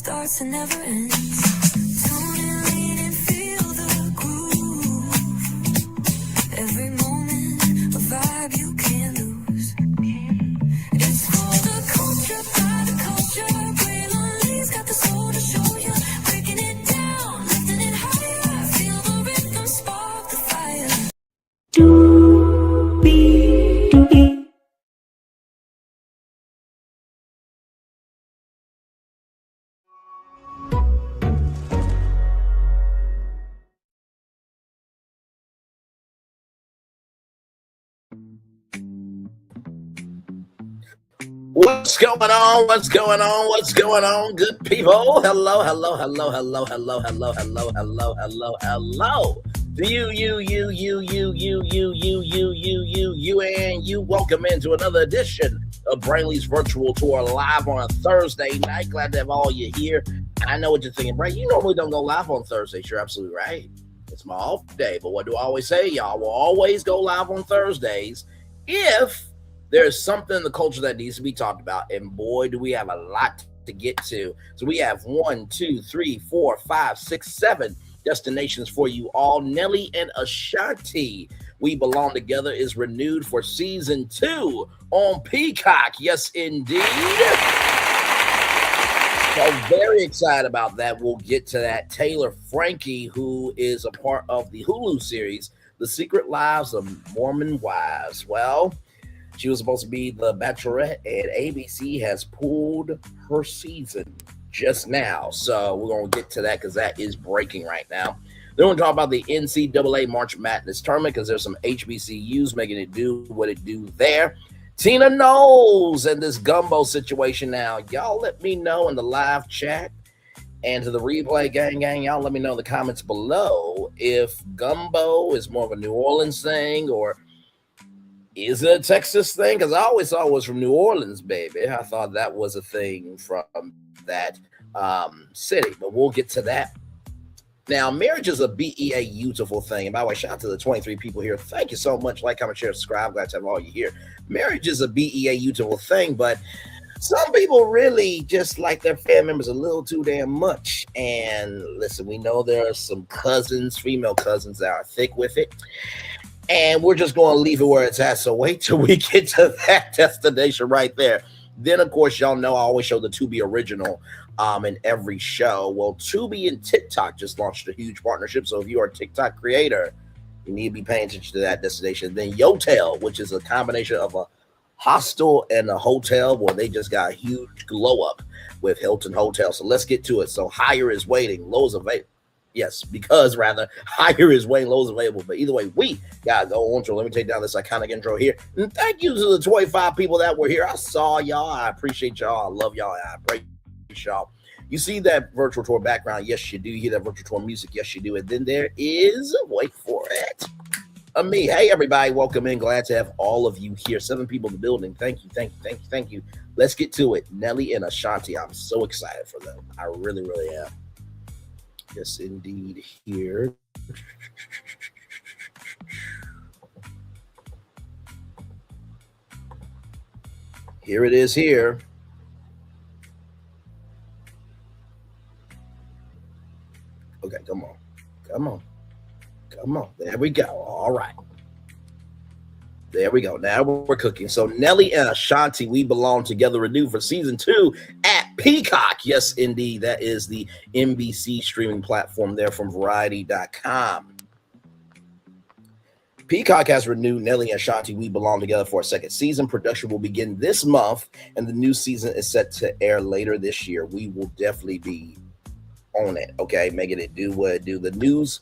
starts and never ends. Tune in, lean and feel the groove. Every moment, a vibe you can't lose. It's for the culture, by the culture. Braylon got the soul to show you. Breaking it down, lifting it higher. Feel the rhythm, spark the fire. What's going on? What's going on? What's going on, good people? Hello, hello, hello, hello, hello, hello, hello, hello, hello, hello. To you, and you. Welcome into another edition of Brainley's Virtual Tour live on a Thursday night. Glad to have all you here. I know what you're thinking, Bray. You normally don't go live on Thursdays. You're absolutely right. It's my off day, but what do I always say? Y'all will always go live on Thursdays if there's something in the culture that needs to be talked about, and boy, do we have a lot to get to. So we have 1, 2, 3, 4, 5, 6, 7 destinations for you all. Nelly and Ashanti We Belong Together is renewed for season 2 on Peacock. Yes, indeed. So very excited about that. We'll get to that. Taylor Frankie, who is a part of the Hulu series, The Secret Lives of Mormon Wives. Well, she was supposed to be the bachelorette, and ABC has pulled her season just now. So we're going to get to that because that is breaking right now. Then we'll talk about the NCAA March Madness tournament because there's some HBCUs making it do what it do there. Tina Knowles and this gumbo situation now. Y'all let me know in the live chat. And to the replay gang, y'all let me know in the comments below if gumbo is more of a New Orleans thing or is it a Texas thing? Because I always thought it was from New Orleans, baby. I thought that was a thing from that city, but we'll get to that. Now, marriage is a beautiful thing. And by the way, shout out to the 23 people here. Thank you so much. Like, comment, share, subscribe. Glad to have all you here. Marriage is a beautiful thing, but some people really just like their family members a little too damn much. And listen, we know there are some cousins, female cousins that are thick with it. And we're just going to leave it where it's at. So wait till we get to that destination right there. Then, of course, y'all know I always show the Tubi original in every show. Well, Tubi and TikTok just launched a huge partnership. So if you are a TikTok creator, you need to be paying attention to that destination. Then Yotel, which is a combination of a hostel and a hotel, where they just got a huge glow up with Hilton Hotel. So let's get to it. So higher is waiting, low is available. Yes, because rather higher is way, low is available. But either way, we gotta go on. So let me take down this iconic intro here. And thank you to the 25 people that were here. I saw y'all. I appreciate y'all. I love y'all. I appreciate y'all. You see that virtual tour background? Yes, you do. You hear that virtual tour music? Yes, you do. And then there is, wait for it, me. Hey, everybody. Welcome in. Glad to have all of you here. 7 people in the building. Thank you. Let's get to it. Nelly and Ashanti. I'm so excited for them. I really, really am. Yes, indeed. Here. Here it is here. Okay, come on. There we go. All right. There we go. Now we're cooking. So Nelly and Ashanti, We Belong Together, renewed for season 2 at Peacock. Yes, indeed. That is the NBC streaming platform there from Variety.com. Peacock has renewed Nelly and Ashanti, We Belong Together for a second season. Production will begin this month, and the new season is set to air later this year. We will definitely be on it, okay, making it do what it do. The news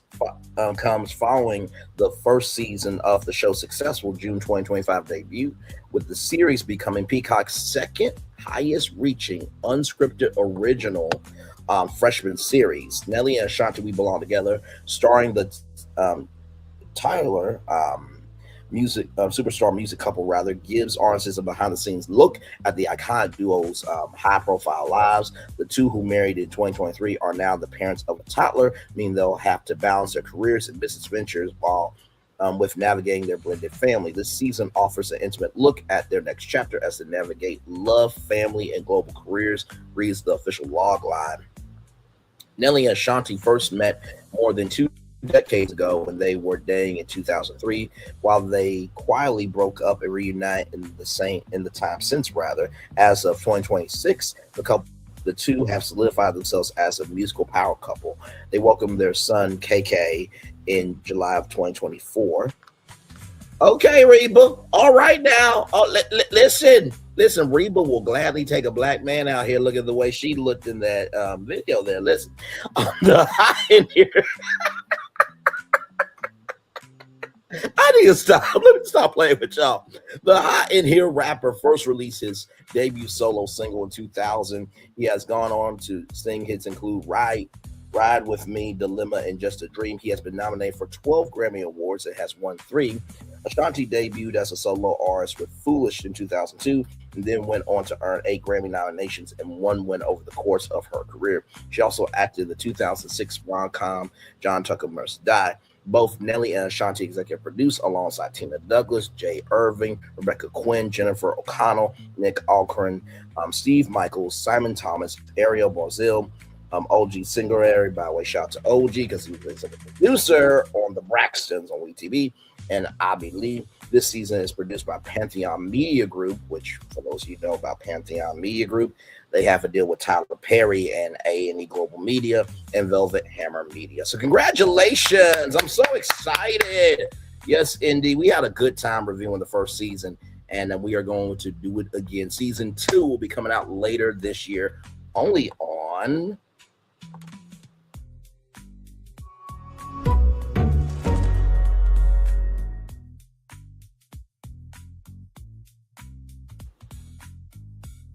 comes following the first season of the show's successful June 2025 debut, with the series becoming Peacock's second highest reaching unscripted original freshman series. Nelly and Ashanti, We Belong Together, starring the Tyler superstar music couple rather, gives audiences a behind-the-scenes look at the iconic duo's high-profile lives. The two, who married in 2023, are now the parents of a toddler, meaning they'll have to balance their careers and business ventures while with navigating their blended family. This season offers an intimate look at their next chapter as they navigate love, family, and global careers, reads the official log line. Nelly and Ashanti first met more than 2 decades ago when they were dating in 2003. While they quietly broke up and reunited in the time since, rather, as of 2026, the two have solidified themselves as a musical power couple. They welcomed their son KK in July of 2024. Okay, Reba. All right now. Oh, listen. Listen, Reba will gladly take a black man out here. Look at the way she looked in that video there. Listen. The high in here. I need to stop. Let me stop playing with y'all. The hot in here rapper first released his debut solo single in 2000. He has gone on to sing hits include Ride With Me, Dilemma, and Just a Dream. He has been nominated for 12 Grammy Awards and has won 3. Ashanti debuted as a solo artist with Foolish in 2002 and then went on to earn 8 Grammy nominations and 1 win over the course of her career. She also acted in the 2006 rom-com John Tucker Must Die. Both Nelly and Ashanti executive produced alongside Tina Douglas, Jay Irving, Rebecca Quinn, Jennifer O'Connell, Nick Alcoran, Steve Michaels, Simon Thomas, Ariel Brazil, OG Singularity, by the way, shout out to OG because he was a producer on the Braxtons on WeTV, and Abby Lee. This season is produced by Pantheon Media Group, which, for those of you who know about Pantheon Media Group, they have a deal with Tyler Perry and A&E Global Media and Velvet Hammer Media. So congratulations. I'm so excited. Yes, indeed. We had a good time reviewing the first season, and we are going to do it again. Season 2 will be coming out later this year, only on...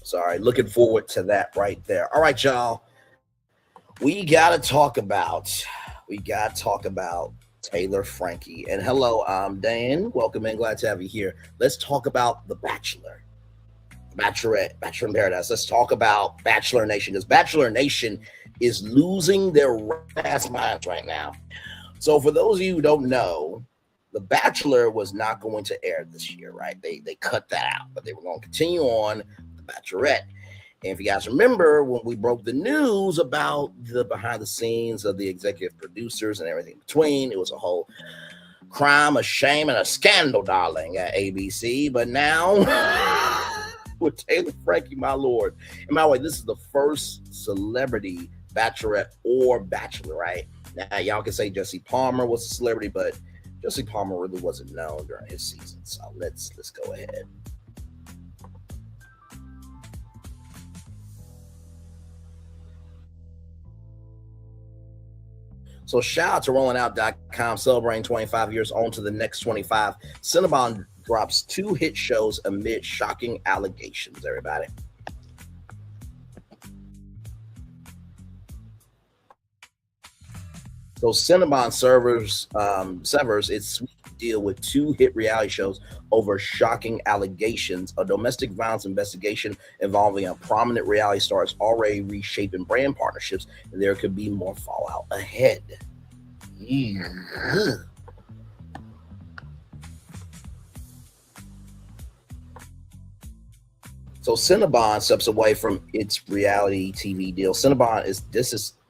Sorry, looking forward to that right there. All right, y'all. We gotta talk about Taylor Frankie. And hello, Dan. Welcome in. Glad to have you here. Let's talk about The Bachelor, Bachelorette, Bachelor in Paradise. Let's talk about Bachelor Nation, because Bachelor Nation is losing their ass minds right now. So for those of you who don't know, The Bachelor was not going to air this year, right? They cut that out, but they were going to continue on Bachelorette. And if you guys remember when we broke the news about the behind the scenes of the executive producers and everything between, it was a whole crime, a shame, and a scandal, darling, at ABC. But now with Taylor Frankie, my lord. And by the way, this is the first celebrity Bachelorette or Bachelor, right? Now y'all can say Jesse Palmer was a celebrity, but Jesse Palmer really wasn't known during his season. So let's go ahead. So shout out to RollingOut.com, celebrating 25 years on to the next 25. Cinnabon drops 2 hit shows amid shocking allegations, everybody. So Cinnabon severs its sweet deal with 2 hit reality shows over shocking allegations. A domestic violence investigation involving a prominent reality star is already reshaping brand partnerships, and there could be more fallout ahead. Yeah. So Cinnabon steps away from its reality TV deal. Cinnabon is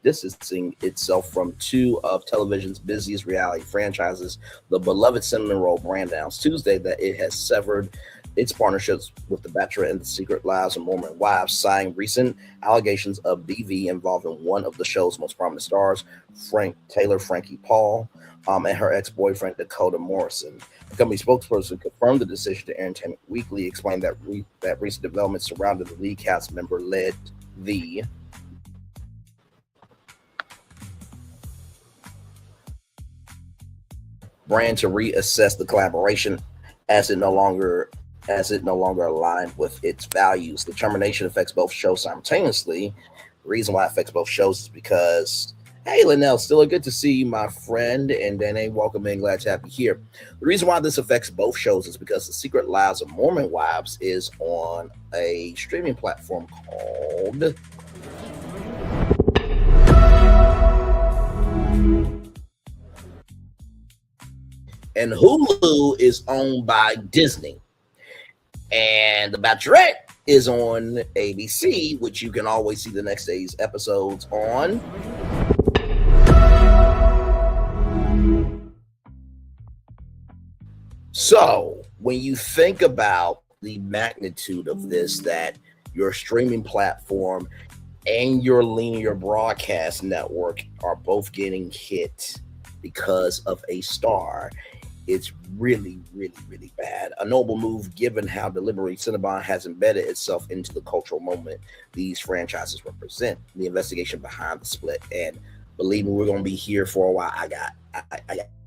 distancing itself from 2 of television's busiest reality franchises. The beloved Cinnamon Roll brand announced Tuesday that it has severed its partnerships with The Bachelorette and The Secret Lives of Mormon Wives, citing recent allegations of BV involving one of the show's most prominent stars, Taylor Frankie Paul, and her ex-boyfriend Dakota Morrison. The company spokesperson confirmed the decision to Entertainment Weekly, explained that recent developments surrounding the lead cast member led the brand to reassess the collaboration as it no longer aligned with its values. The termination affects both shows simultaneously. The reason why it affects both shows is because, hey, Linnell, still good to see you, my friend, and Danae, welcome in, glad to have you here. The reason why this affects both shows is because The Secret Lives of Mormon Wives is on a streaming platform called and Hulu is owned by Disney. And The Bachelorette is on ABC, which you can always see the next day's episodes on So when you think about the magnitude of this, that your streaming platform and your linear broadcast network are both getting hit because of a star, it's really, really, really bad. A noble move given how deliberately Cinnabon has embedded itself into the cultural moment these franchises represent. The investigation behind the split, and believe me, we're going to be here for a while. I got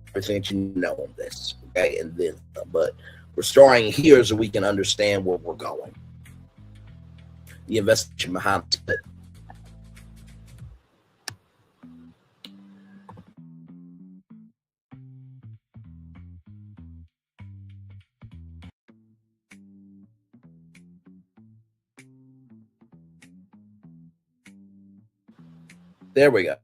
everything that you know on this, okay, and then, but we're starting here so we can understand where we're going. The investigation behind the split. There we go.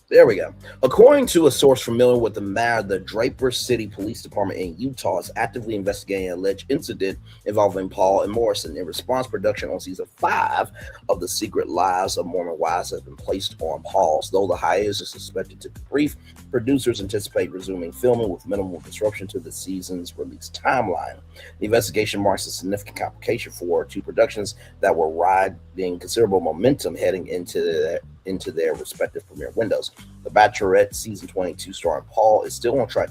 There we go. According to a source familiar with the matter, the Draper City Police Department in Utah is actively investigating an alleged incident involving Paul and Morrison. In response, production on season 5 of The Secret Lives of Mormon Wives has been placed on pause. Though the hiatus is suspected to be brief, producers anticipate resuming filming with minimal disruption to the season's release timeline. The investigation marks a significant complication for two productions that were riding considerable momentum heading into their respective premiere windows. The Bachelorette season 22 starring Paul is still on track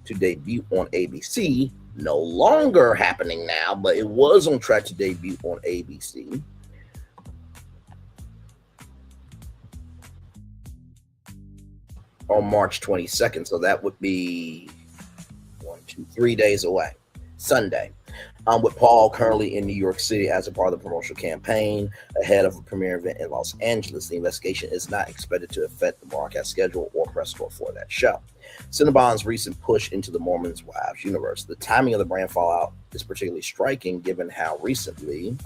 to debut on ABC. No longer happening now, but it was on track to debut on ABC. On March 22nd. So that would be 3 days away. Sunday. With Paul currently in New York City as a part of the promotional campaign ahead of a premiere event in Los Angeles. The investigation is not expected to affect the broadcast schedule or press tour for that show. Cinnabon's recent push into the Mormon's Wives universe. The timing of the brand fallout is particularly striking given how recently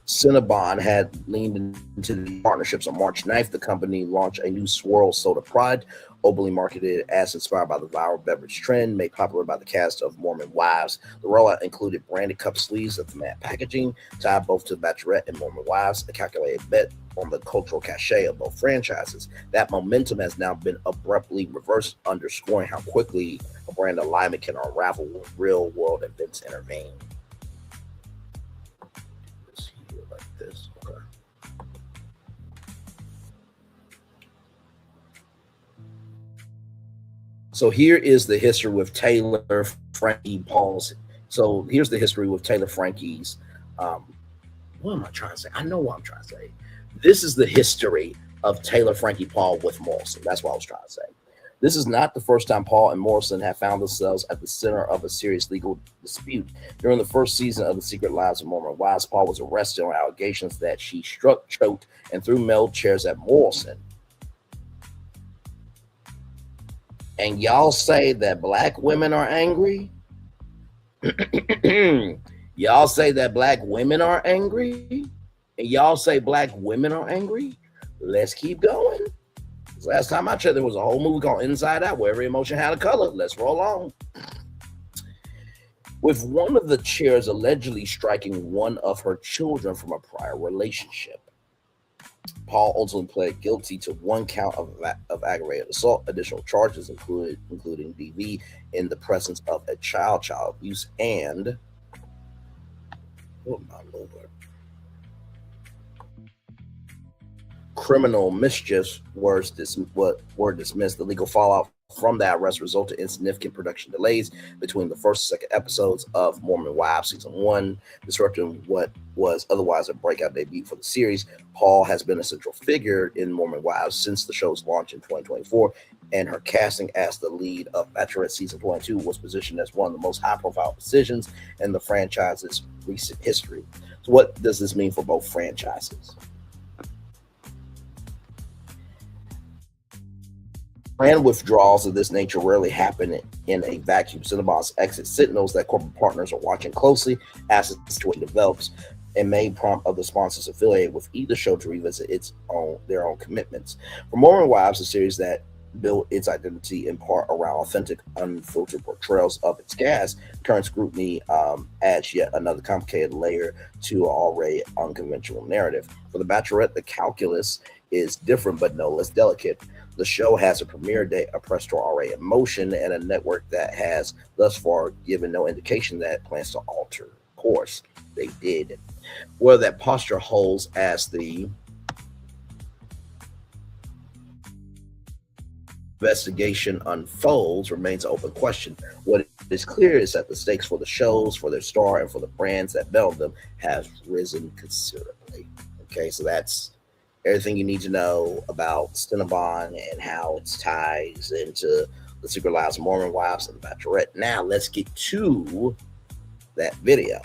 Cinnabon had leaned into the partnerships. On March 9th, the company launched a new swirl soda product, openly marketed as inspired by the viral beverage trend made popular by the cast of Mormon Wives. The rollout included branded cup sleeves of matte packaging, tied both to Bachelorette and Mormon Wives, a calculated bet on the cultural cachet of both franchises. That momentum has now been abruptly reversed, underscoring how quickly a brand alignment can unravel when real-world events intervene. Like this. Okay. So here is the history with Taylor, Frankie, Paul's. So here's the history with Taylor, Frankie's. What am I trying to say? I know what I'm trying to say. This is the history of Taylor, Frankie, Paul with Morrison. That's what I was trying to say. This is not the first time Paul and Morrison have found themselves at the center of a serious legal dispute. During the first season of The Secret Lives of Mormon Wives, Paul was arrested on allegations that she struck, choked, and threw metal chairs at Morrison. And y'all say that black women are angry? Y'all say that black women are angry? And y'all say black women are angry? Let's keep going. Last time I checked, there was a whole movie called Inside Out where every emotion had a color. Let's roll on. With one of the chairs allegedly striking one of her children from a prior relationship. Paul ultimately pled guilty to one count of aggravated assault. Additional charges including DV in the presence of a child abuse, and oh my lord, criminal mischief were dismissed. The legal fallout from that arrest resulted in significant production delays between the first and second episodes of Mormon Wives Season 1, disrupting what was otherwise a breakout debut for the series. Paul has been a central figure in Mormon Wives since the show's launch in 2024, and her casting as the lead of Bachelorette Season 22 was positioned as one of the most high-profile decisions in the franchise's recent history. So what does this mean for both franchises? Brand withdrawals of this nature rarely happen in a vacuum. Cinnabon's exit signals that corporate partners are watching closely as the situation develops, and may prompt other sponsors affiliated with either show to revisit their own commitments. For Mormon Wives, a series that built its identity in part around authentic, unfiltered portrayals of its cast, current scrutiny adds yet another complicated layer to an already unconventional narrative. For The Bachelorette, the calculus is different but no less delicate. The show has a premiere date, a press tour already in motion, and a network that has thus far given no indication that it plans to alter course. They did. Where that posture holds as the investigation unfolds remains an open question. What is clear is that the stakes for the shows, for their star, and for the brands that build them have risen considerably. Okay, so that's everything you need to know about Cinnabon and how it ties into the Secret Lives of Mormon Wives and the Bachelorette. Now let's get to that video.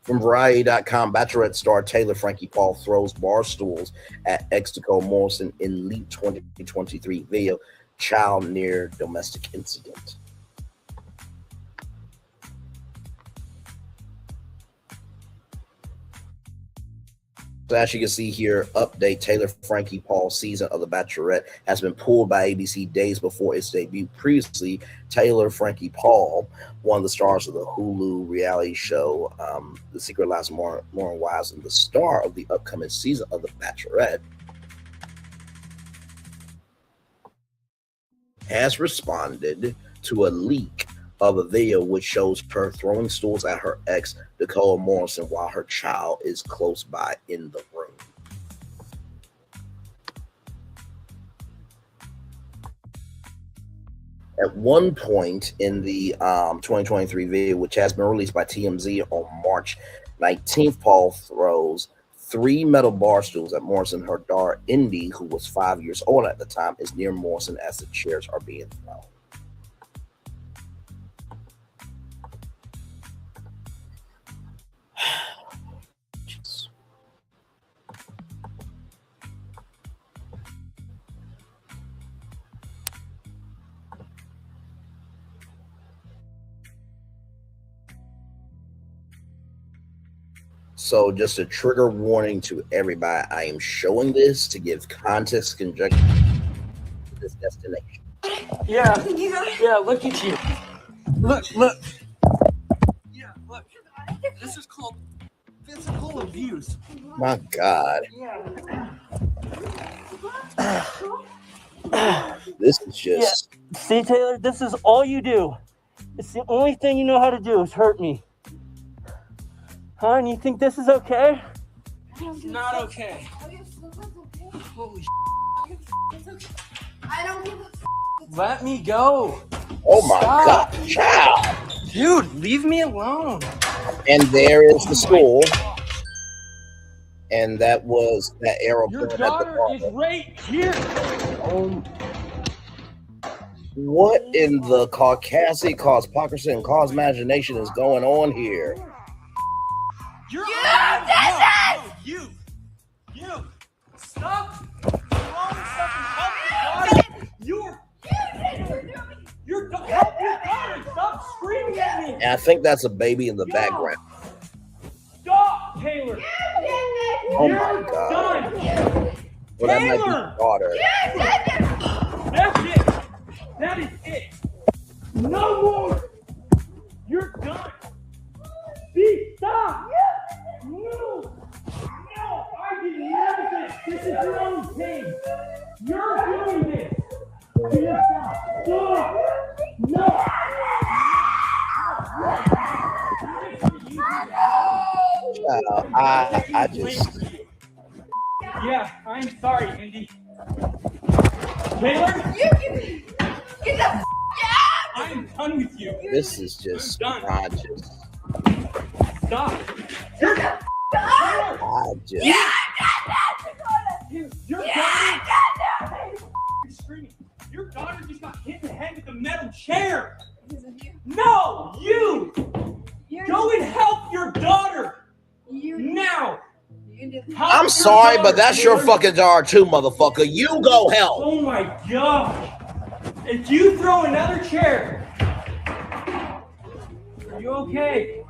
From Variety.com, Bachelorette star Taylor Frankie Paul throws bar stools at ex-Nicole Morrison in leaked 2023 video, child near domestic incident. So as you can see here, update, Taylor Frankie Paul's season of The Bachelorette has been pulled by ABC days before its debut. Previously, Taylor Frankie Paul, one of the stars of the Hulu reality show, The Secret Lives of Mormon Wives, and the star of the upcoming season of The Bachelorette, has responded to a leak of a video which shows her throwing stools at her ex, Nicole Morrison, while her child is close by in the room. At one point in the 2023 video, which has been released by TMZ on March 19th, Paul throws 3 metal bar stools at Morrison. Her daughter, Indy, who was 5 years old at the time, is near Morrison as the chairs are being thrown. So just a trigger warning to everybody. I am showing this to give context conjecture to this destination. Yeah, look at you. Look. Yeah, look. This is called physical abuse. My God. This is just... Yeah. See, Taylor, this is all you do. It's the only thing you know how to do is hurt me. Huh? And you think this is okay? It's not okay. Holy I don't give a Let me go. Oh my Stop. God, child. Dude, leave me alone. And there is the school. And that was that arrow. Your daughter is right here. What in the Caucasian cosmocracy and cause imagination is going on here? You did this! You. Stop throwing stuff and help your daughter. Help your daughter. Stop screaming at me. And I think that's a baby in the background. Stop, Taylor. Oh my God. Done. Well, that might be Taylor! his daughter. That's it. That is it. No more. You're done. Stop. No. I did none of this. This is your own thing. You're doing this. Stop. No. I just... Yeah, I'm sorry, Indy. Taylor? Get the out! I'm done with you. This is just... I just... Stop. I just... Your daughter... Screaming. Your daughter just got hit in the head with a metal chair. No, you! Go and help your daughter! Now! I'm sorry, but that's your fucking daughter too, motherfucker. You go help. Oh my gosh! If you throw another chair, are you okay?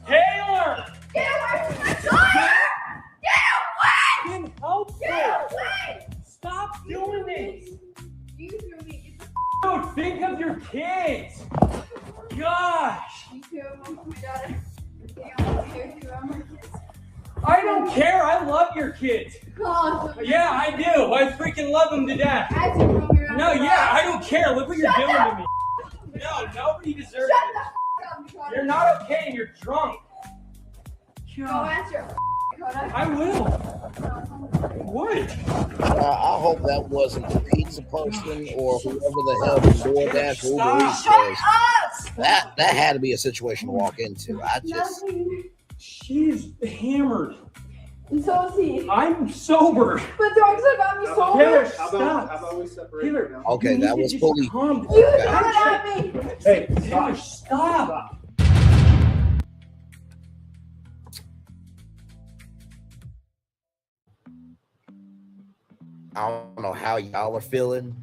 Taylor! Get away from my daughter! Get away! Then help Get her! away! Stop doing this! You threw me. No, Think of your kids. Gosh. Me too. I'm my daughter. I'm my kids. I don't care. I love your kids. Oh, Yeah, I do. I freaking love them to death. as you come here, No, yeah, I don't care. Look what you're doing to me. the No, nobody deserves Shut it. the up, Dakota. You're not okay and you're drunk. Go God, answer, Dakota. I will. What? I hope that wasn't the pizza person or whoever the hell the DoorDash Uber Eats Stop. was. That had to be a situation to walk into. I just Nothing. She's hammered. And so is he. I'm sober. But dogs have got me so Taylor, much. How stop. about we separate Taylor, now? okay. you need That to was just fully. calm You Okay. threw it at me. Hey, Taylor, stop. I don't know how y'all are feeling,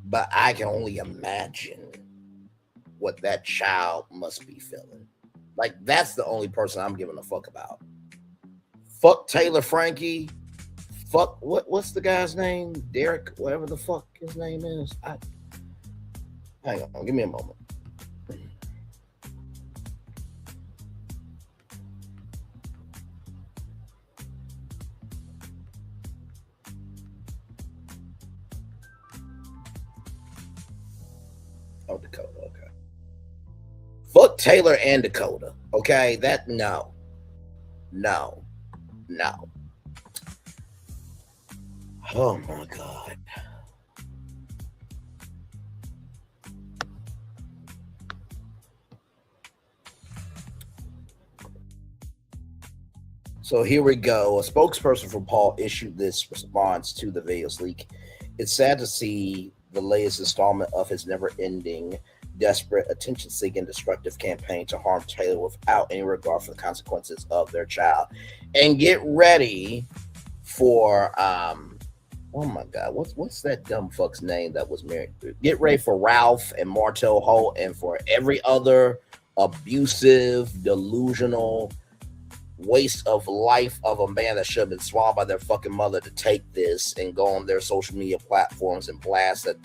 but I can only imagine what that child must be feeling. Like, that's the only person I'm giving a fuck about. Fuck Taylor Frankie. Fuck what's the guy's name? Derek, whatever the fuck his name is. Hang on, give me a moment. Oh, Dakota, okay. Fuck Taylor and Dakota. Okay, that no. Oh my God. So here we go. A spokesperson for Paul issued this response to the videos leak. It's sad to see the latest installment of his never-ending, desperate, attention-seeking, destructive campaign to harm Taylor without any regard for the consequences of their child. And get ready for oh my God, what's that dumb fuck's name that was married? Get ready for Ralph and Martell Holt and for every other abusive, delusional waste of life of a man that should have been swallowed by their fucking mother to take this and go on their social media platforms and blast that,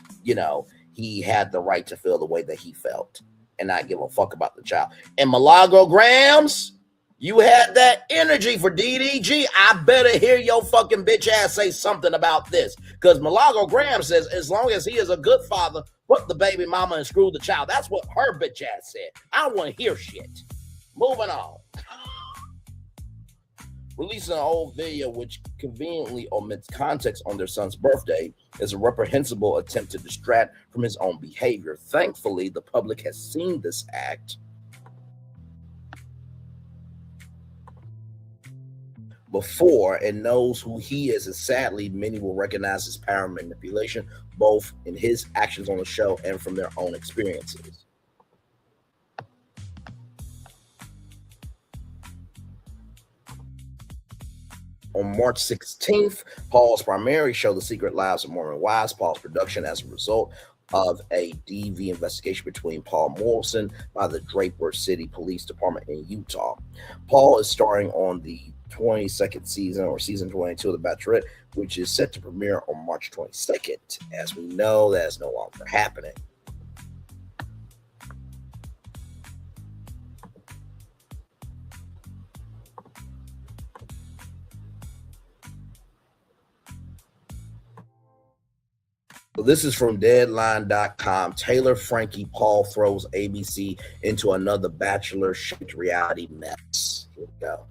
he had the right to feel the way that he felt and not give a fuck about the child. And Milagro Grams, you had that energy for DDG. I better hear your fucking bitch ass say something about this. Because Milagro Grams says as long as he is a good father, fuck the baby mama and screw the child. That's what her bitch ass said. I don't want to hear shit. Moving on. Releasing an old video which conveniently omits context on their son's birthday is a reprehensible attempt to distract from his own behavior. Thankfully, the public has seen this act before and knows who he is, and sadly, many will recognize his power and manipulation, both in his actions on the show and from their own experiences. On March 16th, Paul's primary show, The Secret Lives of Mormon Wives, Paul's production as a result of a DV investigation between Paul Morrison by the Draper City Police Department in Utah. Paul is starring on the 22nd season, or season 22 of The Bachelorette, which is set to premiere on March 22nd. As we know, that is no longer happening. So this is from Deadline.com. Taylor Frankie Paul throws ABC into another Bachelor-shaped reality mess. Here we go.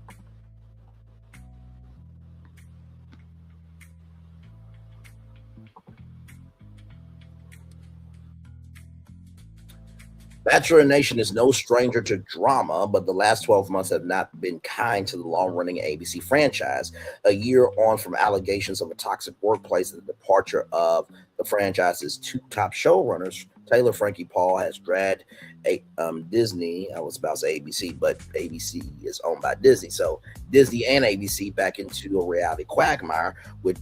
Bachelor Nation is no stranger to drama, but the last 12 months have not been kind to the long-running ABC franchise. A year on from allegations of a toxic workplace and the departure of the franchise's two top showrunners, Taylor Frankie Paul has dragged Disney, I was about to say ABC, but ABC is owned by Disney. So Disney and ABC back into a reality quagmire with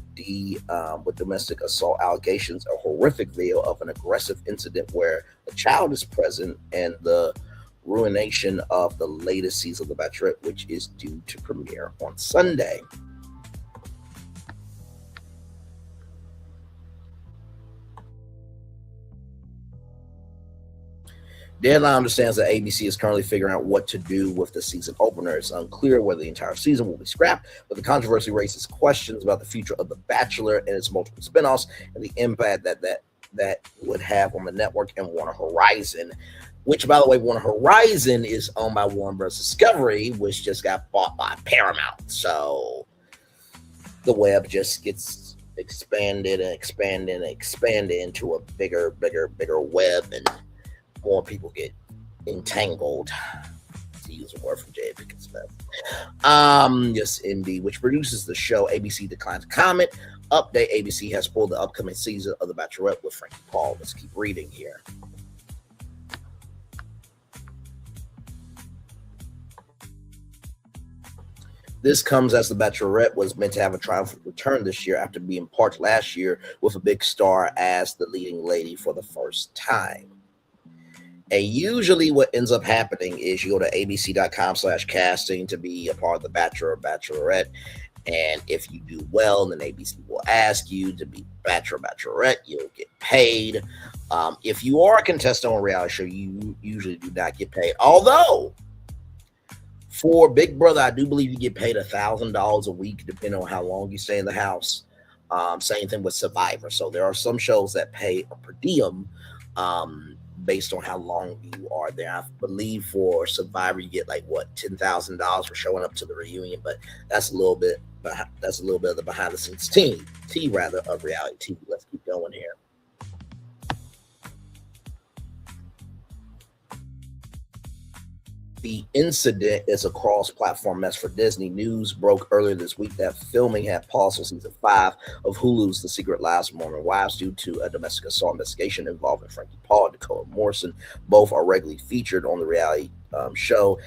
domestic assault allegations, a horrific video of an aggressive incident where a child is present, and the ruination of the latest season of The Bachelorette, which is due to premiere on Sunday. Deadline understands that ABC is currently figuring out what to do with the season opener. It's unclear whether the entire season will be scrapped, but the controversy raises questions about the future of The Bachelor and its multiple spinoffs and the impact that would have on the network and Warner Horizon, which, by the way, Warner Horizon is owned by Warner Bros. Discovery, which just got bought by Paramount. So the web just gets expanded into a bigger web, and more people get entangled, to use a word from J. Pickett Smith. Yes, indeed. Which produces the show. ABC declines to comment. Update: ABC has pulled the upcoming season of The Bachelorette with Frankie Paul. Let's keep reading here. This comes as The Bachelorette was meant to have a triumphant return this year after being parked last year with a big star as the leading lady for the first time. And usually what ends up happening is you go to abc.com/casting to be a part of The Bachelor or Bachelorette. And if you do well, then ABC will ask you to be Bachelor or Bachelorette. You'll get paid. If you are a contestant on a reality show, you usually do not get paid. Although, for Big Brother, I do believe you get paid $1,000 a week, depending on how long you stay in the house. Same thing with Survivor. So there are some shows that pay a per diem based on how long you are there. I believe for Survivor, you get like $10,000 for showing up to the reunion, but that's a little bit of the behind the scenes tea of reality TV. Let's keep going here. The incident is a cross-platform mess for Disney. News broke earlier this week that filming had paused on season 5 of Hulu's The Secret Lives of Mormon Wives due to a domestic assault investigation involving Frankie Paul and Dakota Morrison. Both are regularly featured on the reality show,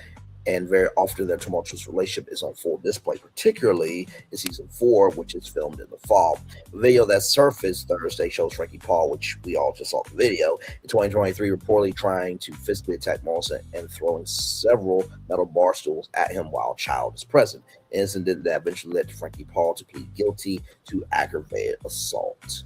and very often their tumultuous relationship is on full display, particularly in season 4, which is filmed in the fall. The video that surfaced Thursday shows Frankie Paul, which we all just saw the video, in 2023 reportedly trying to physically attack Morrison and throwing several metal bar stools at him while a child is present. An incident that eventually led to Frankie Paul to plead guilty to aggravated assault.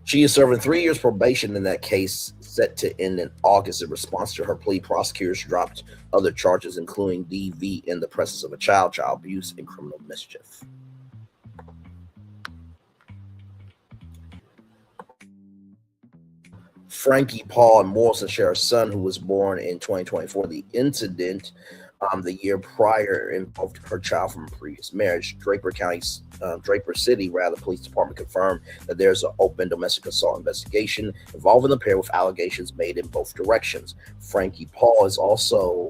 She is serving 3 years probation in that case, set to end in August. In response to her plea, prosecutors dropped other charges, including DV in the presence of a child abuse, and criminal mischief. Frankie Paul and Morrison share a son who was born in 2024. The incident the year prior involved her child from a previous marriage. Draper City Police Department confirmed that there's an open domestic assault investigation involving the pair with allegations made in both directions. Frankie Paul is also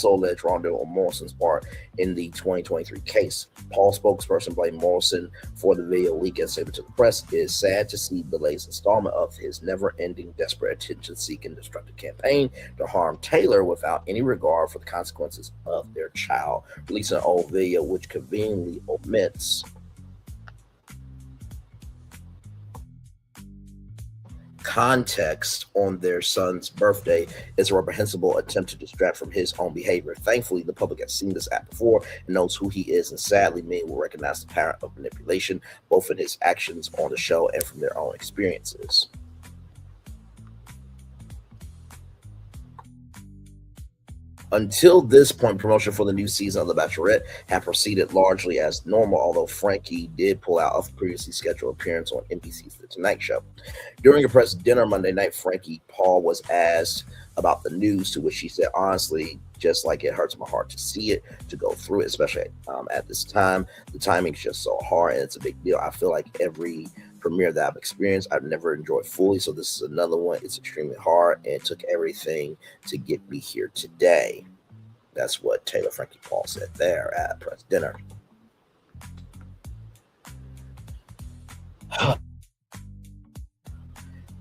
alleged wrongdoing on Morrison's part in the 2023 case. Paul's spokesperson blamed Morrison for the video leak and statement to the press. It is sad to see the latest installment of his never-ending, desperate, attention-seeking, destructive campaign to harm Taylor without any regard for the consequences of their child. Releasing an old video which conveniently omits context on their son's birthday is a reprehensible attempt to distract from his own behavior. Thankfully, the public has seen this act before and knows who he is, and sadly, many will recognize the pattern of manipulation, both in his actions on the show and from their own experiences. Until this point, promotion for the new season of The Bachelorette had proceeded largely as normal, although Frankie did pull out of a previously scheduled appearance on NBC's The Tonight Show. During a press dinner Monday night, Frankie Paul was asked about the news, to which she said, honestly, just like it hurts my heart to see it, to go through it, especially at this time. The timing's just so hard, and it's a big deal. I feel like every premiere that I've experienced, I've never enjoyed fully, so this is another one. It's extremely hard, and it took everything to get me here today. That's what Taylor Frankie Paul said there at a press dinner.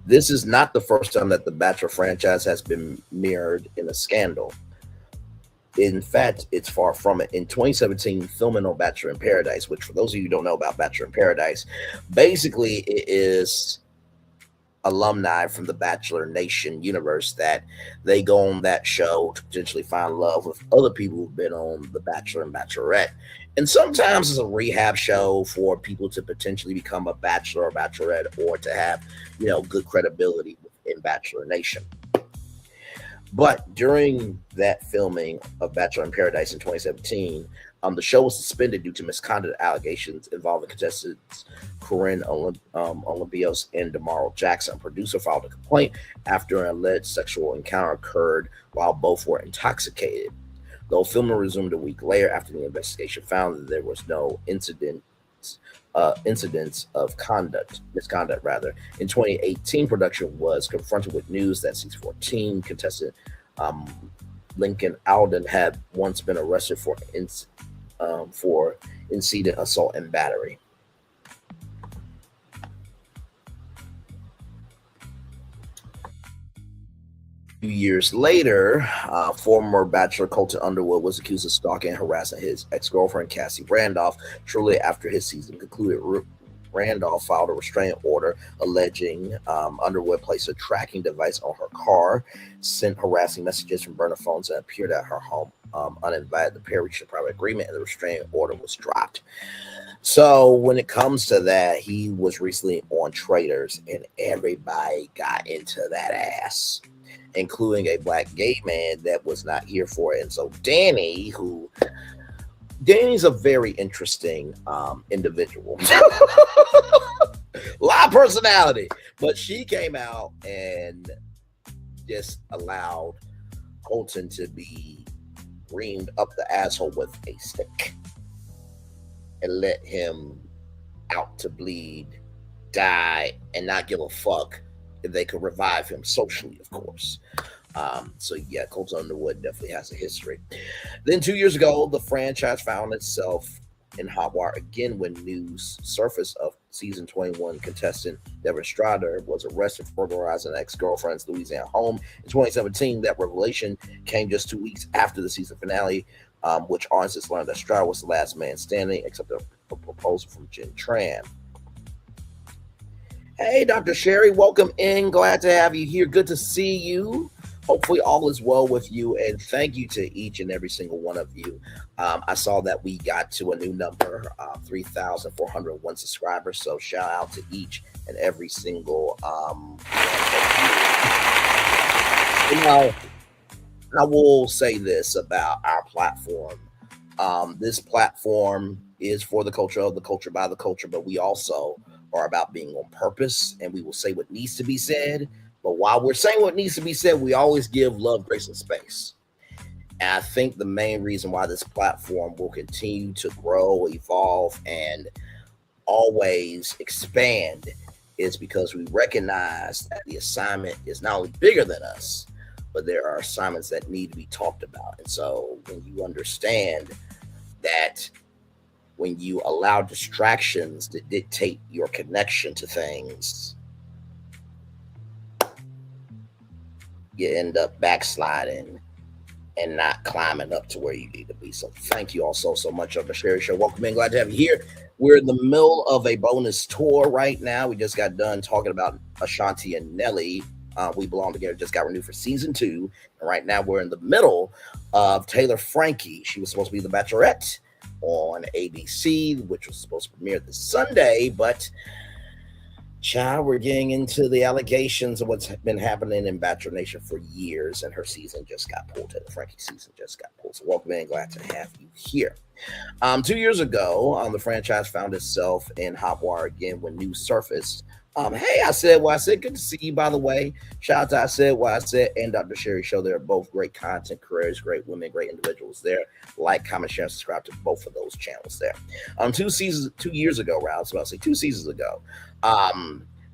This is not the first time that the Bachelor franchise has been mirrored in a scandal. In fact, it's far from it. In 2017, filming on Bachelor in Paradise, which for those of you who don't know about Bachelor in Paradise, basically it is alumni from the Bachelor Nation universe that they go on that show to potentially find love with other people who've been on The Bachelor and Bachelorette. And sometimes it's a rehab show for people to potentially become a bachelor or bachelorette or to have, good credibility in Bachelor Nation. But during that filming of Bachelor in Paradise in 2017, the show was suspended due to misconduct allegations involving contestants Corinne Olympios and Demaral Jackson. Producer filed a complaint after an alleged sexual encounter occurred while both were intoxicated. Though filming resumed a week later after the investigation found that there was no incidents of misconduct rather. In 2018, production was confronted with news that season 14 contestant Lincoln Alden had once been arrested for incident assault and battery. Few years later, former Bachelor Colton Underwood was accused of stalking and harassing his ex-girlfriend Cassie Randolph. Shortly after his season concluded, Randolph filed a restraining order alleging Underwood placed a tracking device on her car, sent harassing messages from burner phones, and appeared at her home uninvited. The pair reached a private agreement, and the restraining order was dropped. So when it comes to that, he was recently on Traitors, and everybody got into that ass, including a black gay man that was not here for it. And so Danny's a very interesting individual. A lot of personality. But she came out and just allowed Colton to be reamed up the asshole with a stick and let him out to bleed, die, and not give a fuck if they could revive him socially, of course. So yeah, Colton Underwood definitely has a history. Then 2 years ago, the franchise found itself in hot water again when news surfaced of season 21 contestant Devin Strader was arrested for burglarizing an ex-girlfriend's Louisiana home in 2017. That revelation came just 2 weeks after the season finale, which audiences learned that Strader was the last man standing, except a proposal from Jen Tran. Hey, Dr. Sherry, welcome in. Glad to have you here. Good to see you. Hopefully all is well with you, and thank you to each and every single one of you. I saw that we got to a new number, 3,401 subscribers, so shout out to each and every single I will say this about our platform. This platform is for the culture, of the culture, by the culture, but we also are about being on purpose, and we will say what needs to be said. But while we're saying what needs to be said, we always give love, grace, and space. And I think the main reason why this platform will continue to grow, evolve, and always expand is because we recognize that the assignment is not only bigger than us, but there are assignments that need to be talked about. And so when you understand that when you allow distractions to dictate your connection to things, you end up backsliding and not climbing up to where you need to be. So thank you all so much on the Sherry Show. Welcome in. Glad to have you here. We're in the middle of a bonus tour right now. We just got done talking about Ashanti and Nelly. We Belong Together just got renewed for season 2. And right now we're in the middle of Taylor Frankie. She was supposed to be the Bachelorette on ABC, which was supposed to premiere this Sunday, but child, we're getting into the allegations of what's been happening in Bachelor Nation for years, and her season just got pulled. Taylor Frankie's season just got pulled. So welcome in. Glad to have you here. 2 years ago, the franchise found itself in hot water again when news surfaced. Hey, I said what I said. Good to see you, by the way. Shout out to I Said What I Said and Dr. Sherry Show. They're both great content creators, great women, great individuals there. Like, comment, share, and subscribe to both of those channels there. 2 years ago, I was about to say 2 seasons ago.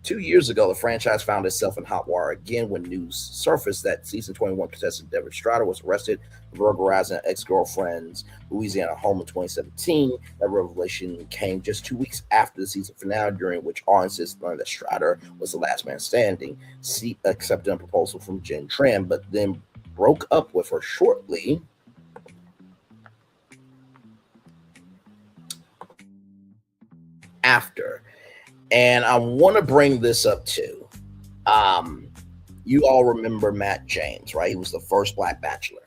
2 years ago, the franchise found itself in hot water again when news surfaced that season 21 contestant Devin Strader was arrested for burglarizing an ex-girlfriend's Louisiana home in 2017. That revelation came just 2 weeks after the season finale, during which audiences learned that Strader was the last man standing. She accepted a proposal from Jen Tran, but then broke up with her shortly after. And I want to bring this up too. You all remember Matt James, right? He was the first Black Bachelor.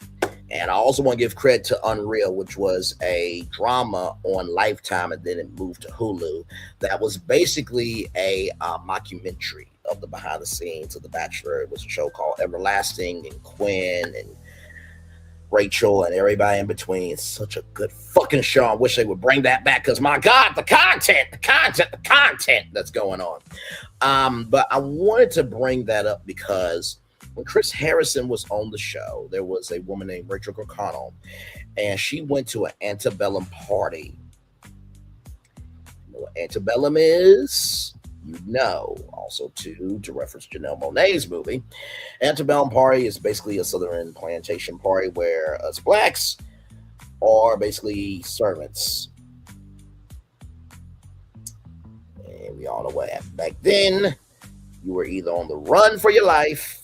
And I also want to give credit to Unreal, which was a drama on Lifetime, and then it moved to Hulu. That was basically a mockumentary of the behind the scenes of The Bachelor. It was a show called Everlasting, and Quinn and Rachel and everybody in between. It's such a good fucking show. I wish they would bring that back, because my God, the content that's going on. But I wanted to bring that up because when Chris Harrison was on the show, there was a woman named Rachel Kirkconnell, and she went to an antebellum party. You know what antebellum is? You know, also to reference Janelle Monáe's movie. Antebellum party is basically a Southern plantation party where us blacks are basically servants. And we all know what happened back then. You were either on the run for your life,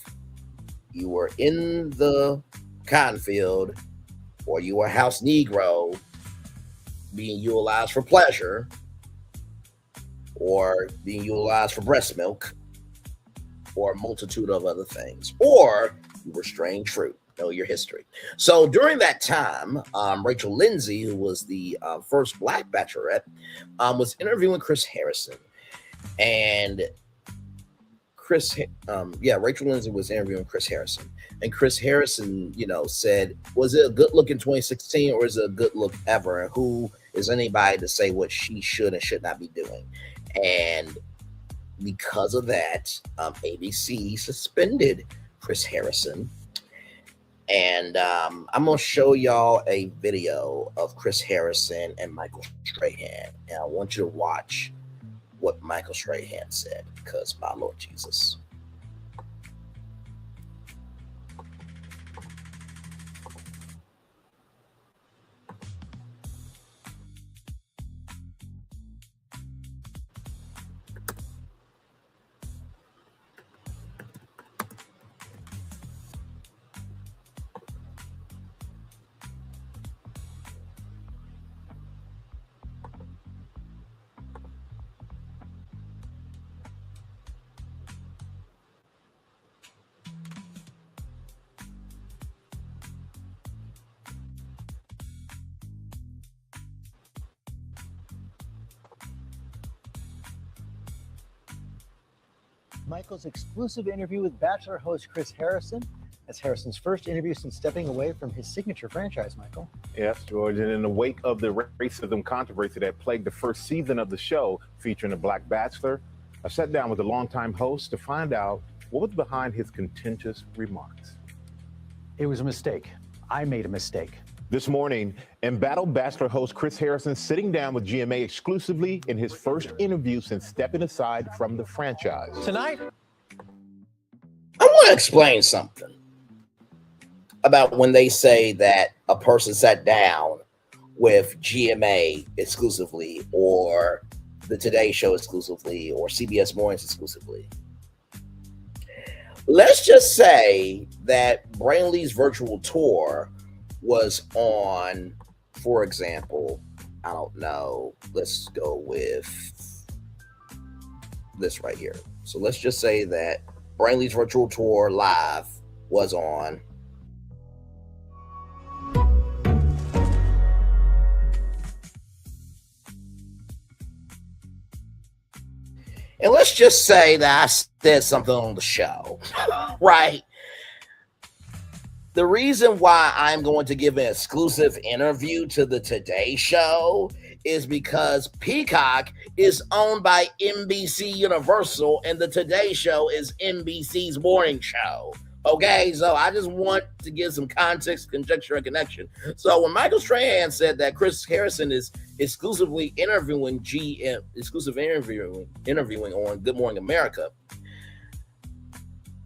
you were in the cotton field, or you were a house Negro being utilized for pleasure, or being utilized for breast milk, or a multitude of other things, or you were strange fruit. Know your history. So during that time, Rachel Lindsay, who was the first Black Bachelorette, was interviewing Chris Harrison, and Rachel Lindsay was interviewing Chris Harrison, and Chris Harrison, said, was it a good look in 2016, or is it a good look ever? And who is anybody to say what she should and should not be doing? And because of that, ABC suspended Chris Harrison. And I'm going to show y'all a video of Chris Harrison and Michael Strahan. And I want you to watch what Michael Strahan said, because my Lord Jesus. Michael's exclusive interview with Bachelor host Chris Harrison. That's Harrison's first interview since stepping away from his signature franchise, Michael. Yes, George, and in the wake of the racism controversy that plagued the first season of the show featuring a Black Bachelor, I sat down with the longtime host to find out what was behind his contentious remarks. It was a mistake. I made a mistake. This morning, embattled Bachelor host Chris Harrison sitting down with GMA exclusively in his first interview since stepping aside from the franchise. Tonight, I want to explain something about when they say that a person sat down with GMA exclusively, or the Today Show exclusively, or CBS Mornings exclusively. Let's just say that Brainley's virtual tour was on, for example, I don't know, let's go with this right here. So let's just say that Brainley's virtual tour live was on and let's just say that I said something on the show, right? The reason why I'm going to give an exclusive interview to the Today Show is because Peacock is owned by NBC Universal, and the Today Show is NBC's morning show. Okay, so I just want to give some context, conjecture, and connection. So when Michael Strahan said that Chris Harrison is exclusively interviewing interviewing on Good Morning America,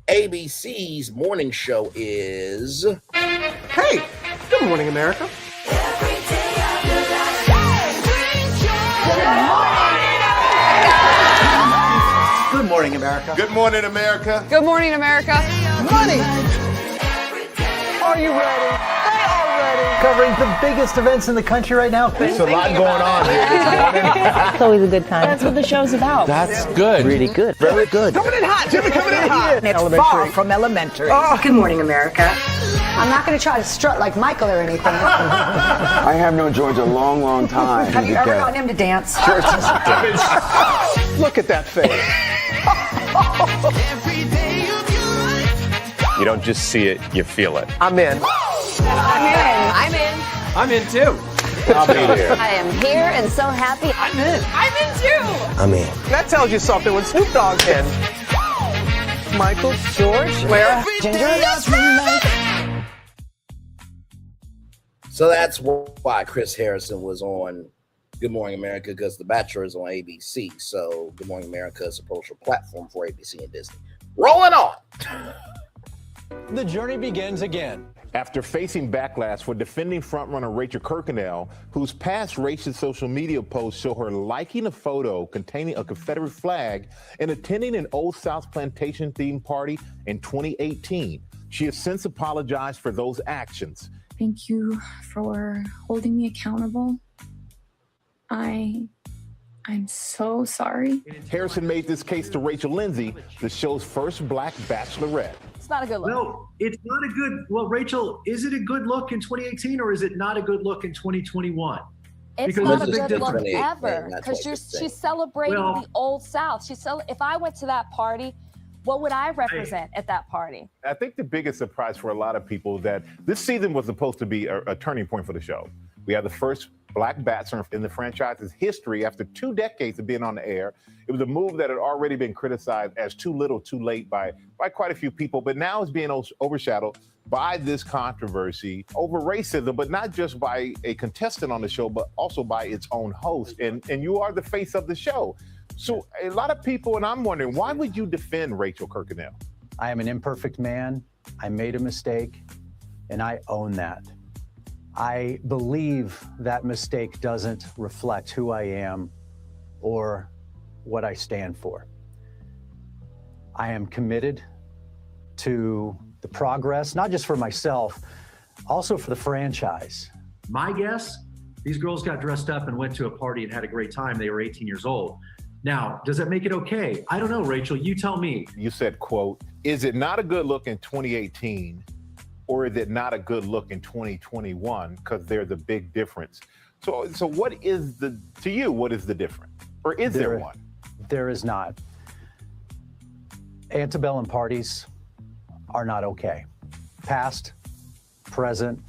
ABC's morning show is... Hey, Good Morning America. Good morning, America. Good morning, America. Good morning, America. Money. Are you ready? They are ready. covering the biggest events in the country right now. There's a lot going on here this morning. It's always a good time. That's what the show's about. That's good. Really good. Very good. Coming in hot, Jimmy, coming in hot. It's far from elementary. Good morning, America. I'm not going to try to strut like Michael or anything. I have known George a long, long time. Have you ever known him to dance? Look at that face. You don't just see it, you feel it. I'm in. I'm in. I'm in too. I'll be there. I am here and so happy. I'm in. I'm in too. I'm in. That tells you something when Snoop Dogg's in. Michael, George, where? Ginger. So that's why Chris Harrison was on Good Morning America, because The Bachelor is on ABC. So Good Morning America is a social platform for ABC and Disney. Rolling on. The journey begins again. After facing backlash for defending frontrunner Rachel Kirkconnell, whose past racist social media posts show her liking a photo containing a Confederate flag and attending an Old South plantation themed party in 2018. She has since apologized for those actions. Thank you for holding me accountable. I'm so sorry. Harrison made this case to Rachel Lindsay, the show's first Black bachelorette. It's not a good look. No, it's not a good. Well, Rachel, is it a good look in 2018 or is it not a good look in 2021? It's Because not there's a a big good look difference. ever, because she's celebrating Well- the Old South. If I went to that party, what would I represent at that party? I think the biggest surprise for a lot of people that this season was supposed to be a turning point for the show. We had the first Black bachelor in the franchise's history after 2 decades of being on the air. It was a move that had already been criticized as too little, too late by quite a few people, but now it's being overshadowed by this controversy over racism, but not just by a contestant on the show, but also by its own host. And you are the face of the show. So a lot of people, and I'm wondering, why would you defend Rachel Kirkconnell? I am an imperfect man. I made a mistake, and I own that. I believe that mistake doesn't reflect who I am or what I stand for. I am committed to the progress, not just for myself, also for the franchise. My guess, these girls got dressed up and went to a party and had a great time. They were 18 years old. Now, does that make it okay? I don't know, Rachel, you tell me. You said, quote, is it not a good look in 2018 or is it not a good look in 2021? Because there's a big difference. So what is to you, what is the difference? Or is there one? There is not. Antebellum parties are not okay. Past, present,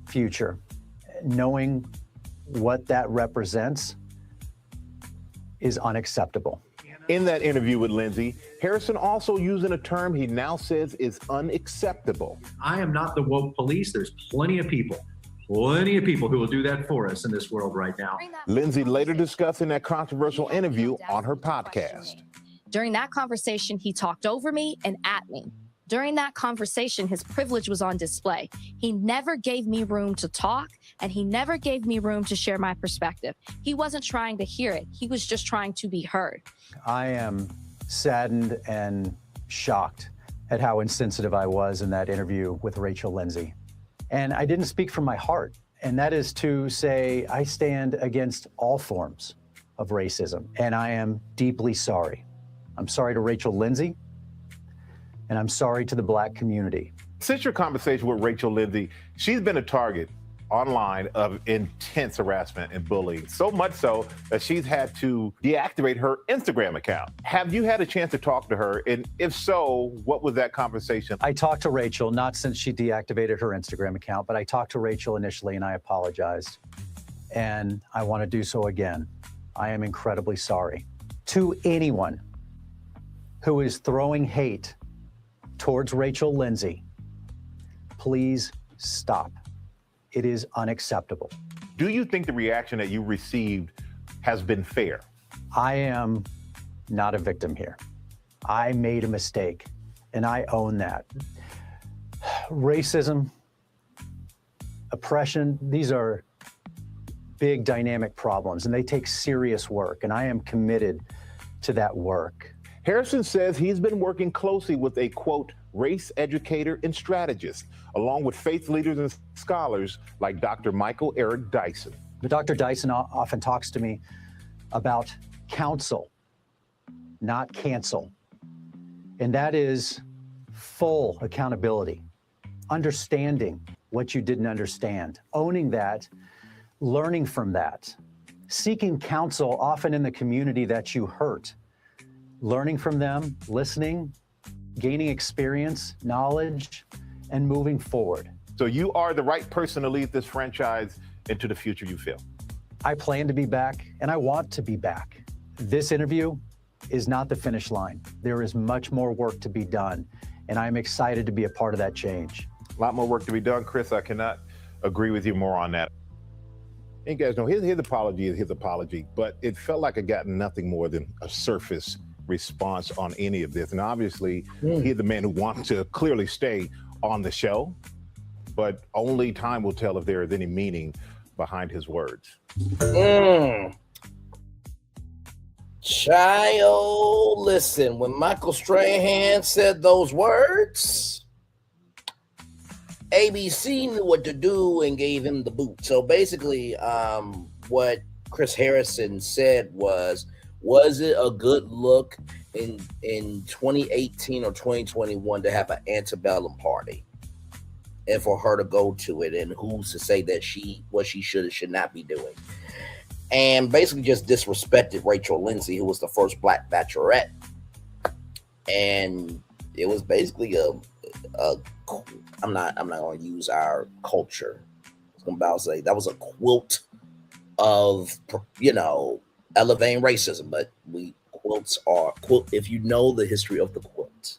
future. Knowing what that represents is unacceptable. In that interview with Lindsay, Harrison also using a term he now says is unacceptable. I am not the woke police. There's plenty of people who will do that for us in this world right now. Lindsay later discussing that controversial interview on her podcast. During that conversation, he talked over me and at me. During that conversation, his privilege was on display. He never gave me room to talk, and he never gave me room to share my perspective. He wasn't trying to hear it. He was just trying to be heard. I am saddened and shocked at how insensitive I was in that interview with Rachel Lindsay. And I didn't speak from my heart. And that is to say, I stand against all forms of racism. And I am deeply sorry. I'm sorry to Rachel Lindsay. And I'm sorry to the Black community. Since your conversation with Rachel Lindsay, she's been a target online of intense harassment and bullying, so much so that she's had to deactivate her Instagram account. Have you had a chance to talk to her? And if so, what was that conversation? I talked to Rachel, not since she deactivated her Instagram account, but I talked to Rachel initially and I apologized. And I want to do so again. I am incredibly sorry. To anyone who is throwing hate towards Rachel Lindsay, please stop. It is unacceptable. Do you think the reaction that you received has been fair? I am not a victim here. I made a mistake, and I own that. Racism, oppression, these are big dynamic problems, and they take serious work, and I am committed to that work. Harrison says he's been working closely with a, quote, race educator and strategist, along with faith leaders and scholars like Dr. Michael Eric Dyson. But Dr. Dyson often talks to me about counsel, not cancel. And that is full accountability, understanding what you didn't understand, owning that, learning from that, seeking counsel often in the community that you hurt, learning from them, listening, gaining experience, knowledge, and moving forward. So you are the right person to lead this franchise into the future, you feel? I plan to be back, and I want to be back. This interview is not the finish line. There is much more work to be done, and I'm excited to be a part of that change. A lot more work to be done, Chris. I cannot agree with you more on that. And you guys know his apology is his apology, but it felt like it got nothing more than a surface response on any of this. And obviously, he's the man who wants to clearly stay on the show, but only time will tell if there is any meaning behind his words. Child, listen, when Michael Strahan said those words, ABC knew what to do and gave him the boot. So basically, what Chris Harrison said was it a good look in 2018 or 2021 to have an antebellum party and for her to go to it, and who's to say that what she should or should not be doing? And basically just disrespected Rachel Lindsay, who was the first Black bachelorette. And it was basically I'm not going to use our culture. I was about to say that was a quilt of, elevating racism, but quilts are if you know the history of the quilt,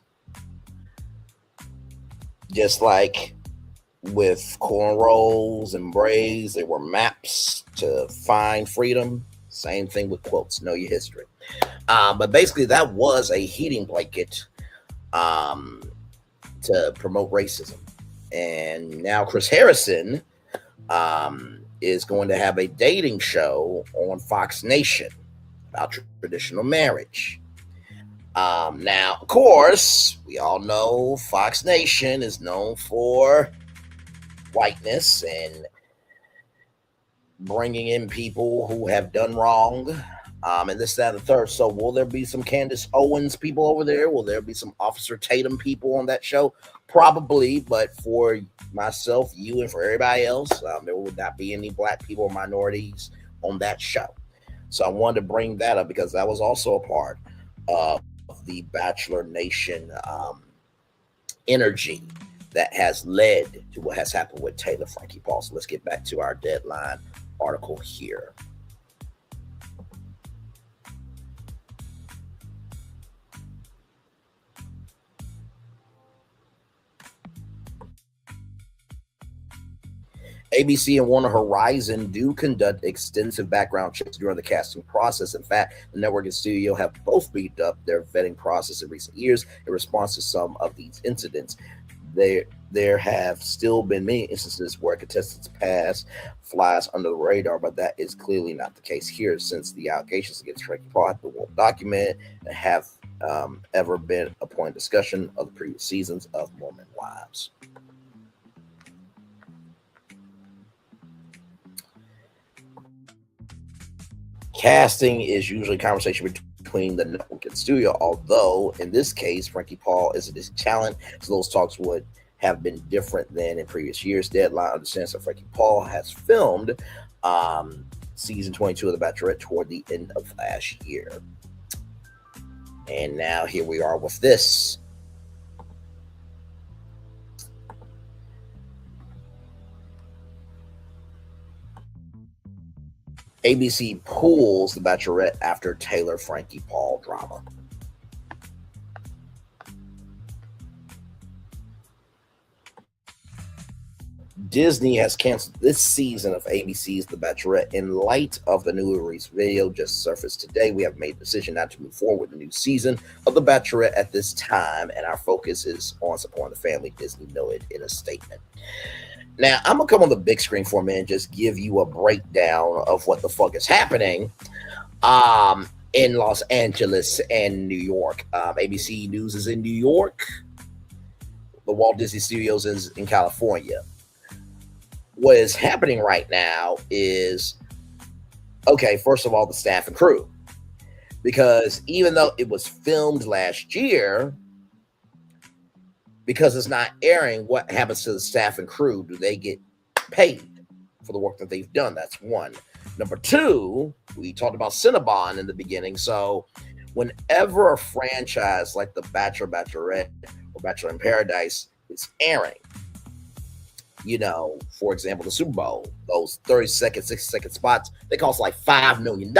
just like with cornrows and braids, they were maps to find freedom. Same thing with quilts. Know your history. But basically, that was a heating blanket to promote racism. And now Chris Harrison is going to have a dating show on Fox Nation about traditional marriage. Now, of course, we all know Fox Nation is known for whiteness and bringing in people who have done wrong, and this, that, and the third. So will there be some Candace Owens people over there? Will there be some Officer Tatum people on that show? Probably, but for myself, you, and for everybody else, there would not be any Black people or minorities on that show. So I wanted to bring that up because that was also a part of the Bachelor Nation energy that has led to what has happened with Taylor Frankie Paul. So let's get back to our Deadline article here. ABC and Warner Horizon do conduct extensive background checks during the casting process. In fact, the network and studio have both beefed up their vetting process in recent years in response to some of these incidents. There have still been many instances where contestants pass flies under the radar, but that is clearly not the case here, since the allegations against Frankie Paul have been well documented and have ever been a point of discussion of the previous seasons of Mormon Wives. Casting is usually a conversation between the network and studio, although in this case, Frankie Paul isn't his talent, so those talks would have been different than in previous years. Deadline understands that Frankie Paul has filmed season 22 of The Bachelorette toward the end of last year. And now here we are with this. ABC pulls The Bachelorette after Taylor Frankie Paul drama. Disney has canceled this season of ABC's The Bachelorette in light of the newly released video just surfaced today. We have made the decision not to move forward with the new season of The Bachelorette at this time, and our focus is on supporting the family, Disney noted in a statement. Now, I'm going to come on the big screen for a minute and just give you a breakdown of what the fuck is happening. in Los Angeles and New York. ABC News is in New York. The Walt Disney Studios is in California. What is happening right now is, okay, first of all, the staff and crew. Because even though it was filmed last year, because it's not airing, what happens to the staff and crew? Do they get paid for the work that they've done? That's one. Number two, we talked about Cinnabon in the beginning. So whenever a franchise like The Bachelor, Bachelorette, or Bachelor in Paradise is airing, you know, for example, the Super Bowl, those 30-second, 60-second spots, they cost like $5 million.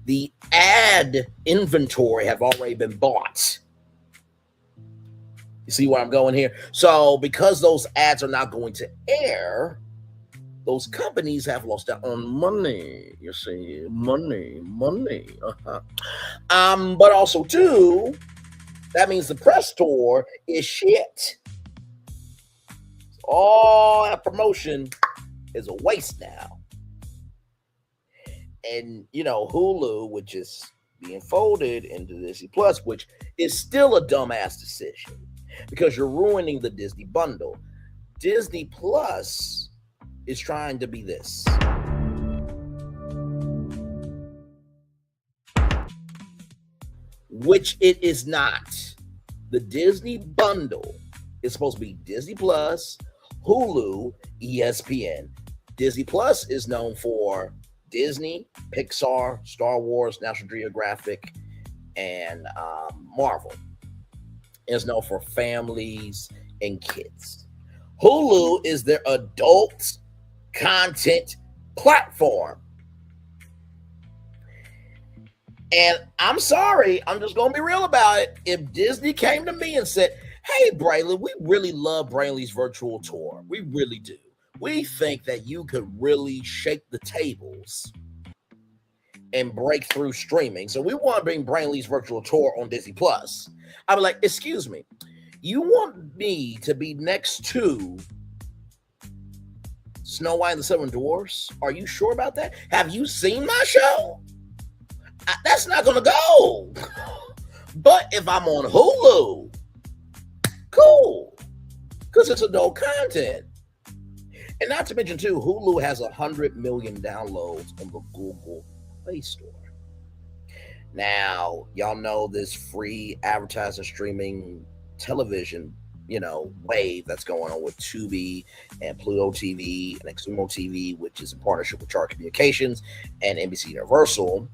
The ad inventory have already been bought. You see where I'm going here? So because those ads are not going to air, those companies have lost out on money. You see, money. But also too, that means the press tour is shit. All that promotion is a waste now. And you know, Hulu, which is being folded into Disney Plus, which is still a dumbass decision because you're ruining the Disney bundle. Disney Plus is trying to be this. Which it is not. The Disney bundle is supposed to be Disney Plus, Hulu, ESPN. Disney Plus is known for Disney, Pixar, Star Wars, National Geographic, and Marvel. It's known for families and kids. Hulu is their adult content platform. And I'm sorry, I'm just going to be real about it. If Disney came to me and said, hey, Braylon, we really love Braylon's virtual tour. We really do. We think that you could really shake the tables and break through streaming. So we want to bring Braylon's virtual tour on Disney Plus. I'd be like, excuse me, you want me to be next to Snow White and the Seven Dwarfs? Are you sure about that? Have you seen my show? That's not going to go. But if I'm on Hulu, cool, because it's adult content. And not to mention, too, Hulu has 100 million downloads on the Google Play Store. Now, y'all know this free advertising streaming television, you know, wave that's going on with Tubi and Pluto TV and Xumo TV, which is in partnership with Charter Communications and NBC Universal.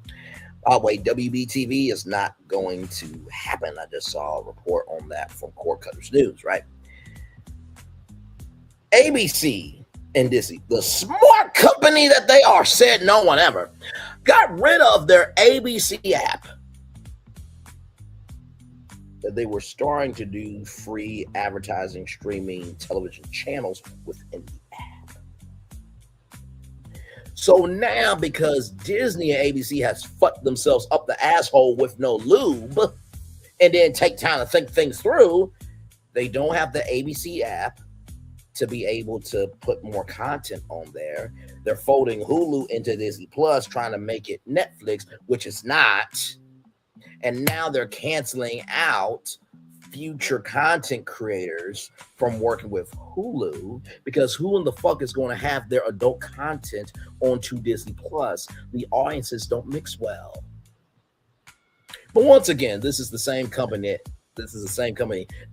By the way, WBTV is not going to happen. I just saw a report on that from Cord Cutters News, right? ABC and Disney, the smart company that they are, said no one ever, got rid of their ABC app. That they were starting to do free advertising streaming television channels within the app. So now, because Disney and ABC has fucked themselves up the asshole with no lube and didn't take time to think things through, they don't have the ABC app to be able to put more content on there. They're folding Hulu into Disney Plus, trying to make it Netflix, which is not. And now they're canceling out future content creators from working with Hulu, because who in the fuck is going to have their adult content onto Disney Plus? The audiences don't mix well. But once again, this is the same company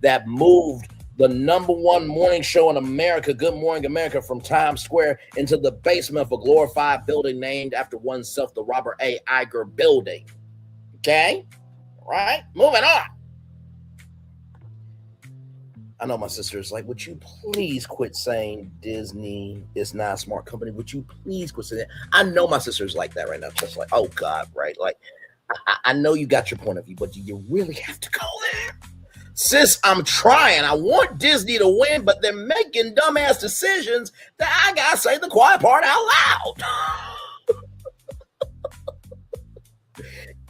that moved the #1 morning show in America, Good Morning America, from Times Square into the basement of a glorified building named after oneself, the Robert A. Iger Building. Okay? All right? Moving on. I know my sister's like, would you please quit saying Disney is not a smart company? Would you please quit saying that? I know my sister's like that right now. Just like, oh God, right? Like, I know you got your point of view, but do you really have to go there? Sis, I'm trying. I want Disney to win, but they're making dumbass decisions that I gotta say the quiet part out loud.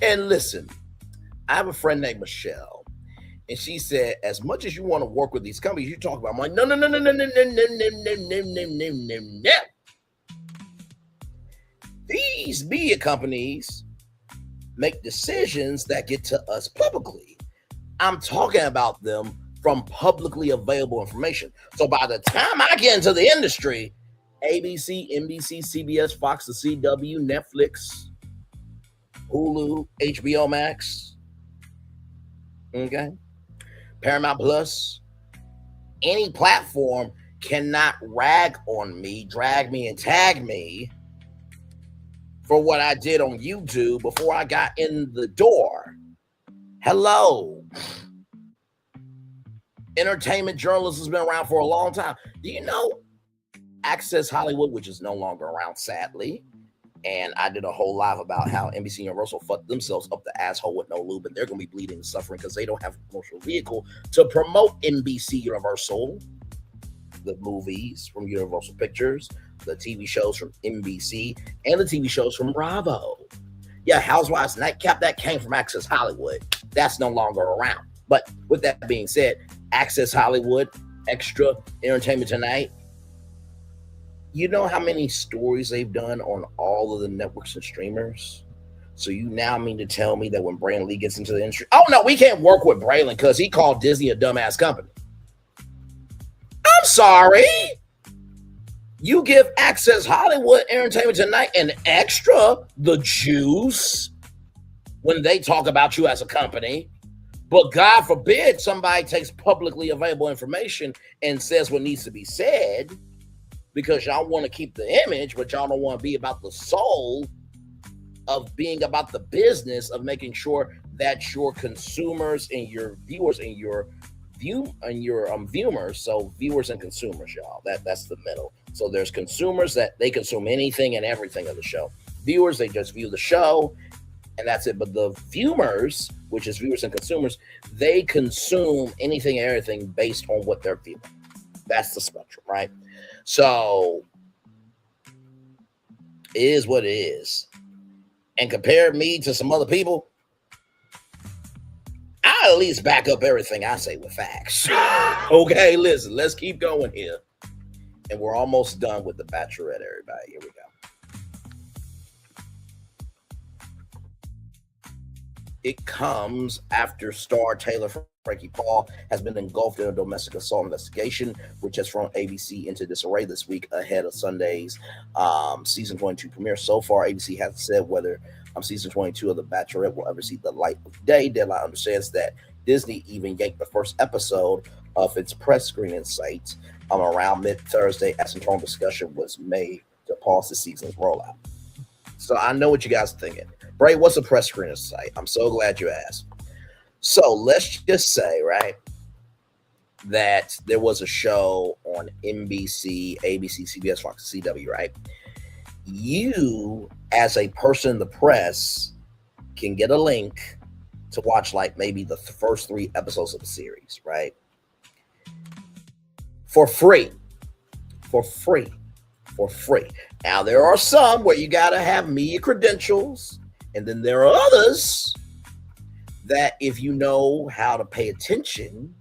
And listen, I have a friend named Michelle. And she said, as much as you want to work with these companies you talk about, I'm like, no. These media companies make decisions that get to us publicly. I'm talking about them from publicly available information. So by the time I get into the industry, ABC, NBC, CBS, Fox, the CW, Netflix, Hulu, HBO Max, okay, Paramount Plus, any platform cannot rag on me, drag me, and tag me for what I did on YouTube before I got in the door. Hello. Entertainment journalism has been around for a long time. Do you know Access Hollywood, which is no longer around, sadly, and I did a whole live about how NBC Universal fucked themselves up the asshole with no lube, and they're going to be bleeding and suffering because they don't have a promotional vehicle to promote NBC Universal, the movies from Universal Pictures, the TV shows from NBC, and the TV shows from Bravo. Yeah, Housewives Nightcap, that came from Access Hollywood. That's no longer around. But with that being said, Access Hollywood, Extra, Entertainment Tonight, you know how many stories they've done on all of the networks and streamers? So you now mean to tell me that when Braylon Lee gets into the industry, oh no, we can't work with Braylon because he called Disney a dumbass company. I'm sorry. You give Access Hollywood, Entertainment Tonight, and Extra the juice when they talk about you as a company. But God forbid somebody takes publicly available information and says what needs to be said because y'all want to keep the image, but y'all don't want to be about the soul of being about the business of making sure that your consumers and your viewers and your viewers, so viewers and consumers, y'all, that's the middle. So there's consumers that they consume anything and everything of the show. Viewers, they just view the show and that's it. But the viewers, which is viewers and consumers, they consume anything and everything based on what they're viewing. That's the spectrum, right? So it is what it is. And compare me to some other people, I at least back up everything I say with facts. Okay, listen, let's keep going here. And we're almost done with the Bachelorette, everybody. Here we go. It comes after star Taylor Frankie Paul has been engulfed in a domestic assault investigation, which has thrown ABC into disarray this week ahead of Sunday's season 22 premiere. So far, ABC hasn't said whether season 22 of The Bachelorette will ever see the light of day. Deadline understands that Disney even yanked the first episode of its press screening site around mid-Thursday as internal discussion was made to pause the season's rollout. So I know what you guys are thinking. Bray, what's a press screening site? I'm so glad you asked. So let's just say, right, that there was a show on NBC, ABC, CBS, Fox, CW, right? You, as a person in the press, can get a link to watch like maybe the first 3 episodes of the series, right? For free. Now, there are some where you got to have media credentials, and then there are others that if you know how to pay attention,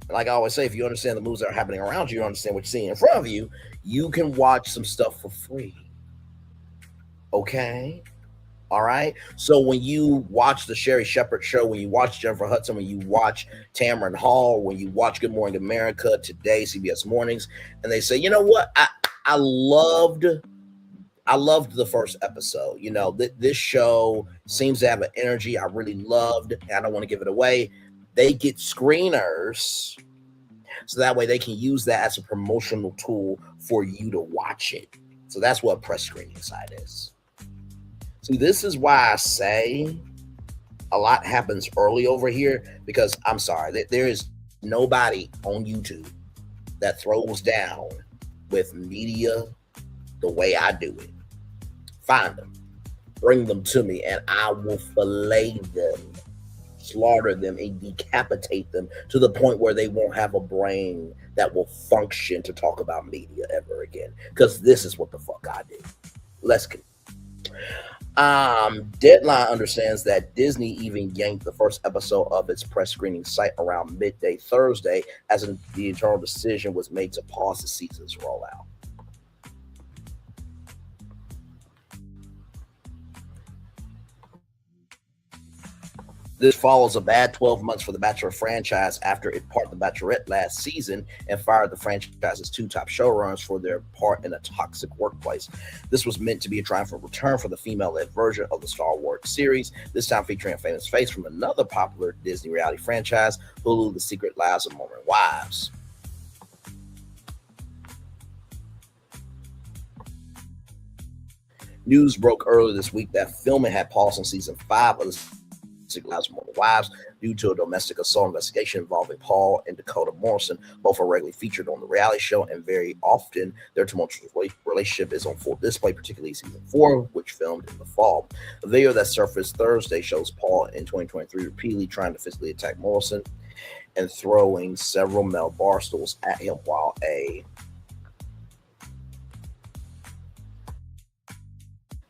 like I always say, if you understand the moves that are happening around you, you understand what you're seeing in front of you, you can watch some stuff for free. Okay? All right? So when you watch the Sherry Shepherd show, when you watch Jennifer Hudson, when you watch Tamron Hall, when you watch Good Morning America, Today, CBS Mornings, and they say, you know what? I loved the first episode. You know, this show seems to have an energy I really loved. I don't want to give it away. They get screeners so that way they can use that as a promotional tool for you to watch it. So that's what a press screening site is. See, this is why I say a lot happens early over here, because I'm sorry, there is nobody on YouTube that throws down with media the way I do it. Find them, bring them to me, and I will fillet them, slaughter them, and decapitate them to the point where they won't have a brain that will function to talk about media ever again. Because this is what the fuck I do. Let's continue. Deadline understands that Disney even yanked the first episode of its press screening site around midday Thursday as the internal decision was made to pause the season's rollout. This follows a bad 12 months for the Bachelor franchise after it parted the Bachelorette last season and fired the franchise's 2 top showrunners for their part in a toxic workplace. This was meant to be a triumphant return for the female-led version of the Star Wars series, this time featuring a famous face from another popular Disney reality franchise, Hulu, The Secret Lives of Mormon Wives. News broke earlier this week that filming had paused on season 5 of the Secret Lives of Mormon Wives due to a domestic assault investigation involving Paul and Dakota Morrison. Both are regularly featured on the reality show, and very often their tumultuous relationship is on full display, particularly season 4, which filmed in the fall. A video that surfaced Thursday shows Paul in 2023 repeatedly trying to physically attack Morrison and throwing several metal bar stools at him while a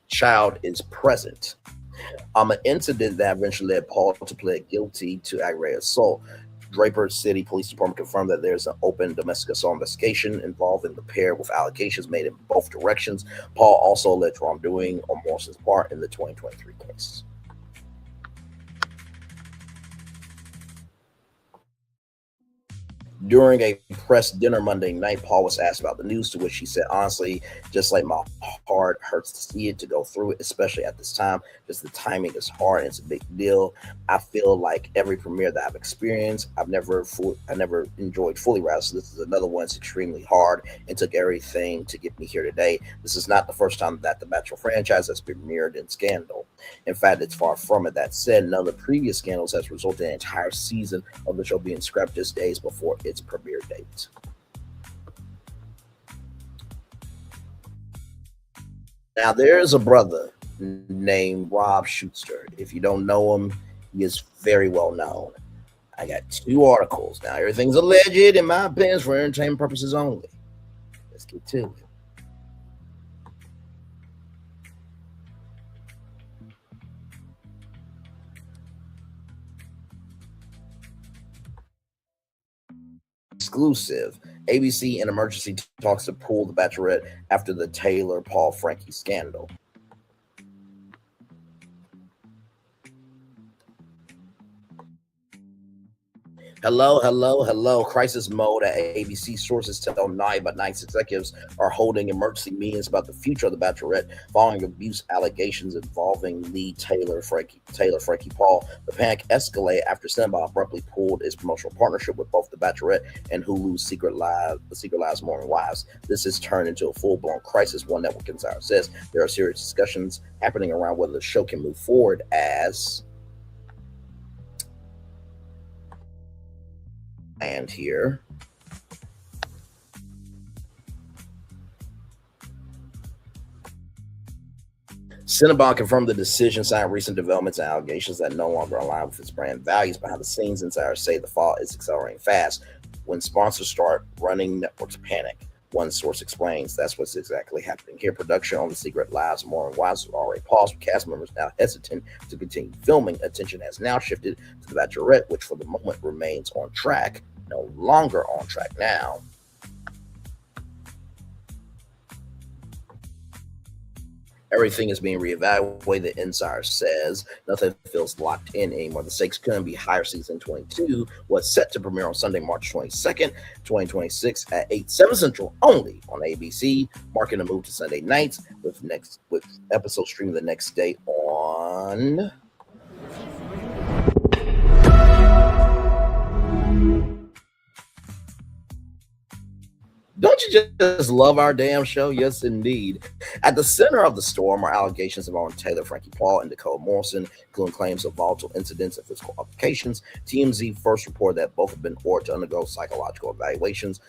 child is present. An incident that eventually led Paul to plead guilty to aggravated assault. Draper City Police Department confirmed that there's an open domestic assault investigation involving the pair with allegations made in both directions. Paul also alleged wrongdoing on Morrison's part in the 2023 case. During a press dinner Monday night, Paul was asked about the news, to which he said, honestly, just like my heart hurts to see it, to go through it, especially at this time. Just the timing is hard and it's a big deal. I feel like every premiere that I've experienced, I never enjoyed fully rather. So this is another one that's extremely hard and took everything to get me here today. This is not the first time that the Bachelor franchise has premiered in scandal. In fact, it's far from it. That said, none of the previous scandals has resulted in an entire season of the show being scrapped just days before its premiere date. Now, there's a brother named Rob Schuster. If you don't know him, he is very well known. I got 2 articles. Now, everything's alleged, in my opinion, for entertainment purposes only. Let's get to it. Exclusive. ABC in emergency talks to pull the Bachelorette after the Taylor Paul Frankie scandal. Hello. Crisis mode at ABC. Sources tell Night, but Night's executives are holding emergency meetings about the future of the Bachelorette following abuse allegations involving lead Taylor Frankie Paul. The panic escalated after Cinema abruptly pulled its promotional partnership with both the Bachelorette and Hulu's The Secret Lives of Mormon Wives. This has turned into a full-blown crisis. One Network insider says there are serious discussions happening around whether the show can move forward as. And here, Cinnabon confirmed the decision, citing recent developments and allegations that no longer align with its brand values. Behind the scenes, insiders say the fall is accelerating fast. When sponsors start running, networks panic. One source explains that's what's exactly happening here. Production on The Secret Lives of Mormon Wives was already paused, with cast members now hesitant to continue filming. Attention has now shifted to The Bachelorette, which for the moment remains on track. No longer on track now. Everything is being reevaluated, the insider says. Nothing feels locked in anymore. The stakes couldn't be higher. Season 22 was set to premiere on Sunday, March 22nd, 2026 at 8/7 Central only on ABC, marking a move to Sunday nights with episodes streaming the next day on Don't you just love our damn show? Yes, indeed. At the center of the storm are allegations involving Taylor, Frankie Paul, and Dakota Morrison, including claims of volatile incidents and physical altercations. TMZ first reported that both have been ordered to undergo psychological evaluations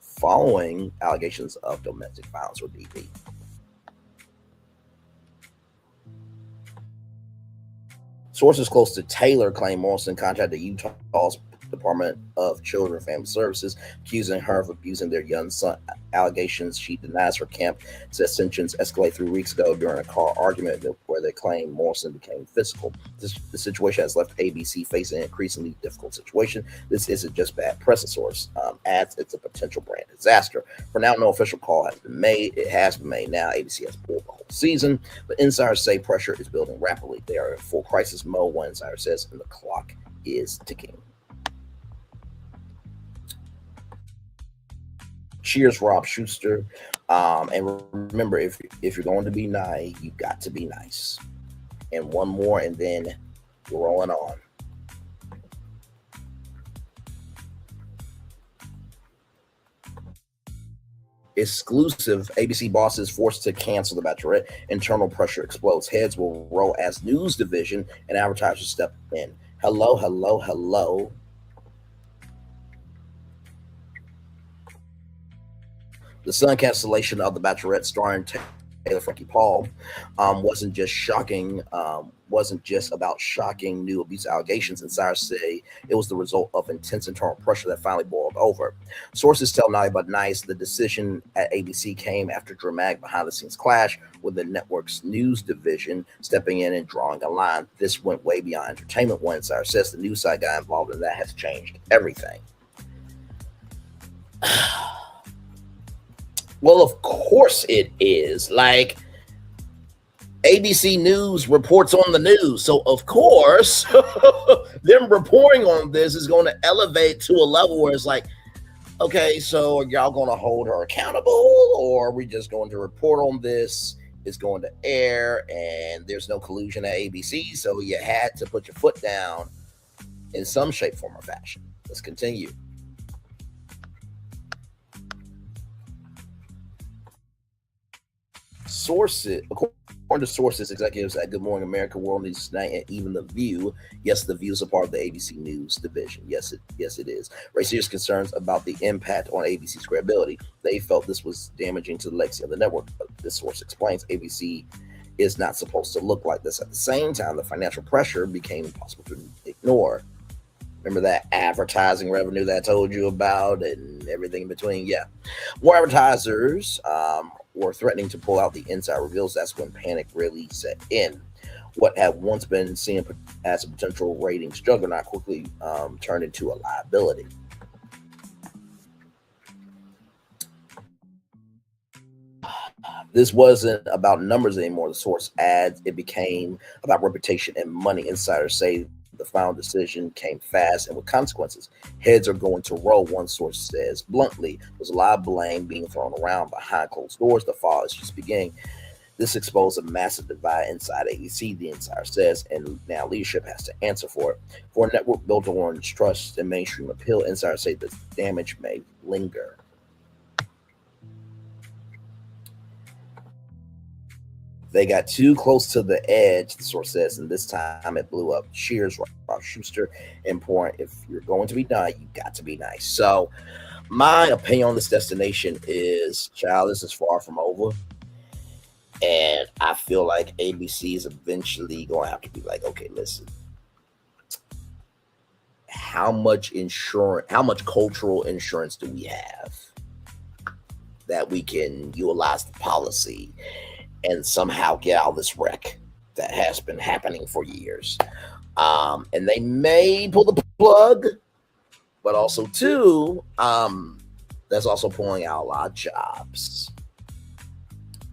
following allegations of domestic violence with DP. Sources close to Taylor claim Morrison contacted Utah's Department of Children and Family Services, accusing her of abusing their young son. Allegations she denies her camp, says tensions escalated 3 weeks ago during a car argument where they claim Morrison became physical. The situation has left ABC facing an increasingly difficult situation. This isn't just bad press, the source adds it's a potential brand disaster. For now, no official call has been made. It has been made now. ABC has pulled the whole season, but insiders say pressure is building rapidly. They are in full crisis mode, one insider says, and the clock is ticking. Cheers, Rob Schuster. And remember, if you're going to be nice, you got to be nice. And one more, and then we're rolling on. Exclusive: ABC bosses forced to cancel The Bachelorette. Internal pressure explodes. Heads will roll as news division and advertisers step in. Hello, hello, hello. The sudden cancellation of The Bachelorette, starring Taylor Frankie Paul, wasn't just about shocking new abuse allegations. Insiders say it was the result of intense internal pressure that finally boiled over. Sources tell Naughty But Nice the decision at ABC came after dramatic behind-the-scenes clash with the network's news division stepping in and drawing a line. This went way beyond entertainment. One insider says the news side guy involved in that has changed everything. Well, of course it is. Like, ABC News reports on the news. So, of course, them reporting on this is going to elevate to a level where it's like, okay, so are y'all going to hold her accountable, or are we just going to report on this? It's going to air, and there's no collusion at ABC, so you had to put your foot down in some shape, form, or fashion. Let's continue. Sources, according to sources, executives at Good Morning America, World News Tonight, and even The View. Yes, The View is a part of the ABC News division. Yes, it is. Raised serious concerns about the impact on ABC's credibility. They felt this was damaging to the legacy of the network. But this source explains ABC is not supposed to look like this. At the same time, the financial pressure became impossible to ignore. Remember that advertising revenue that I told you about and everything in between? Yeah. More advertisers were threatening to pull out. The inside reveals that's when panic really set in. What had once been seen as a potential ratings juggernaut quickly turned into a liability. This wasn't about numbers anymore, the source adds. It became about reputation and money. Insiders say the final decision came fast and with consequences. Heads are going to roll, one source says bluntly. There's a lot of blame being thrown around behind closed doors. The fall is just beginning. This exposed a massive divide inside ABC, the insider says, and now leadership has to answer for it. For a network built on trust and mainstream appeal, insiders say the damage may linger. They got too close to the edge, the source says, and this time it blew up. Cheers, Rob Schuster. Important. If you're going to be nice, you got to be nice. So my opinion on this destination is, child, this is far from over. And I feel like ABC is eventually going to have to be like, okay, listen, how much cultural insurance do we have that we can utilize the policy and somehow get out of this wreck that has been happening for years? And they may pull the plug, but also too, that's also pulling out a lot of jobs,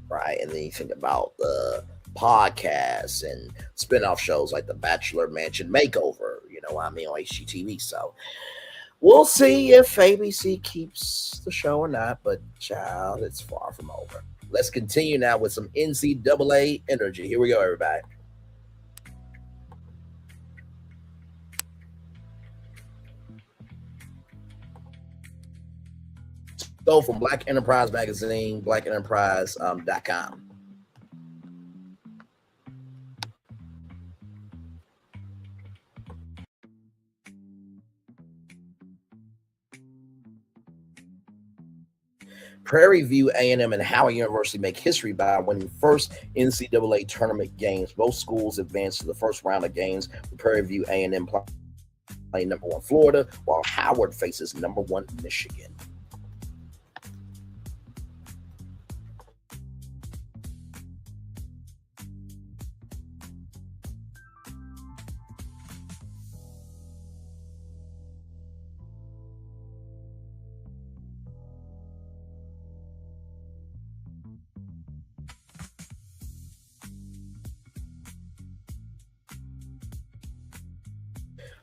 right? And then you think about the podcasts and spinoff shows like The Bachelor Mansion Makeover, you know what I mean, on HGTV. So we'll see if ABC keeps the show or not, but child, it's far from over. Let's continue now with some NCAA energy. Here we go, everybody. So from Black Enterprise Magazine, blackenterprise.com. Prairie View A&M and Howard University make history by winning first NCAA tournament games. Both schools advanced to the first round of games, with Prairie View A&M playing number 1 Florida, while Howard faces number 1 Michigan.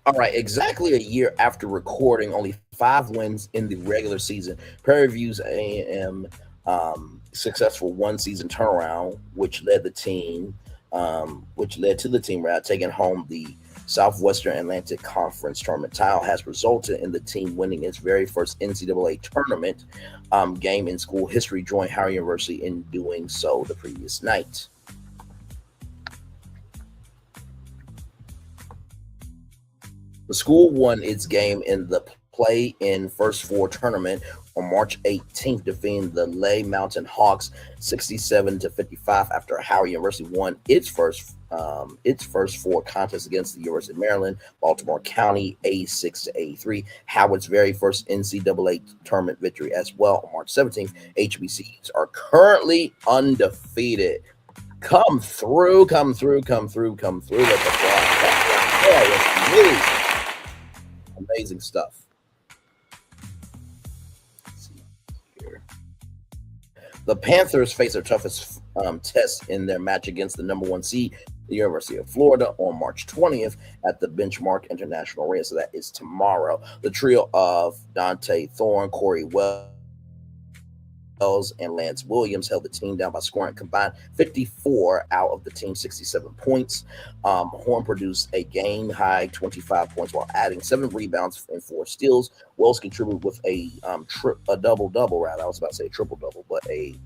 All right, exactly a year after recording only 5 wins in the regular season, Prairie View's A&M successful 1-season turnaround, which led to the team taking home the Southwestern Atlantic Conference tournament title, has resulted in the team winning its very first NCAA tournament game in school history, joining Howard University in doing so the previous night. The school won its game in the play-in First Four tournament on March 18th, defeating the Lay Mountain Hawks 67-55 after Howard University won its first 4 contests against the University of Maryland, Baltimore County 86-83. Howard's very first NCAA tournament victory as well on March 17th. HBCUs are currently undefeated. Come through. Let the fly. Yeah, amazing stuff. Let's see here. The Panthers face their toughest test in their match against the number 1 seed, the University of Florida, on March 20th at the Benchmark International Arena. So that is tomorrow. The trio of Dante Thorne, Corey Wells, and Lance Williams held the team down by scoring combined 54 out of the team's 67 points. Horn produced a game-high 25 points while adding 7 rebounds and 4 steals. Wells contributed with a double-double, rather. I was about to say triple-double, but wait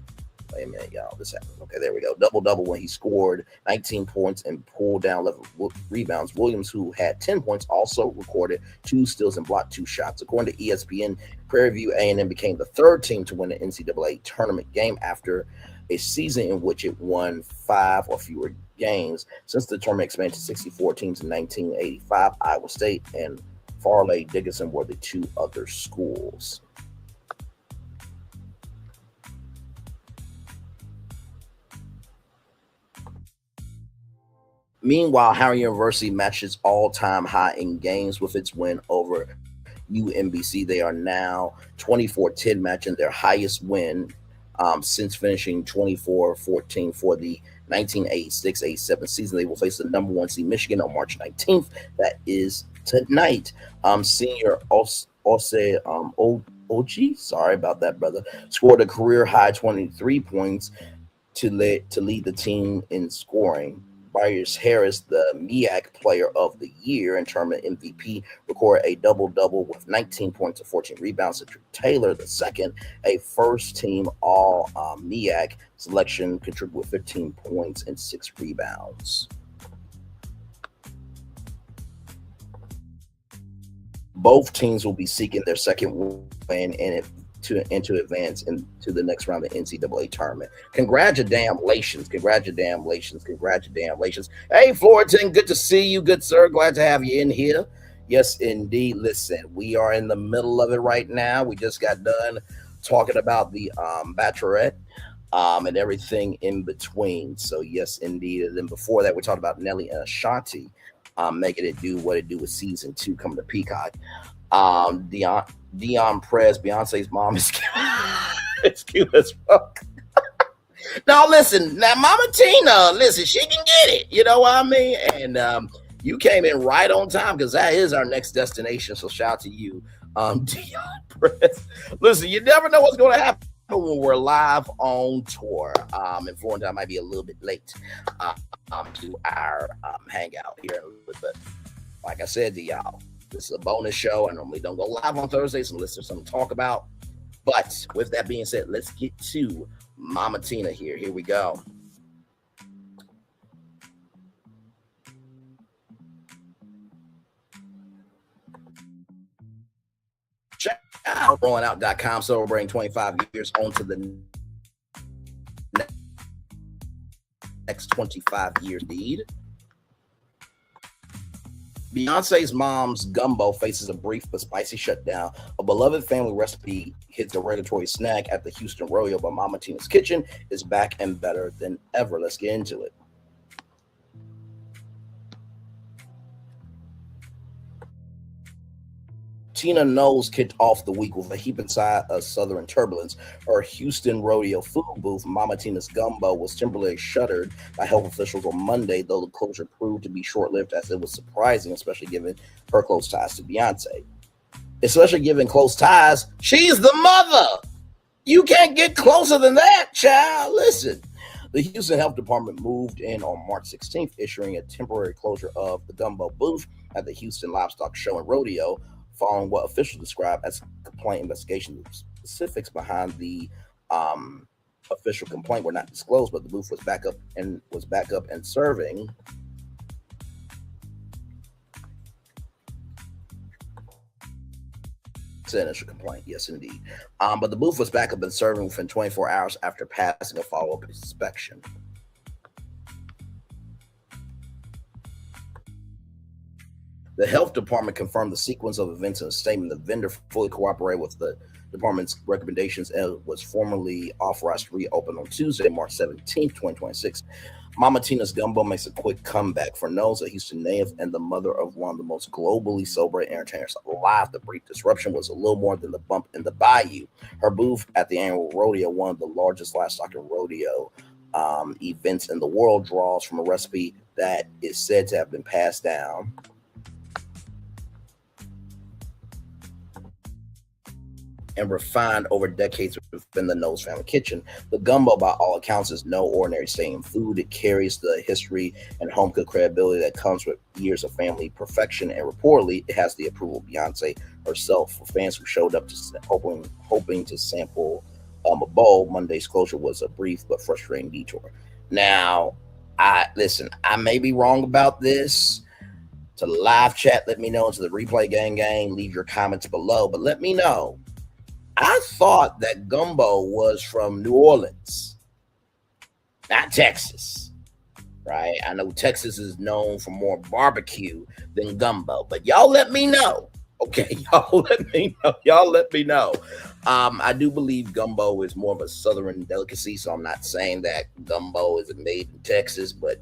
a minute, y'all. This happened. Okay, there we go. Double-double when he scored 19 points and pulled down 11 rebounds. Williams, who had 10 points, also recorded 2 steals and blocked 2 shots. According to ESPN, Prairie View A&M became the 3rd team to win an NCAA tournament game after a season in which it won 5 or fewer games. Since the tournament expanded to 64 teams in 1985, Iowa State and Farley Dickinson were the 2 other schools. Meanwhile, Howard University matches all-time high in games with its win over UMBC. They are now 24-10, matching their highest win since finishing 24-14 for the 1986-87 season. They will face the number 1 seed Michigan on March 19th. That is tonight. Senior Ose Ochi, sorry about that, brother, scored a career-high 23 points to lead the team in scoring. Byers Harris, the MEAC Player of the Year and tournament MVP, recorded a double-double with 19 points and 14 rebounds. Taylor II, a first-team All-MEAC selection, contributed with 15 points and 6 rebounds. Both teams will be seeking their second win to advance into the next round of the NCAA tournament. Congratulations. Hey, Florian, good to see you, good sir. Glad to have you in here. Yes, indeed. Listen, we are in the middle of it right now. We just got done talking about the bachelorette and everything in between. So, yes, indeed. And then before that, we talked about Nelly and Ashanti making it do what it do with season 2 coming to Peacock. Dion Prez, Beyonce's mom, is it's cute as fuck. Now listen, Mama Tina, listen, she can get it. You know what I mean? And you came in right on time because that is our next destination. So shout out to you, Dion Prez. Listen, you never know what's going to happen when we're live on tour. And Florida might be a little bit late to our hangout here a little bit. Like I said to y'all, this is a bonus show. I normally don't go live on Thursdays unless there's something to talk about. But with that being said, let's get to Mama Tina here. Here we go. Check out rollingout.com, celebrating 25 years on to the next 25 years indeed. Beyonce's mom's gumbo faces a brief but spicy shutdown. A beloved family recipe hits a regulatory snag at the Houston Rodeo, but Mama Tina's kitchen is back and better than ever. Let's get into it. Tina Knowles kicked off the week with a heap inside of Southern turbulence. Her Houston Rodeo food booth, Mama Tina's Gumbo, was temporarily shuttered by health officials on Monday, though the closure proved to be short-lived, as it was surprising, especially given her close ties to Beyonce. Especially given close ties, she's the mother. You can't get closer than that, child. Listen. The Houston Health Department moved in on March 16th, issuing a temporary closure of the Gumbo booth at the Houston Livestock Show and Rodeo, following what officials described as complaint investigation. The specifics behind the official complaint were not disclosed, but the booth was back up and serving. It's an initial complaint, yes, indeed. But the booth was back up and serving within 24 hours after passing a follow-up inspection. The health department confirmed the sequence of events in a statement. The vendor fully cooperated with the department's recommendations and was formally authorized to reopen on Tuesday, March 17, 2026. Mama Tina's Gumbo makes a quick comeback. For Knowles, a Houston native and the mother of one of the most globally celebrated entertainers alive, the brief disruption was a little more than the bump in the bayou. Her booth at the annual rodeo, one of the largest livestock and rodeo events in the world, draws from a recipe that is said to have been passed down and refined over decades within the Knowles family kitchen. The gumbo, by all accounts, is no ordinary staying food. It carries the history and home cooked credibility that comes with years of family perfection, and reportedly, it has the approval of Beyonce herself. For fans who showed up to hoping to sample a bowl, Monday's closure was a brief but frustrating detour. Now, I may be wrong about this. To the live chat, let me know. To the replay gang, leave your comments below, but let me know. I thought that gumbo was from New Orleans, not Texas, right? I know Texas is known for more barbecue than gumbo, but y'all let me know. Okay, y'all let me know. I do believe gumbo is more of a southern delicacy, so I'm not saying that gumbo is made in Texas, but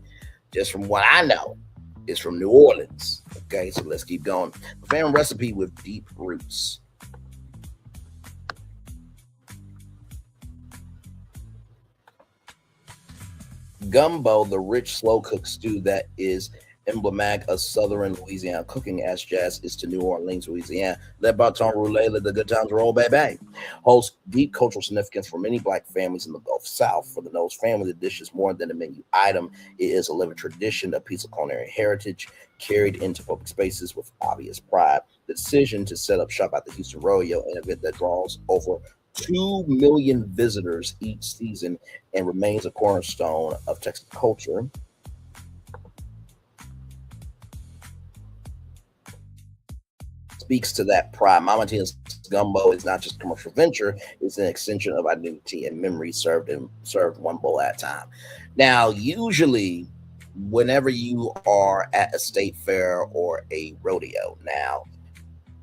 just from what I know, it's from New Orleans. Okay, so let's keep going. The family recipe with deep roots. Gumbo, the rich, slow-cooked stew that is emblematic of southern Louisiana cooking, as jazz is to New Orleans, Louisiana. Let baton roulette, let the good times roll, baby. Holds deep cultural significance for many Black families in the Gulf South. For the Knowles family, the dish is more than a menu item. It is a living tradition, a piece of culinary heritage carried into public spaces with obvious pride. The decision to set up shop at the Houston Rodeo, an event that draws over 2 million visitors each season and remains a cornerstone of Texas culture, speaks to that pride. Mama Tina's Gumbo is not just a commercial venture, it's an extension of identity and memory served one bowl at a time. Now, usually, whenever you are at a state fair or a rodeo, now,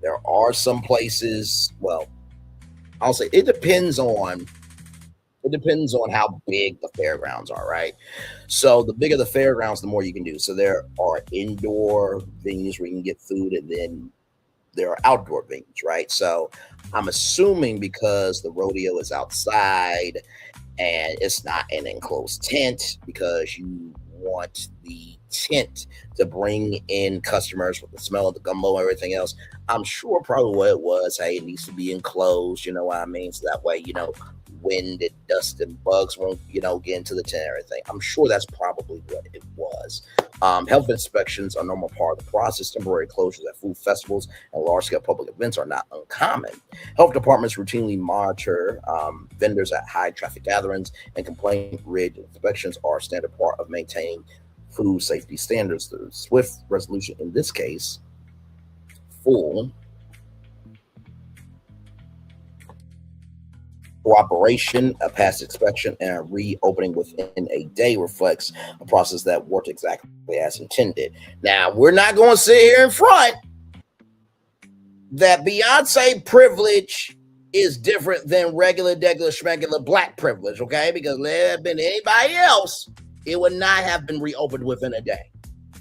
there are some places, well, I'll say it depends on how big the fairgrounds are, right? So the bigger the fairgrounds, the more you can do. So there are indoor venues where you can get food, and then there are outdoor venues, right? So I'm assuming because the rodeo is outside and it's not an enclosed tent, because you want the tent to bring in customers with the smell of the gumbo and everything else. I'm sure probably what it was, hey, it needs to be enclosed, you know what I mean? So that way, wind and dust and bugs won't, get into the tent and everything. I'm sure that's probably what it was. Health inspections are a normal part of the process. Temporary closures at food festivals and large-scale public events are not uncommon. Health departments routinely monitor vendors at high-traffic gatherings, and complaint-ridged inspections are a standard part of maintaining food safety standards. The swift resolution in this case, full cooperation, a past inspection, and a reopening within a day reflects a process that worked exactly as intended. Now, we're not going to sit here in front that Beyonce privilege is different than regular schmegular black privilege, okay? Because if it had been anybody else, it would not have been reopened within a day.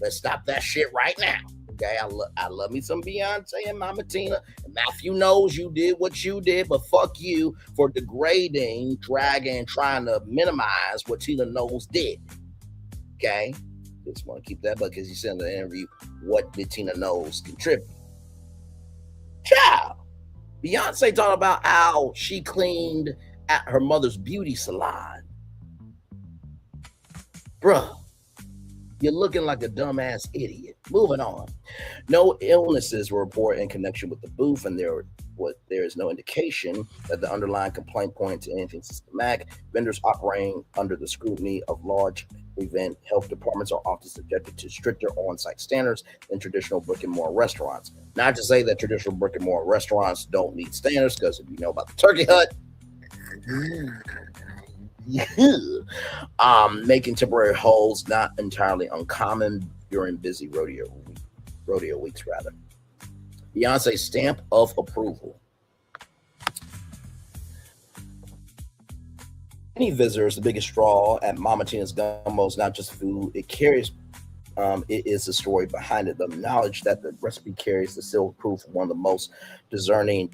Let's stop that shit right now. Okay, I love me some Beyonce and Mama Tina. And Matthew knows you did what you did, but fuck you for degrading, dragging, trying to minimize what Tina Knowles did. Okay, just want to keep that, because you said in the interview, what did Tina Knowles contribute? Child, Beyonce talked about how she cleaned at her mother's beauty salon. Bruh. You're looking like a dumbass idiot. Moving on. No illnesses were reported in connection with the booth, and there is no indication that the underlying complaint pointed to anything systematic. Vendors operating under the scrutiny of large event health departments are often subjected to stricter on-site standards than traditional brick-and-mortar restaurants. Not to say that traditional brick-and-mortar restaurants don't meet standards, because if you know about the Turkey Hut, making temporary holds not entirely uncommon during busy rodeo weeks, rather. Beyonce's stamp of approval. Any visitors, the biggest draw at Mama Tina's Gumbo is not just food; it carries. It is the story behind it. The knowledge that the recipe carries the seal of proof of one of the most discerning and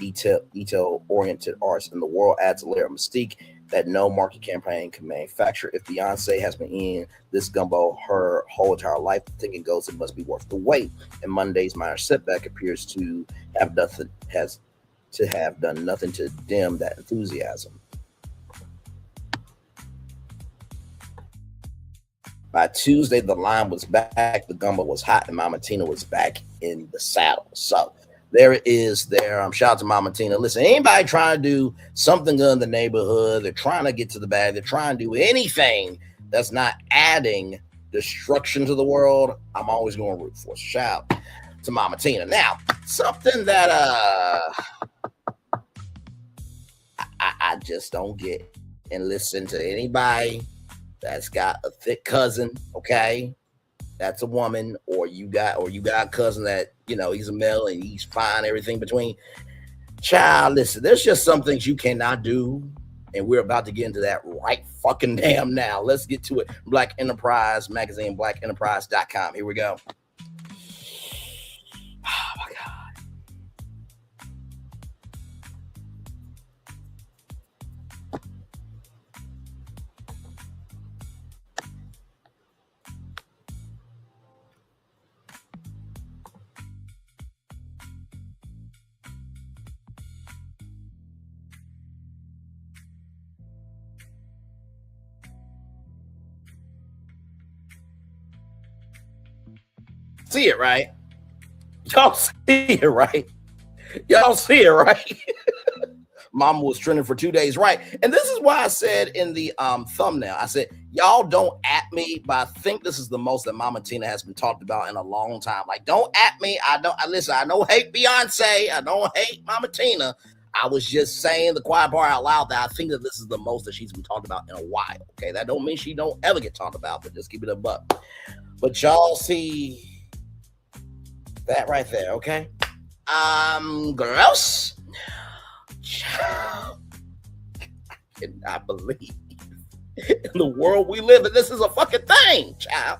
detail-oriented arts in the world adds a layer of mystique that no market campaign can manufacture. If Beyonce has been eating this gumbo her whole entire life, the thinking goes it must be worth the wait. And Monday's minor setback appears to have done nothing to dim that enthusiasm. By Tuesday, the line was back, the gumbo was hot, and Mama Tina was back in the saddle. So there it is there. Shout out to Mama Tina. Listen, anybody trying to do something good in the neighborhood, they're trying to get to the bag, they're trying to do anything that's not adding destruction to the world, I'm always going to root for. Shout out to Mama Tina. Now, something that I just don't get, and listen to anybody that's got a thick cousin, okay? That's a woman, or you got a cousin that, you know, he's a male and he's fine, everything between. Child, listen, there's just some things you cannot do, and we're about to get into that right fucking damn now. Let's get to it. Black Enterprise Magazine, blackenterprise.com. Here we go. Oh, my God. See it, right? Y'all see it, right? Y'all see it, right? Mama was trending for 2 days, right? And this is why I said in the thumbnail, I said, y'all don't at me, but I think this is the most that Mama Tina has been talked about in a long time. Like, don't at me. I don't hate Beyonce. I don't hate Mama Tina. I was just saying the quiet part out loud that I think that this is the most that she's been talked about in a while. Okay, that don't mean she don't ever get talked about, but just keep it a buck. But y'all see that right there, okay? Gross. I cannot believe in the world we live in, this is a fucking thing, child.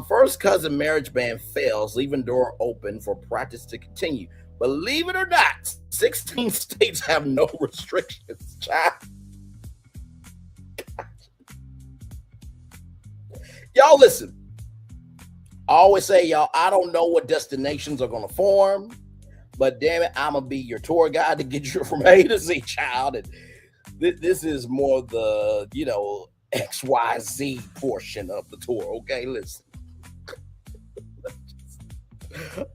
First cousin marriage ban fails, leaving door open for practice to continue. Believe it or not, 16 states have no restrictions, child. Y'all listen. I always say, y'all, I don't know what destinations are going to form, but damn it, I'm going to be your tour guide to get you from A to Z, child. And this is more the, you know, XYZ portion of the tour, okay? Listen.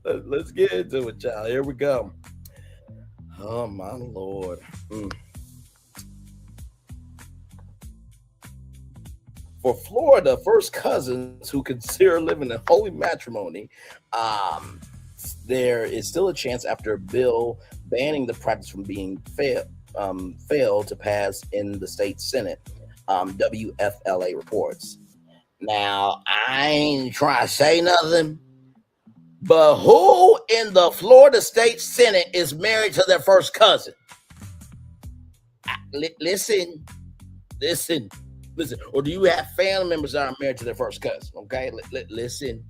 Let's get into it, child. Here we go. Oh, my Lord. For Florida, first cousins who consider living in holy matrimony, there is still a chance after a bill banning the practice from being failed to pass in the state Senate. WFLA reports. Now, I ain't trying to say nothing, but who in the Florida State Senate is married to their first cousin? Listen. Or do you have family members that are married to their first cousin? Okay, listen.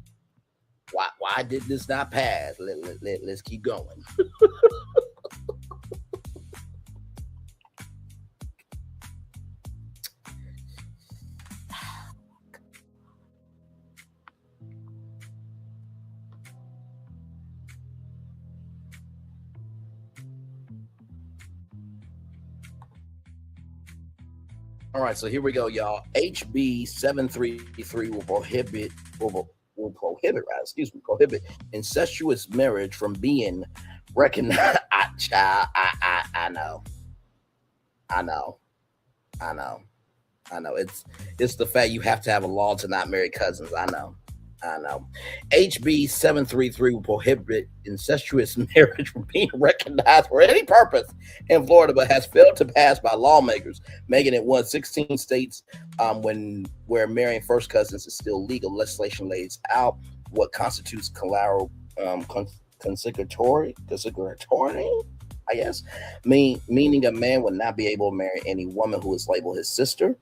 Why did this not pass? Let's keep going. All right, so here we go, y'all. HB 733 will prohibit incestuous marriage from being recognized. I know. It's the fact you have to have a law to not marry cousins. I know. HB 733 will prohibit incestuous marriage from being recognized for any purpose in Florida, but has failed to pass by lawmakers, making it one of 16 states where marrying first cousins is still legal. Legislation lays out what constitutes collateral consigliatory, I guess, meaning a man would not be able to marry any woman who is labeled his sister,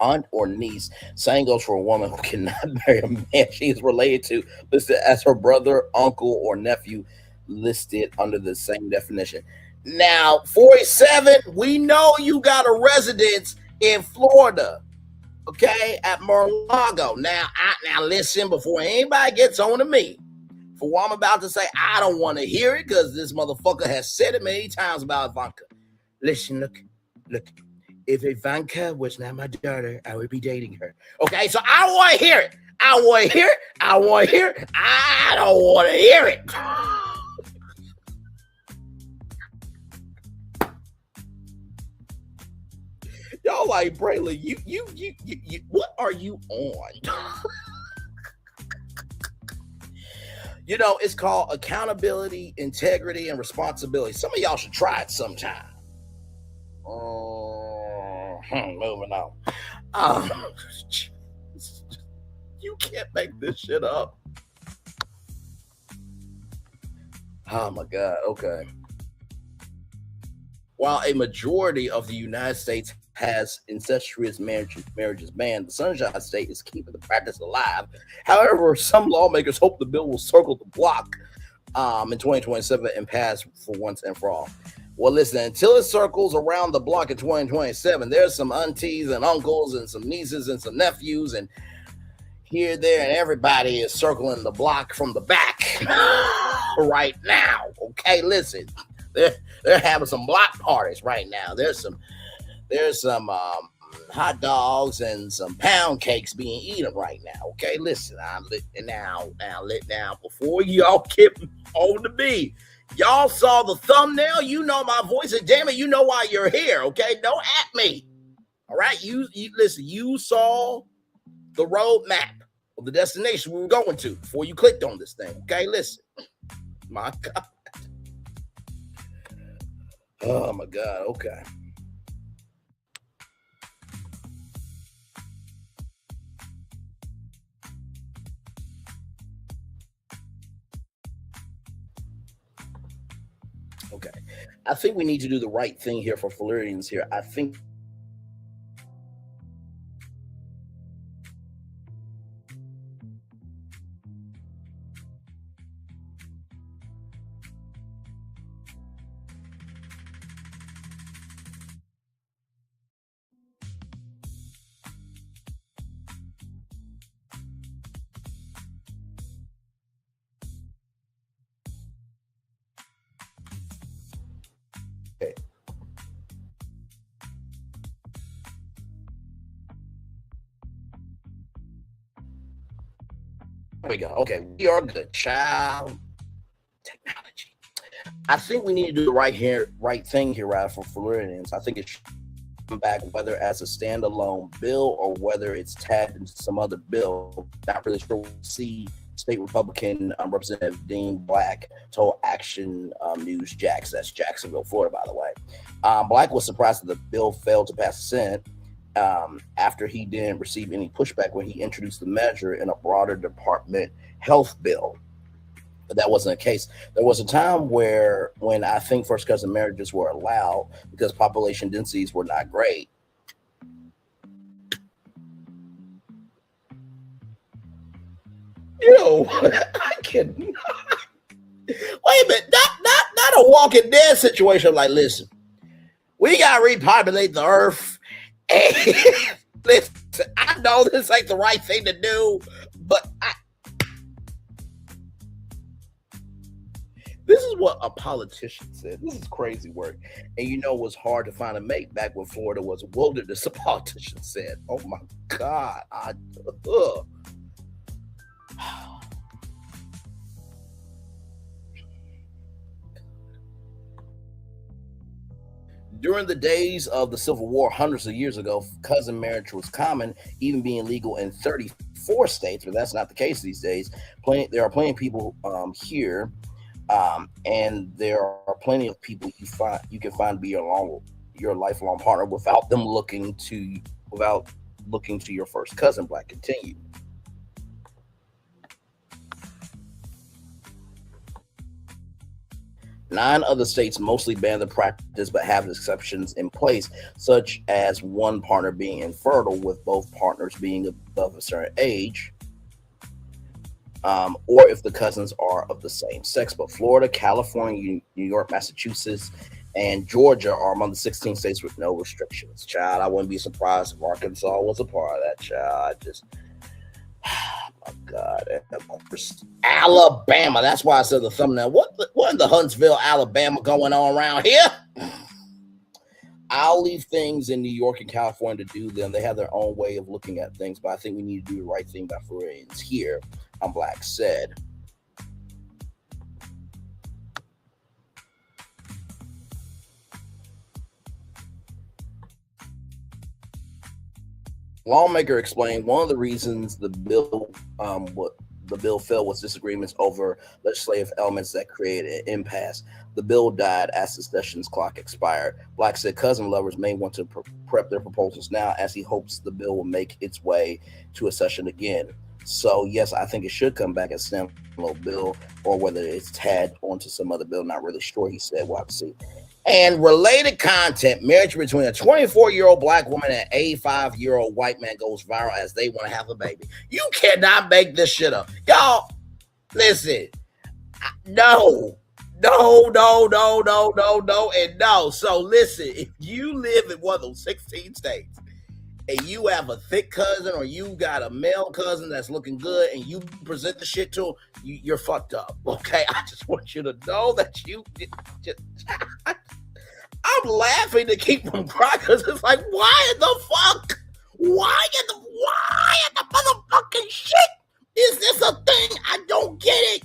aunt, or niece. Same goes for a woman who cannot marry a man she is related to, listed as her brother, uncle, or nephew, listed under the same definition. Now, 47, we know you got a residence in Florida, okay, at Mar-a-Lago. Now listen, before anybody gets on to me for what I'm about to say, I don't want to hear it because this motherfucker has said it many times about Ivanka. Listen, look. If Ivanka was not my daughter, I would be dating her. Okay, so I don't want to hear it. I don't want to hear it. Y'all like, Braylon, you, what are you on? You know, it's called accountability, integrity, and responsibility. Some of y'all should try it sometime. Moving on. You can't make this shit up. Oh my God. Okay. While a majority of the United States has incestuous marriages banned, the Sunshine State is keeping the practice alive. However, some lawmakers hope the bill will circle the block in 2027 and pass for once and for all. Well, listen, until it circles around the block in 2027, there's some aunties and uncles and some nieces and some nephews and here, there, and everybody is circling the block from the back right now. Okay, listen, they're having some block parties right now. There's some hot dogs and some pound cakes being eaten right now. Okay, listen, I'm lit now. Before y'all get on to me. Y'all saw the thumbnail. You know my voice, and damn it, you know why you're here. Okay, don't at me. All right, you listen. You saw the road map of the destination we were going to before you clicked on this thing. Okay, listen. My God. Oh my God. Okay. Okay, I think we need to do the right thing here for Floridians here. I think there we go. Okay, we are good. Child technology. I think we need to do the right thing here, right, for Floridians. I think it should come back whether as a standalone bill or whether it's tagged into some other bill. Not really sure we'll see State Republican Representative Dean Black told Action News Jax, that's Jacksonville, Florida, by the way. Black was surprised that the bill failed to pass the Senate after he didn't receive any pushback when he introduced the measure in a broader department health bill. But that wasn't the case. There was a time when I think first cousin marriages were allowed because population densities were not great. I can wait a minute, not a Walking Dead situation. Like, listen, we gotta repopulate the earth. And listen, I know this ain't the right thing to do, but this is what a politician said. This is crazy work. And it was hard to find a mate back when Florida was a wilderness, a politician said. Oh my God. During the days of the Civil War, hundreds of years ago, cousin marriage was common, even being legal in 34 states, but that's not the case these days. There are plenty of people here, and there are plenty of people you can find to be your lifelong partner without looking to your first cousin. Black continued. Nine other states mostly ban the practice but have exceptions in place, such as one partner being infertile with both partners being above a certain age, or if the cousins are of the same sex. But Florida, California, New York, Massachusetts, and Georgia are among the 16 states with no restrictions. Child, I wouldn't be surprised if Arkansas was a part of that, child. Oh my God. And of course, Alabama. That's why I said the thumbnail. What in the Huntsville, Alabama going on around here? I'll leave things in New York and California to do them. They have their own way of looking at things, but I think we need to do the right thing by Floridians here, Black said. Lawmaker explained one of the reasons the bill fell was disagreements over legislative elements that created an impasse. The bill died as the session's clock expired. Black said cousin lovers may want to prep their proposals now, as he hopes the bill will make its way to a session again. So yes, I think it should come back as a standalone bill, or whether it's tagged onto some other bill. Not really sure, he said. We'll have to see. And related content, marriage between a 24-year-old Black woman and an 85-year-old white man goes viral as they want to have a baby. You cannot make this shit up. Y'all, listen. No. And no. So listen, if you live in one of those 16 states and you have a thick cousin or you got a male cousin that's looking good and you present the shit to him, you're fucked up. Okay? I just want you to know that you just... I'm laughing to keep from crying because it's like, why in the fuck? Why in the motherfucking shit is this a thing? I don't get it.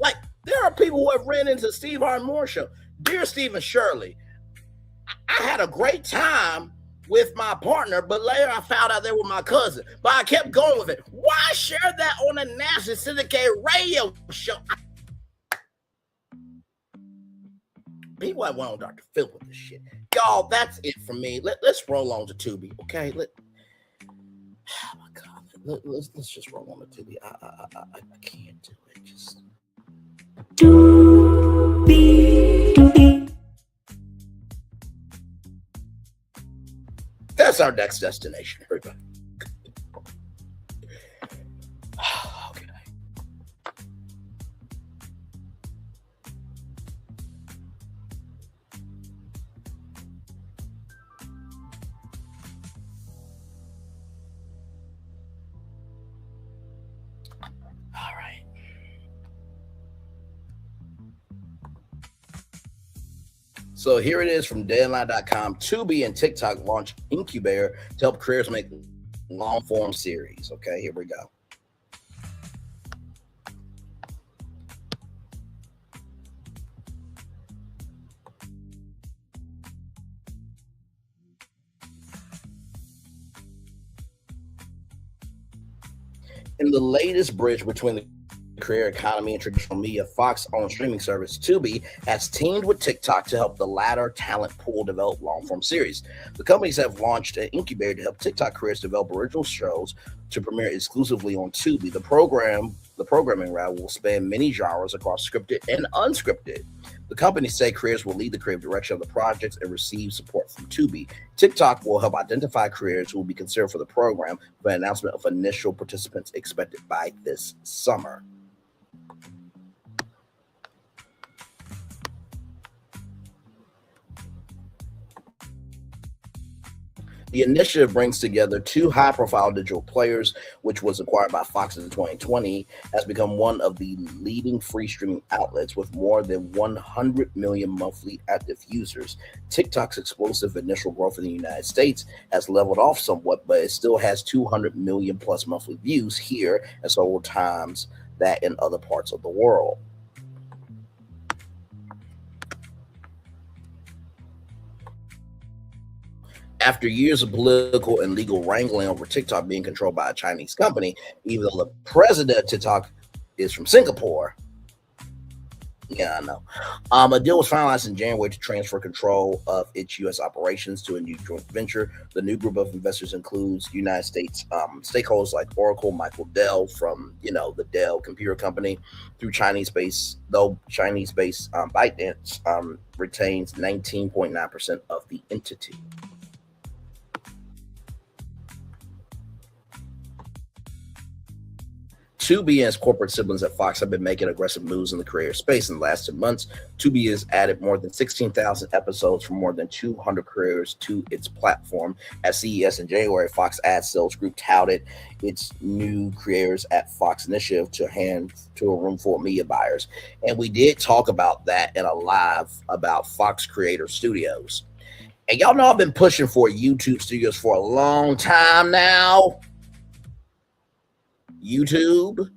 Like, there are people who have ran into Steve Harvey Moore show. Dear Steve and Shirley, I had a great time with my partner, but later I found out they were my cousin. But I kept going with it. Why share that on a national syndicated radio show? People have went on Dr. Phil with this shit. Y'all, that's it for me. Let's roll on to Tubi, okay? Oh my God. Let's just roll on to Tubi. I can't do it. Just Tubi. That's our next destination, everybody. Okay. All right. So here it is from Deadline.com. Tubi and TikTok launch incubator to help creators make long-form series. Okay, here we go. In the latest bridge between the career economy and traditional media, Fox-owned streaming service Tubi has teamed with TikTok to help the latter talent pool develop long-form series. The companies have launched an incubator to help TikTok creators develop original shows to premiere exclusively on Tubi. The programming route will span many genres across scripted and unscripted. The companies say creators will lead the creative direction of the projects and receive support from Tubi. TikTok will help identify creators who will be considered for the program, with an announcement of initial participants expected by this summer. The initiative brings together two high-profile digital players, which was acquired by Fox in 2020, has become one of the leading free streaming outlets with more than 100 million monthly active users. TikTok's explosive initial growth in the United States has leveled off somewhat, but it still has 200 million plus monthly views here and several times that in other parts of the world. After years of political and legal wrangling over TikTok being controlled by a Chinese company, even though the president of TikTok is from Singapore. Yeah, I know. A deal was finalized in January to transfer control of its U.S. operations to a new joint venture. The new group of investors includes United States stakeholders like Oracle, Michael Dell from, the Dell computer company, through Chinese-based ByteDance retains 19.9% of the entity. Tubi and its corporate siblings at Fox have been making aggressive moves in the creator space in the last 2 months. Tubi has added more than 16,000 episodes from more than 200 creators to its platform. At CES in January, Fox Ad Sales Group touted its new creators at Fox initiative to hand to a room full of media buyers. And we did talk about that in a live about Fox Creator Studios. And y'all know I've been pushing for YouTube Studios for a long time now. YouTube,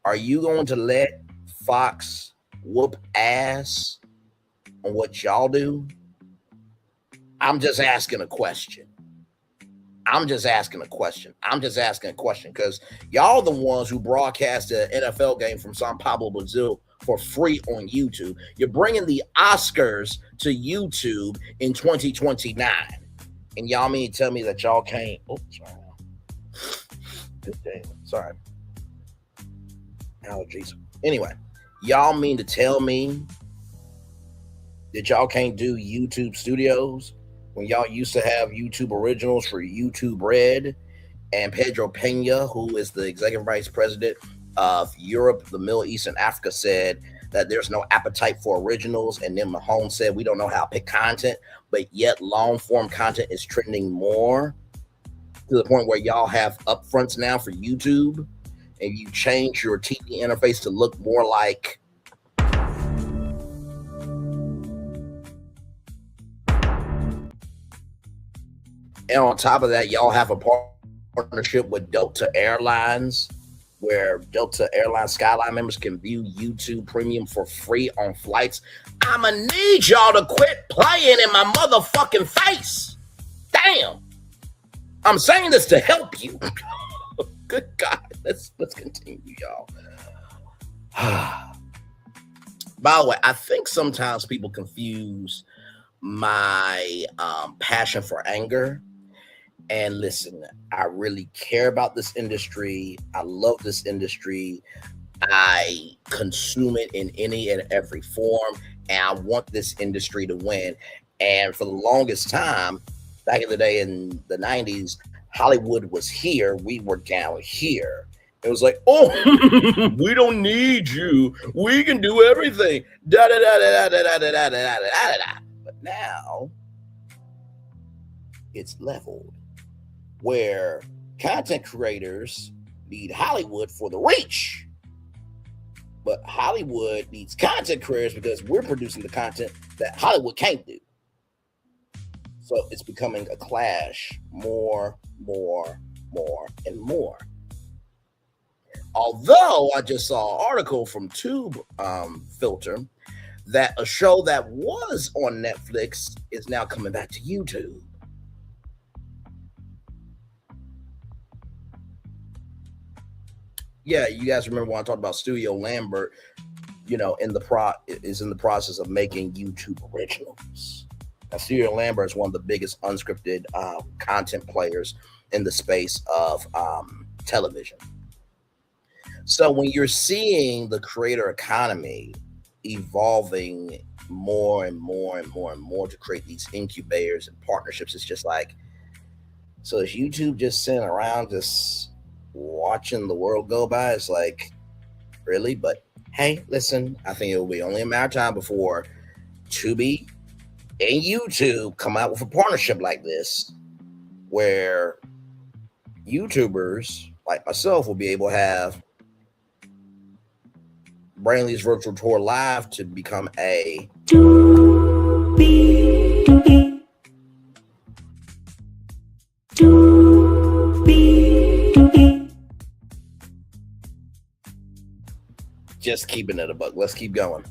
are you going to let Fox whoop ass on what y'all do? I'm just asking a question. Because y'all the ones who broadcast an NFL game from Sao Paulo, Brazil for free on YouTube. You're bringing the Oscars to YouTube in 2029. And y'all mean to tell me that y'all can't... Oh, sorry. Sorry. Allergies. Anyway, y'all mean to tell me that y'all can't do YouTube Studios when y'all used to have YouTube Originals for YouTube Red? And Pedro Pena, who is the executive vice president of Europe, the Middle East, and Africa, said that there's no appetite for originals. And then Mahone said we don't know how to pick content, but yet long form content is trending more, to the point where y'all have upfronts now for YouTube, and you change your TV interface to look more like and on top of that, y'all have a partnership with Delta Airlines, where Delta Airlines Skyline members can view YouTube Premium for free on flights. I'ma need y'all to quit playing in my motherfucking face. Damn. I'm saying this to help you. Good God. Let's continue, y'all. By the way, I think sometimes people confuse my passion for anger. And listen, I really care about this industry. I love this industry. I consume it in any and every form. And I want this industry to win. And for the longest time, back in the day in the 90s, Hollywood was here. We were down here. It was like, oh, we don't need you. We can do everything. Da da da da da da da da da da da. But now it's leveled, where content creators need Hollywood for the reach, but Hollywood needs content creators because we're producing the content that Hollywood can't do. So it's becoming a clash more, and more. Although I just saw an article from Tube Filter that a show that was on Netflix is now coming back to YouTube. Yeah, you guys remember when I talked about Studio Lambert, you know, is in the process of making YouTube originals. Now, Studio Lambert is one of the biggest unscripted content players in the space of television. So when you're seeing the creator economy evolving more and more and more and more to create these incubators and partnerships, it's just like, so is YouTube just sitting around just watching the world go by? It's like, really? But hey, listen, I think it will be only a matter of time before Tubi and YouTube come out with a partnership like this, where YouTubers like myself will be able to have Brainley's Virtual Tour Live to become a just keeping it a buck. Let's keep going.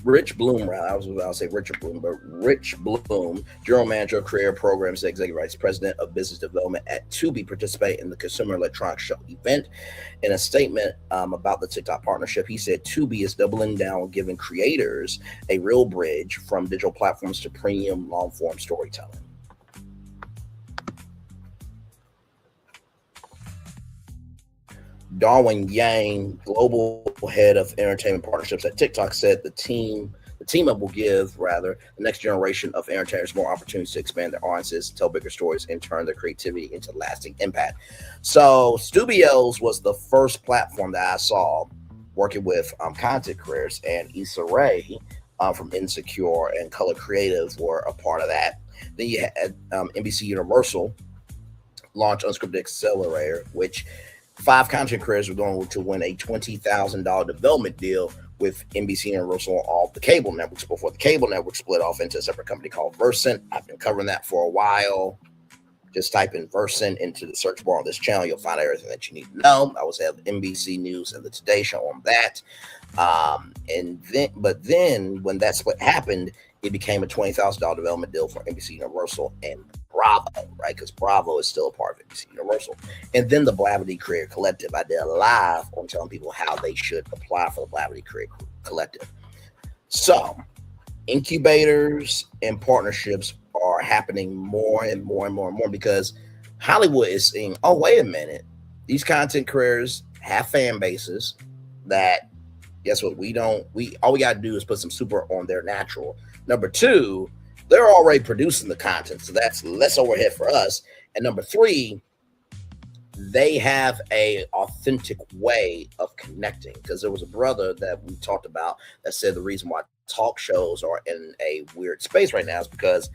Rich Bloom, I was about to say Richard Bloom, but Rich Bloom, General Manager of Career Programs, Executive Vice President of Business Development at Tubi, participated in the Consumer Electronics Show event. In a statement about the TikTok partnership, he said Tubi is doubling down on giving creators a real bridge from digital platforms to premium long-form storytelling. Darwin Yang, global head of entertainment partnerships at TikTok, said the team up will give the next generation of entertainers more opportunities to expand their audiences, tell bigger stories, and turn their creativity into lasting impact. So Studios was the first platform that I saw working with content creators, and Issa Rae from Insecure and Color Creative were a part of that. Then you had NBC Universal launch Unscripted Accelerator, which 5 content creators were going to win a $20,000 development deal with NBC Universal on all the cable networks before the cable network split off into a separate company called Versant. I've been covering that for a while. Just type in Versant into the search bar on this channel. You'll find everything that you need to know. I always have NBC News and the Today Show on that. But then when that split happened, it became a $20,000 development deal for NBC Universal and Bravo, right? Because Bravo is still a part of NBC Universal. And then the Blavity Creator Collective. I did a live on telling people how they should apply for the Blavity Creator Collective. So incubators and partnerships are happening more and more and more and more because Hollywood is seeing, oh, wait a minute. These content creators have fan bases that, guess what? All we got to do is put some super on their natural. Number 2, they're already producing the content, so that's less overhead for us. And number 3, they have a authentic way of connecting, because there was a brother that we talked about that said the reason why talk shows are in a weird space right now is because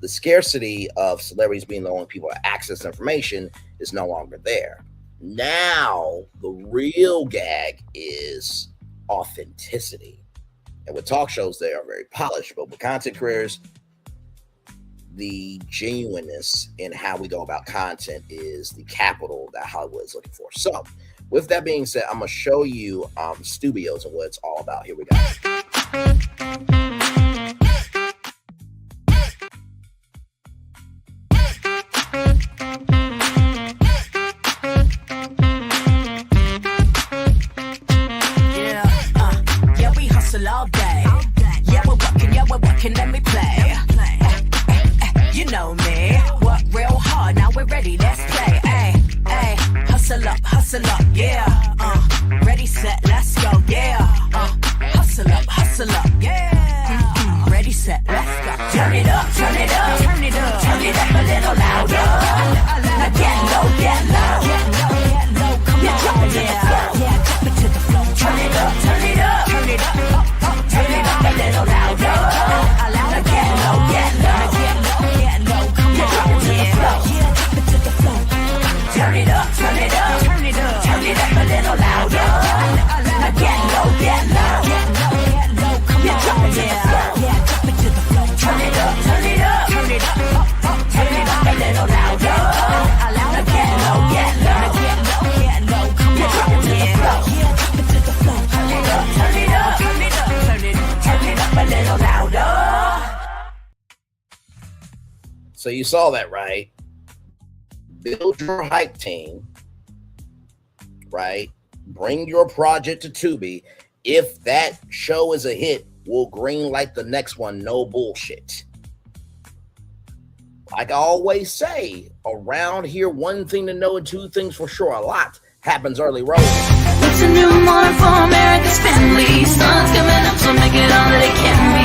the scarcity of celebrities being the only people to access information is no longer there. Now, the real gag is authenticity. And with talk shows, they are very polished, but with content creators, the genuineness in how we go about content is the capital that Hollywood is looking for. So with that being said, I'm going to show you Studios and what it's all about. Here we go. Yeah, we hustle all day. Yeah, we're working, let me play. You know me, work real hard, now we're ready, let's play. Ay, hustle up, yeah. Ready, set, let's go, yeah. Hustle up, yeah. Ready, set, let's go. Turn it up, turn it up, turn it up, turn it up a little louder. Now get low, come on, yeah, drop it to the floor. Turn it up, turn it up, turn it up, turn it up a little louder. Now get low, come on, yeah, drop it to the floor. Turn it up, turn it up, turn it up, turn it up a little louder. Now get low, come on, yeah, drop it to the floor. Turn it up, turn it up, turn it up, turn it up a little louder. Now get low, So you saw that, right? Build your hype team, right? Bring your project to Tubi. If that show is a hit, we'll greenlight the next one. No bullshit. Like I always say, around here, one thing to know and two things for sure. A lot happens early road. It's a new morning for America's family. Sun's coming up, so make it all that it can be.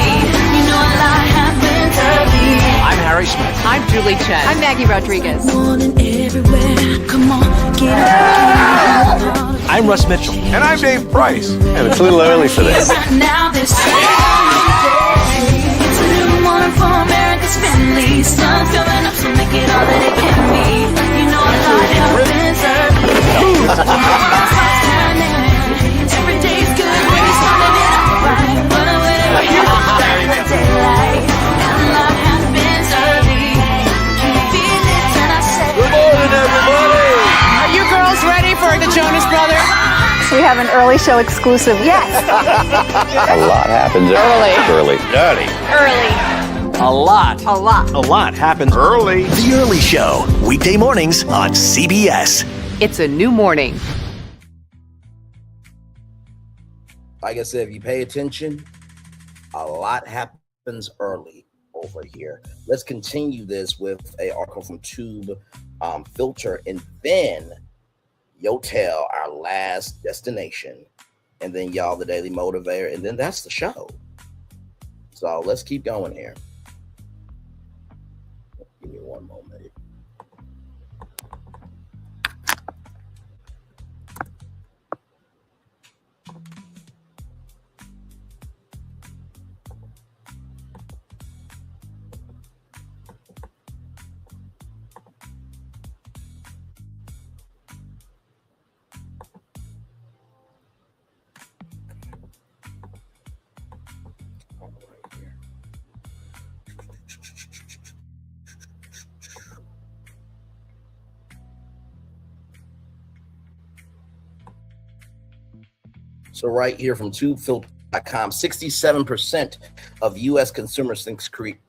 You know a lot happens early. I'm Harry Smith. I'm Julie Chen. I'm Maggie Rodriguez. Morning everywhere. Come on, get up. I'm Russ Mitchell. And I'm Dave Price. And it's a little early for this. Right now, this it's a new morning for America's family. Sun's coming up, so make it all that it can be. You know a lot happens early. Every day's good when you're starting it out right. But whenever you're in the daylight, and a lot happens early. Can you feel it when I say? Good morning, everybody. Are you girls ready for the Jonas Brothers? We have an early show exclusive. Yes. A lot happens early. Early. A lot. A lot. A lot happens Early. The Early Show, weekday mornings on CBS. It's a new morning. Like I said, if you pay attention, a lot happens early over here. Let's continue this with an article from Tube Filter, and then Yotel, our last destination, and then y'all, the Daily Motivator, and then that's the show. So let's keep going here. Give me one moment. So right here from TubeFilter.com, 67% of U.S. consumers think creators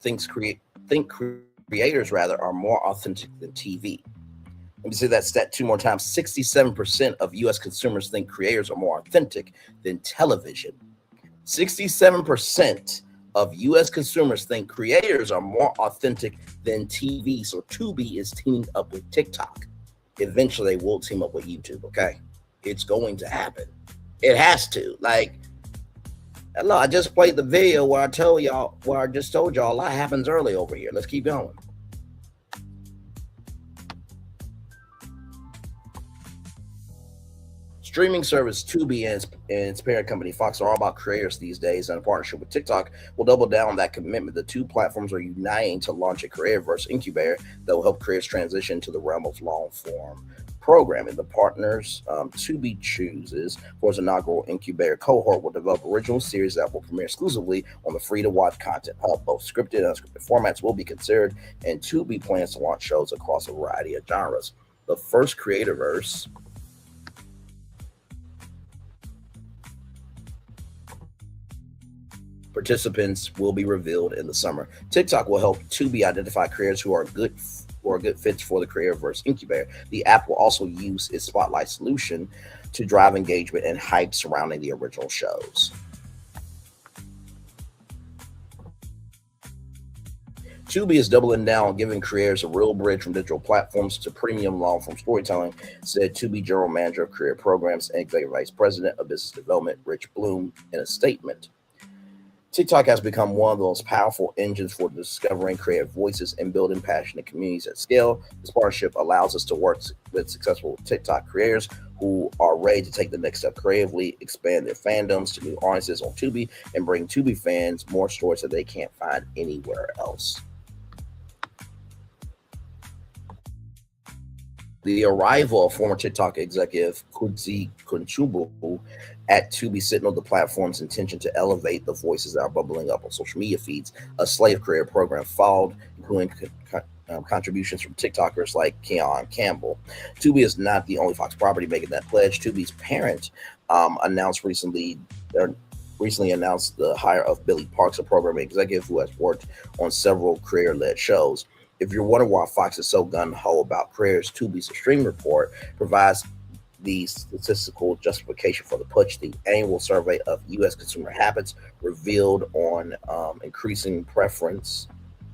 are more authentic than TV. Let me say that stat two more times. 67% of U.S. consumers think creators are more authentic than television. 67% of U.S. consumers think creators are more authentic than TV. So Tubi is teaming up with TikTok. Eventually, they will team up with YouTube, okay? It's going to happen. It has to. Like, look, I just played the video where I just told y'all a lot happens early over here. Let's keep going. Streaming service Tubi and its parent company Fox are all about creators these days, and a partnership with TikTok will double down on that commitment. The two platforms are uniting to launch a creatorverse incubator that will help creators transition to the realm of long-form programming. The partners Tubi chooses for its inaugural incubator cohort will develop original series that will premiere exclusively on the free-to-watch content hub. Both scripted and unscripted formats will be considered, and Tubi plans to launch shows across a variety of genres. The first creatorverse participants will be revealed in the summer. TikTok will help Tubi identify creators who are good fits for the Creatorverse incubator. The app will also use its Spotlight solution to drive engagement and hype surrounding the original shows. Tubi is doubling down on giving creators a real bridge from digital platforms to premium long-form storytelling, said Tubi General Manager of Creator Programs and Executive Vice President of Business Development, Rich Bloom, in a statement. TikTok has become one of the most powerful engines for discovering creative voices and building passionate communities at scale. This partnership allows us to work with successful TikTok creators who are ready to take the next step creatively, expand their fandoms to new audiences on Tubi, and bring Tubi fans more stories that they can't find anywhere else. The arrival of former TikTok executive Kudzi Kunchubu at Tubi signaled the platform's intention to elevate the voices that are bubbling up on social media feeds. A slate of creator program followed, including contributions from TikTokers like Keon Campbell. Tubi is not the only Fox property making that pledge. Tubi's parent recently announced the hire of Billy Parks, a program executive who has worked on several creator-led shows. If you're wondering why Fox is so gun-ho about careers, Tubi's stream report provides the statistical justification for the push. The annual survey of U.S. consumer habits revealed an increasing preference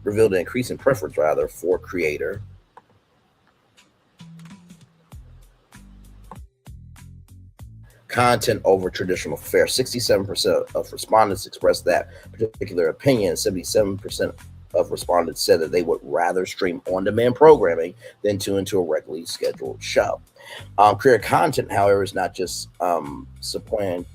for creator content over traditional fare. 67% of respondents expressed that particular opinion. 77% of respondents said that they would rather stream on-demand programming than tune into a regularly scheduled show. Career content, however, is not just supplanting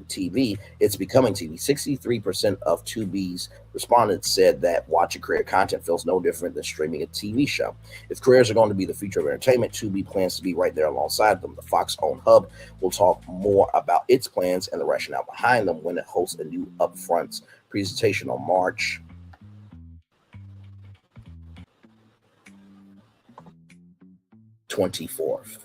TV, it's becoming TV. 63% of Tubi's respondents said that watching career content feels no different than streaming a TV show. If careers are going to be the future of entertainment, Tubi plans to be right there alongside them. The Fox-owned hub will talk more about its plans and the rationale behind them when it hosts a new upfront presentation on March 24th.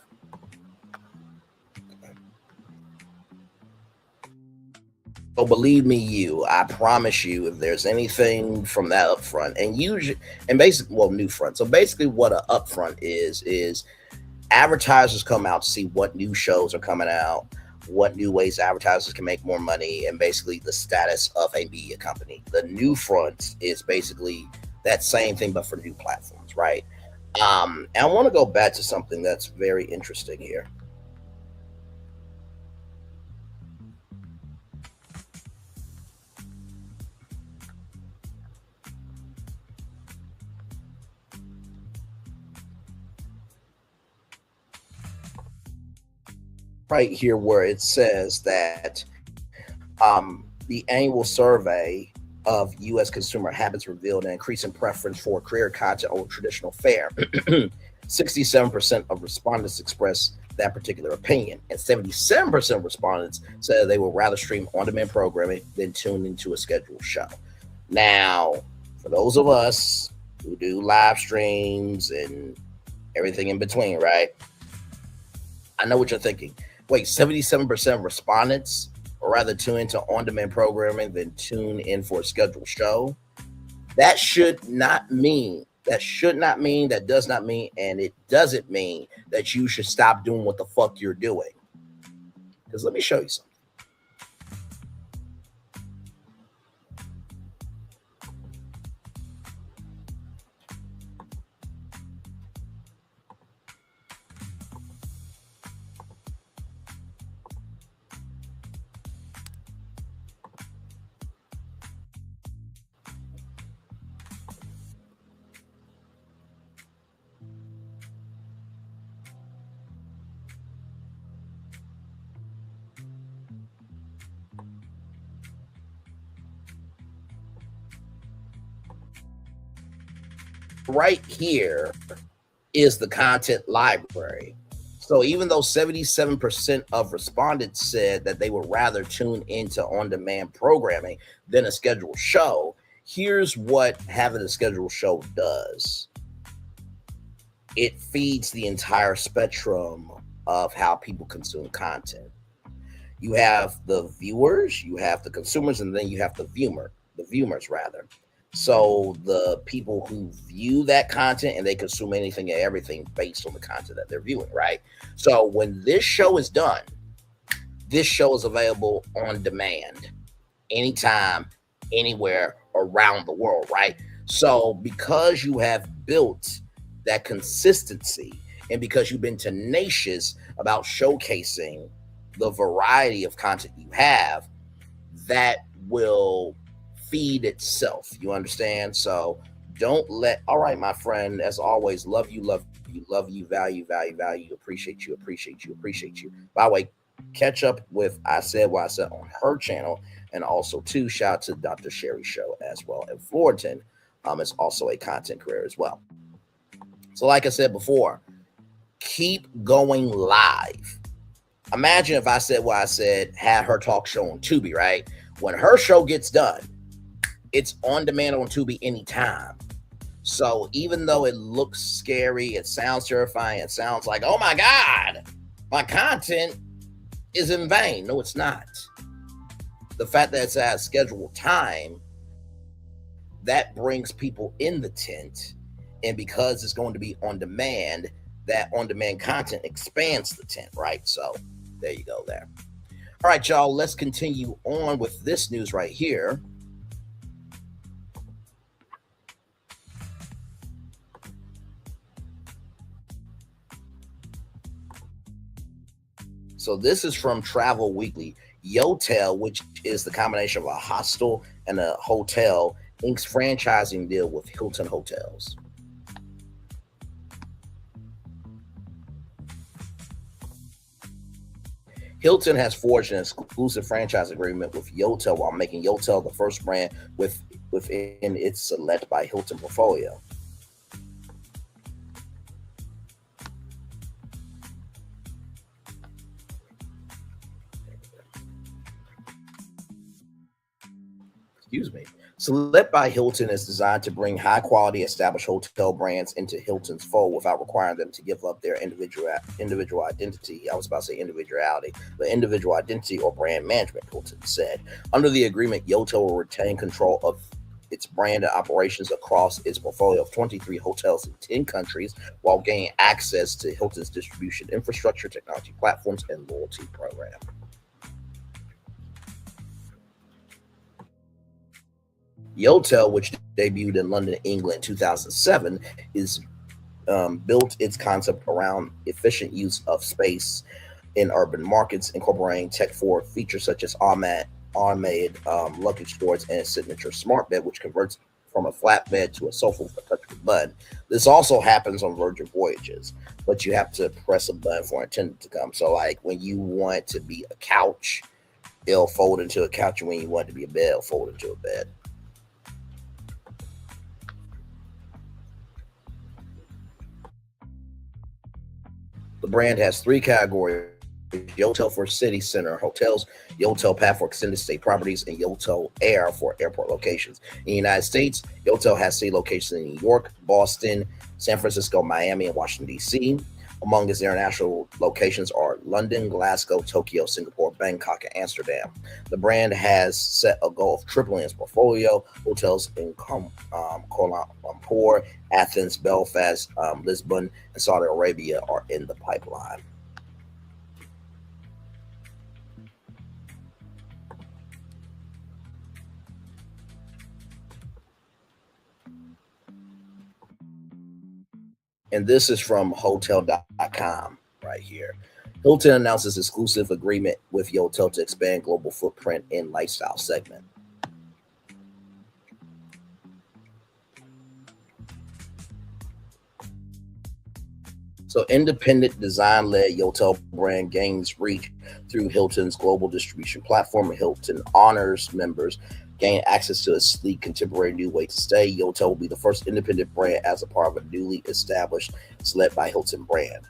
So believe me, I promise you, if there's anything from that upfront, new front. So basically what an upfront is advertisers come out to see what new shows are coming out, what new ways advertisers can make more money, and basically the status of a media company. The new front is basically that same thing, but for new platforms, right? And I want to go back to something that's very interesting here. Right here where it says that the annual survey of U.S. consumer habits revealed an increasing preference for career content over traditional fare. 67% of respondents expressed that particular opinion, and 77% of respondents said they would rather stream on-demand programming than tune into a scheduled show. Now, for those of us who do live streams and everything in between, right? I know what you're thinking. Wait, 77% of respondents or rather tune into on-demand programming than tune in for a scheduled show. That does not mean, and it doesn't mean that you should stop doing what the fuck you're doing. Because let me show you something. Right here is the content library. So even though 77% of respondents said that they would rather tune into on-demand programming than a scheduled show, here's what having a scheduled show does. It feeds the entire spectrum of how people consume content. You have the viewers, you have the consumers, and then you have the viewers rather. So the people who view that content and they consume anything and everything based on the content that they're viewing, right? So when this show is done, this show is available on demand, anytime, anywhere around the world, right? So because you have built that consistency and because you've been tenacious about showcasing the variety of content you have, that will feed itself. You understand? So don't let, all right, my friend, as always, love you, value, appreciate you. By the way, catch up with I Said What I Said on her channel, and also too, shout out to Dr. Sherry's show as well. And Fullerton is also a content creator as well. So like I said before, keep going live. Imagine if I Said What I Said had her talk show on Tubi, right? When her show gets done, it's on demand on Tubi anytime. So even though it looks scary, it sounds terrifying, it sounds like, oh my God, my content is in vain. No, it's not. The fact that it's at a scheduled time, that brings people in the tent And because it's going to be on demand, that on-demand content expands the tent, right? So there you go there. All right, y'all, let's continue on with this news right here. So this is from Travel Weekly. Yotel, which is the combination of a hostel and a hotel, inks franchising deal with Hilton Hotels. Hilton has forged an exclusive franchise agreement with Yotel while making Yotel the first brand within its Select by Hilton portfolio. Excuse me. Select by Hilton is designed to bring high-quality established hotel brands into Hilton's fold without requiring them to give up their individual identity. I was about to say individuality, but individual identity or brand management, Hilton said. Under the agreement, Yotel will retain control of its brand and operations across its portfolio of 23 hotels in 10 countries while gaining access to Hilton's distribution infrastructure, technology platforms, and loyalty program. Yotel, which debuted in London, England in 2007, is built its concept around efficient use of space in urban markets, incorporating tech-forward features such as automated luggage storage and a signature smart bed, which converts from a flat bed to a sofa with a touch of a button. This also happens on Virgin Voyages, but you have to press a button for an attendant to come. So, like when you want to be a couch, it'll fold into a couch, and when you want to be a bed, it'll fold into a bed. The brand has 3 categories: Yotel for city center hotels, Yotel Path for extended stay properties, and Yotel Air for airport locations. In the United States, Yotel has city locations in New York, Boston, San Francisco, Miami, and Washington, D.C. Among its international locations are London, Glasgow, Tokyo, Singapore, Bangkok, and Amsterdam. The brand has set a goal of tripling its portfolio. Hotels in Kuala Lumpur, Athens, Belfast, Lisbon, and Saudi Arabia are in the pipeline. And this is from Hotel.com right here. Hilton announces exclusive agreement with Yotel to expand global footprint in lifestyle segment. So independent design-led Yotel brand gains reach through Hilton's global distribution platform. Hilton Honors members gain access to a sleek, contemporary new way to stay. Yotel will be the first independent brand as a part of a newly established Select by Hilton brand.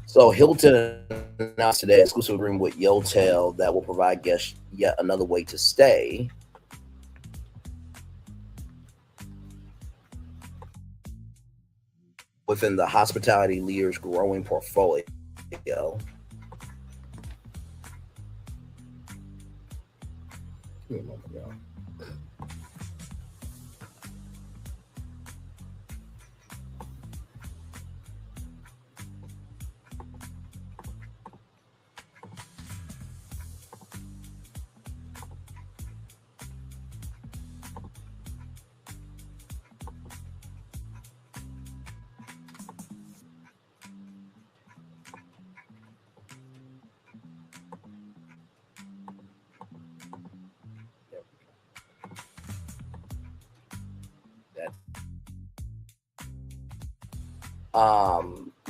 So Hilton announced today an exclusive agreement with Yotel that will provide guests yet another way to stay. Within the hospitality leader's growing portfolio. Give me a moment, y'all.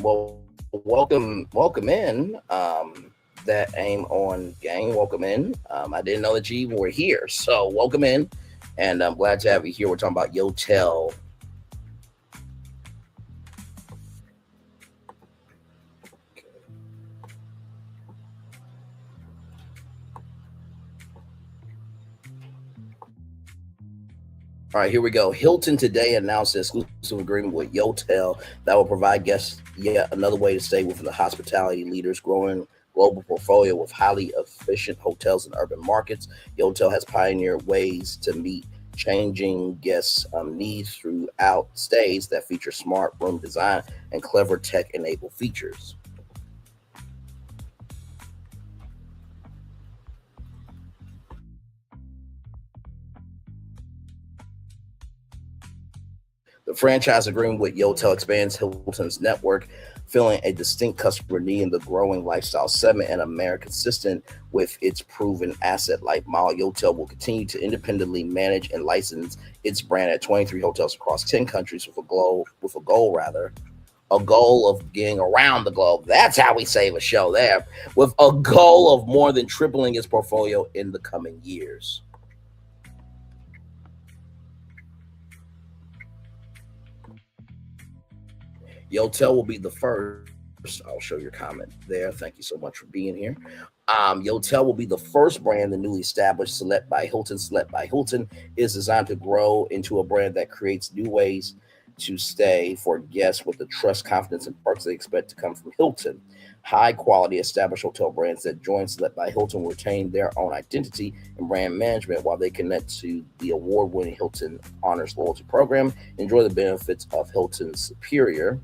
Well, welcome in. That aim on gang, welcome in. I didn't know that you were here, so welcome in, and I'm glad to have you here. We're talking about Yotel. All right, here we go. Hilton today announced an exclusive agreement with Yotel that will provide guests yet another way to stay within the hospitality leader's growing global portfolio with highly efficient hotels in urban markets. Yotel has pioneered ways to meet changing guests' needs throughout stays that feature smart room design and clever tech-enabled features. The franchise agreement with Yotel expands Hilton's network, filling a distinct customer need in the growing lifestyle segment and America consistent with its proven asset-light model. Yotel will continue to independently manage and license its brand at 23 hotels across 10 countries with a goal of getting around the globe. That's how we save a show there, with a goal of more than tripling its portfolio in the coming years. Yotel will be the first. I'll show your comment there. Thank you so much for being here. Yotel will be the first brand the newly established Select by Hilton. Select by Hilton is designed to grow into a brand that creates new ways to stay for guests with the trust, confidence, and perks they expect to come from Hilton. High-quality established hotel brands that join Select by Hilton will retain their own identity and brand management while they connect to the award-winning Hilton Honors loyalty program, enjoy the benefits of Hilton's superior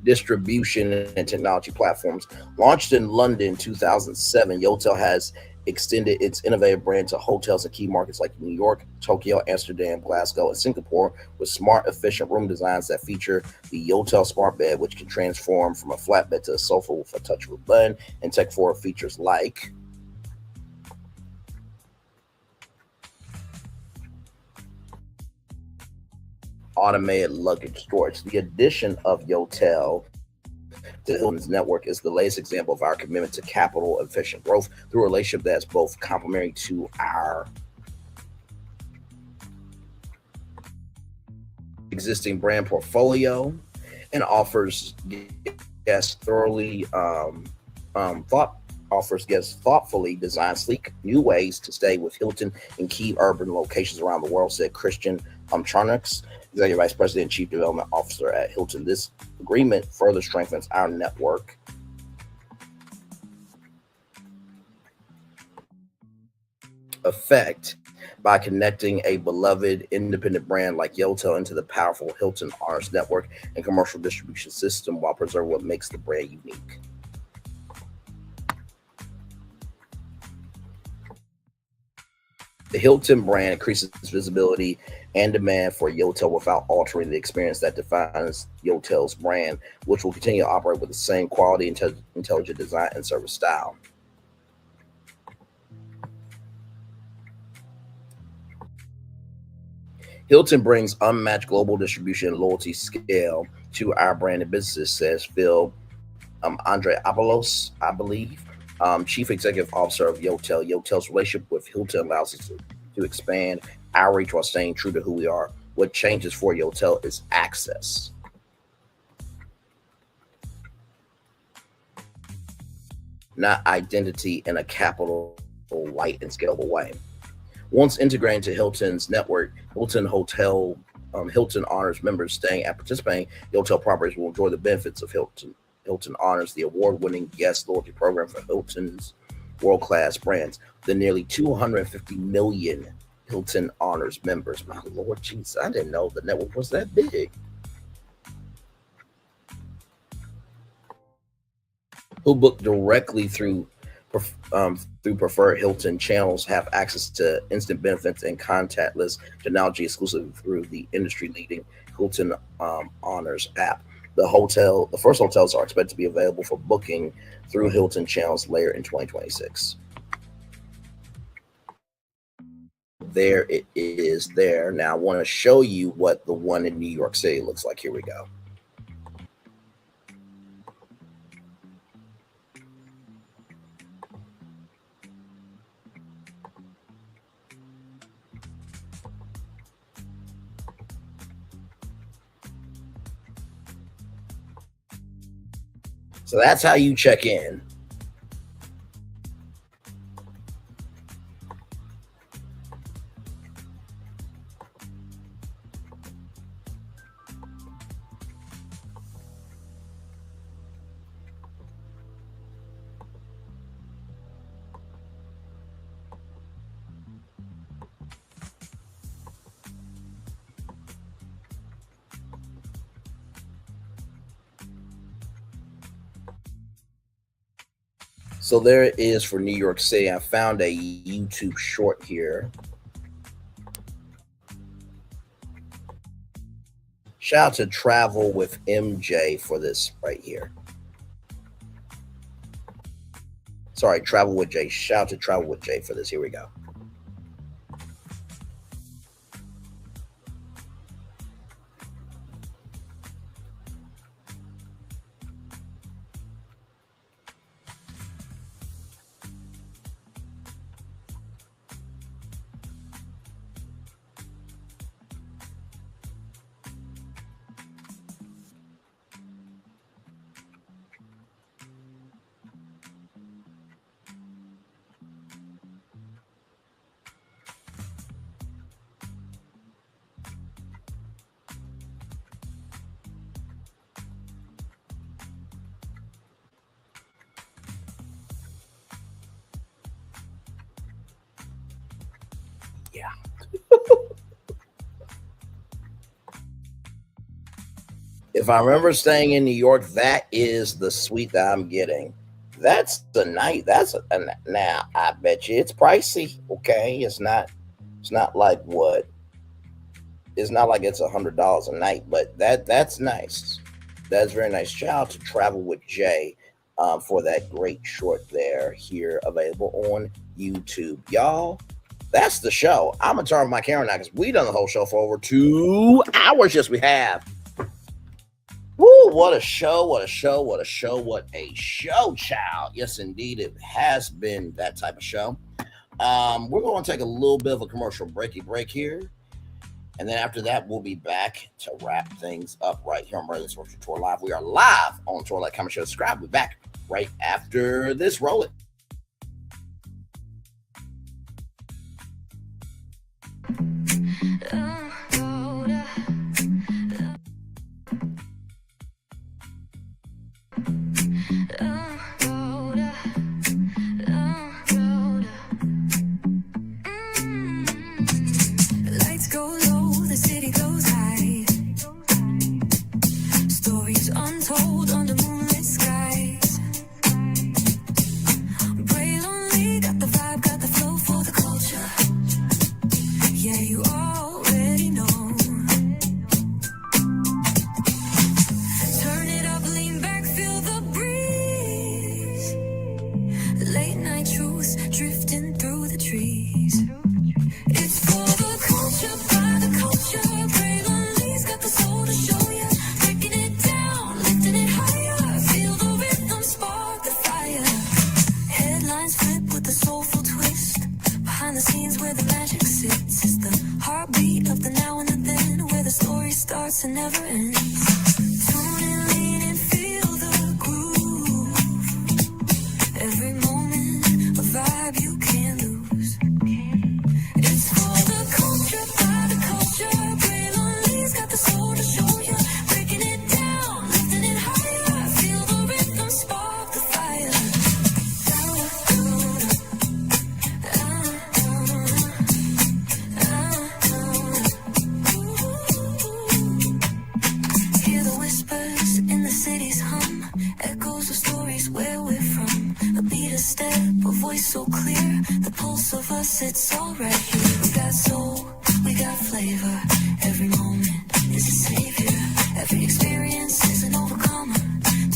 distribution and technology platforms. Launched in London in 2007, Yotel has extended its innovative brand to hotels in key markets like New York, Tokyo, Amsterdam, Glasgow, and Singapore with smart, efficient room designs that feature the Yotel Smart Bed, which can transform from a flat bed to a sofa with a touch of a button, and tech-forward features like automated luggage storage. The addition of Yotel to Hilton's network is the latest example of our commitment to capital efficient growth through a relationship that's both complementary to our existing brand portfolio and offers guests thoughtfully designed sleek new ways to stay with Hilton in key urban locations around the world, said Christian Charnox, Executive Vice President and Chief Development Officer at Hilton. This agreement further strengthens our network effect by connecting a beloved independent brand like Yotel into the powerful Hilton Honors network and commercial distribution system while preserving what makes the brand unique. The Hilton brand increases visibility and demand for Yotel without altering the experience that defines Yotel's brand, which will continue to operate with the same quality, intelligent design, and service style. Hilton brings unmatched global distribution and loyalty scale to our brand and businesses, says Phil Andreopoulos, I believe, Chief Executive Officer of Yotel. Yotel's relationship with Hilton allows us to expand our reach while staying true to who we are. What changes for Yotel is access. Not identity in a capital light and scalable way. Once integrated into Hilton's network, Hilton Honors members staying and participating Yotel properties will enjoy the benefits of Hilton Honors, the award-winning guest loyalty program for Hilton's world-class brands. The nearly 250 million Hilton Honors members. My Lord Jesus, I didn't know the network was that big. Who book directly through preferred Hilton channels have access to instant benefits and contactless technology exclusively through the industry-leading Hilton Honors app. The first hotels are expected to be available for booking through Hilton channels later in 2026. There it is there. Now I want to show you what the one in New York City looks like. Here we go. So that's how you check in. So there it is for New York City. I found a YouTube short here. Shout out to Travel with MJ for this right here. Sorry, Travel with Jay. Shout out to Travel with Jay for this. Here we go. Yeah. If I remember staying in New York, that is the suite that I'm getting. That's the night. Now I bet you it's pricey. Okay, it's not like what. It's not like it's $100 a night, but that's nice. That's very nice. Shout out to Travel with Jay for that great short there here available on YouTube, y'all. That's the show. I'm gonna turn my camera now because we done the whole show for over 2 hours. Yes, we have. Woo, what a show, what a show, what a show, what a show, child. Yes, indeed, it has been that type of show. We're going to take a little bit of a commercial break here. And then after that, we'll be back to wrap things up right here on Merlin's Virtual Tour Live. We are live on Tour Like, Comment, Share, Subscribe. We'll be back right after this. Roll it. Lights go low, the city goes high. Stories untold under moonlit skies. Pray lonely, got the vibe, got the flow for the culture. Yeah, you already know. Turn it up, lean back, feel the breeze. Late night truths drifting through the trees. It's for the culture, by the culture. Braylonly's got the soul to show ya. Breaking it down, lifting it higher. Feel the rhythm, spark the fire. Headlines flip with a soulful twist. Behind the scenes where the magic sits. It's the heartbeat of the now and the then. Where the story starts and never ends. Tune in, lean and feel the groove. Every moment, a vibe you can't lose. It's for the culture, by the culture. Braylonly's got the soul to show ya. Breaking it down, lifting it higher. Feel the rhythm, spark the fire. Hear the whispers in the city's hum. Echoes of stories where we're from. A beat, a step, a voice so clear. The pulse of us, it's all right here. We got soul, we got flavor. Every moment is a savior. Every experience is an overcomer.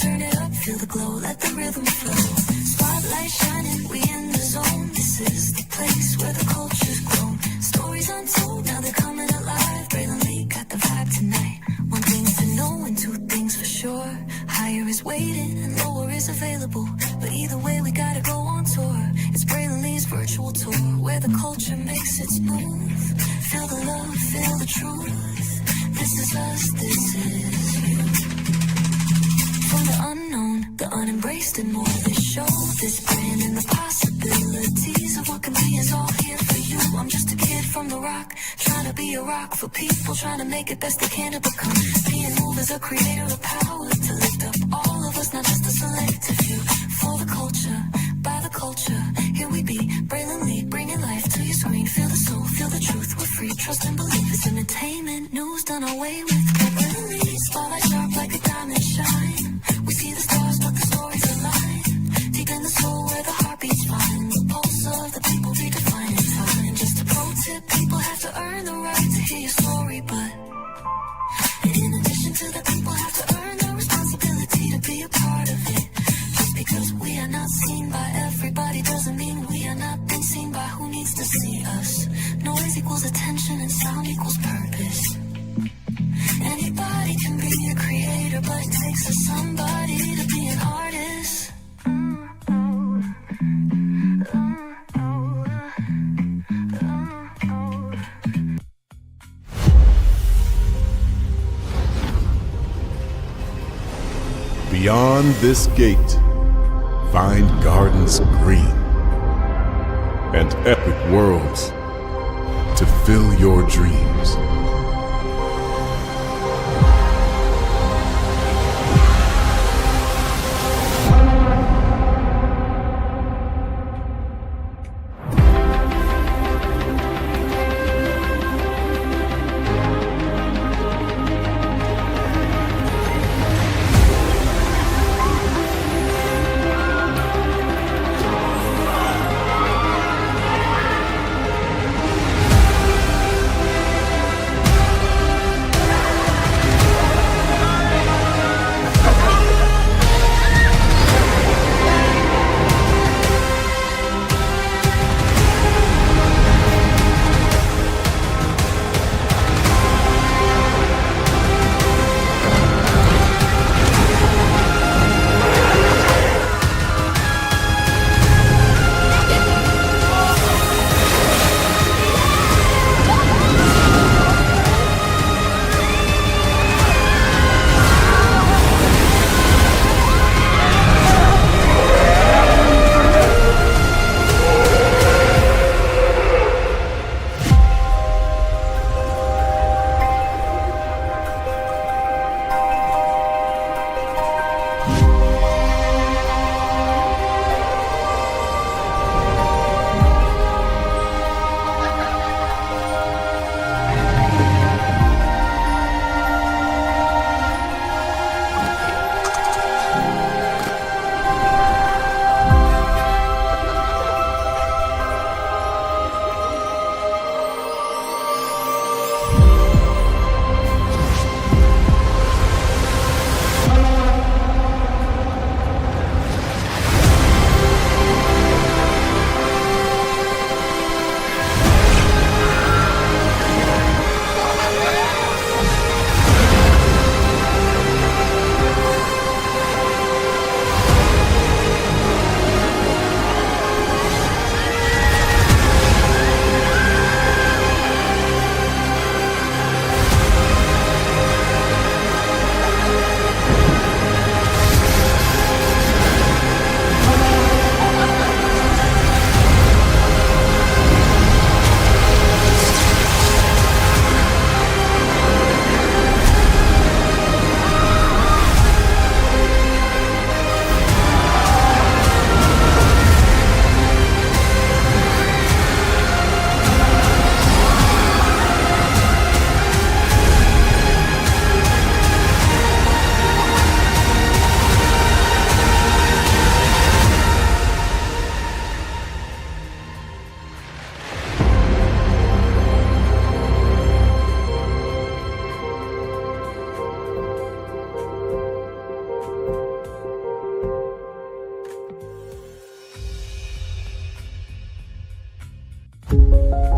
Turn it up, feel the glow, let the rhythm flow. Spotlight shining, we in the zone. This is the place where the culture's grown. Stories untold, now they're coming alive. Braylonly got the vibe tonight. One thing to know and two things for sure. Higher is waiting and lower is available. But either way, we gotta go on tour. It's Braylonly's virtual tour, where the culture makes its move. Feel the love, feel the truth. This is us, this is you. From the unknown, the unembraced and more. This show, this brand and the possibilities of what can be is all here for you. I'm just a kid from the rock, trying to be a rock for people, trying to make it best they can to become. Being moved as a creator of power to lift up all of us, not just a selective few. For the culture, by the culture, here we be. Braylonly, bringing life to your screen. Feel the soul, feel the truth. We're free, trust and believe. It's entertainment, news done away with. Braylonly, spotlight sharp like a diamond shine. We see the stars, but the stories align. Deep in the soul where Beyond this gate, find gardens green and epic worlds to fill your dreams.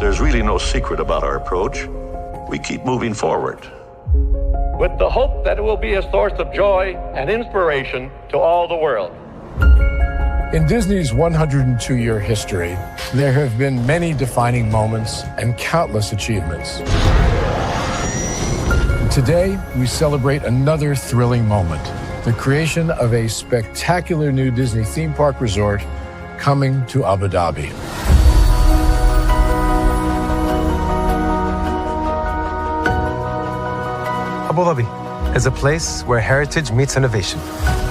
There's really no secret about our approach. We keep moving forward. With the hope that it will be a source of joy and inspiration to all the world. In Disney's 102-year history, there have been many defining moments and countless achievements. Today, we celebrate another thrilling moment, the creation of a spectacular new Disney theme park resort coming to Abu Dhabi. Abu Dhabi is a place where heritage meets innovation,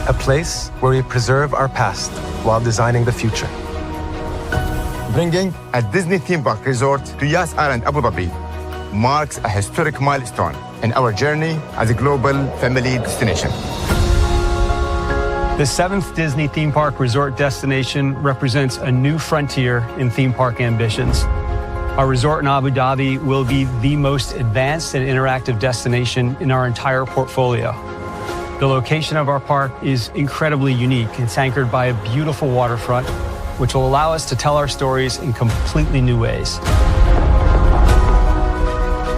a place where we preserve our past while designing the future. Bringing a Disney theme park resort to Yas Island, Abu Dhabi marks a historic milestone in our journey as a global family destination. The 7th Disney theme park resort destination represents a new frontier in theme park ambitions. Our resort in Abu Dhabi will be the most advanced and interactive destination in our entire portfolio. The location of our park is incredibly unique. It's anchored by a beautiful waterfront, which will allow us to tell our stories in completely new ways.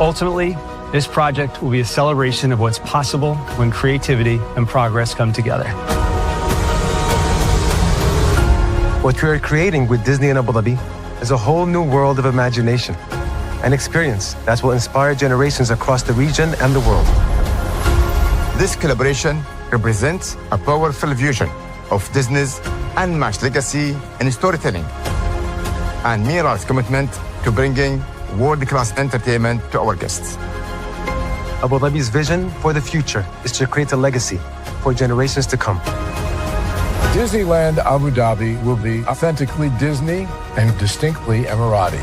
Ultimately, this project will be a celebration of what's possible when creativity and progress come together. What we are creating with Disney in Abu Dhabi is a whole new world of imagination, an experience that will inspire generations across the region and the world. This collaboration represents a powerful fusion of Disney's unmatched legacy in storytelling and Mira's commitment to bringing world-class entertainment to our guests. Abu Dhabi's vision for the future is to create a legacy for generations to come. Disneyland Abu Dhabi will be authentically Disney and distinctly Emirati.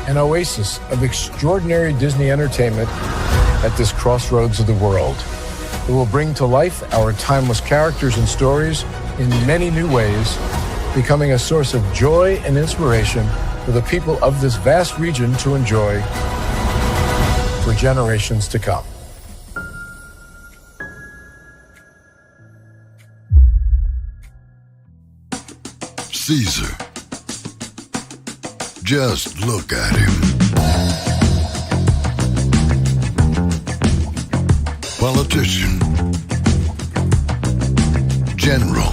An oasis of extraordinary Disney entertainment at this crossroads of the world. It will bring to life our timeless characters and stories in many new ways, becoming a source of joy and inspiration for the people of this vast region to enjoy for generations to come. Caesar. Just look at him. Politician. General.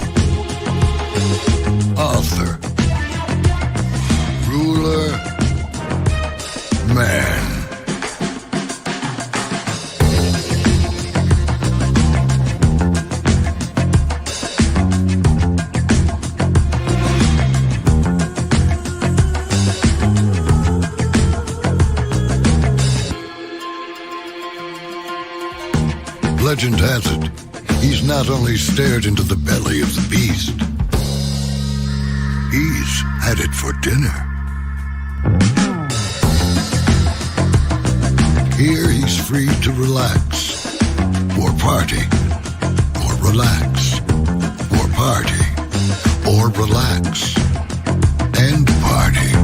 Author. Ruler. Man. Legend has it, he's not only stared into the belly of the beast, he's had it for dinner. Here he's free to relax, or party, or relax, or party, or relax, and party.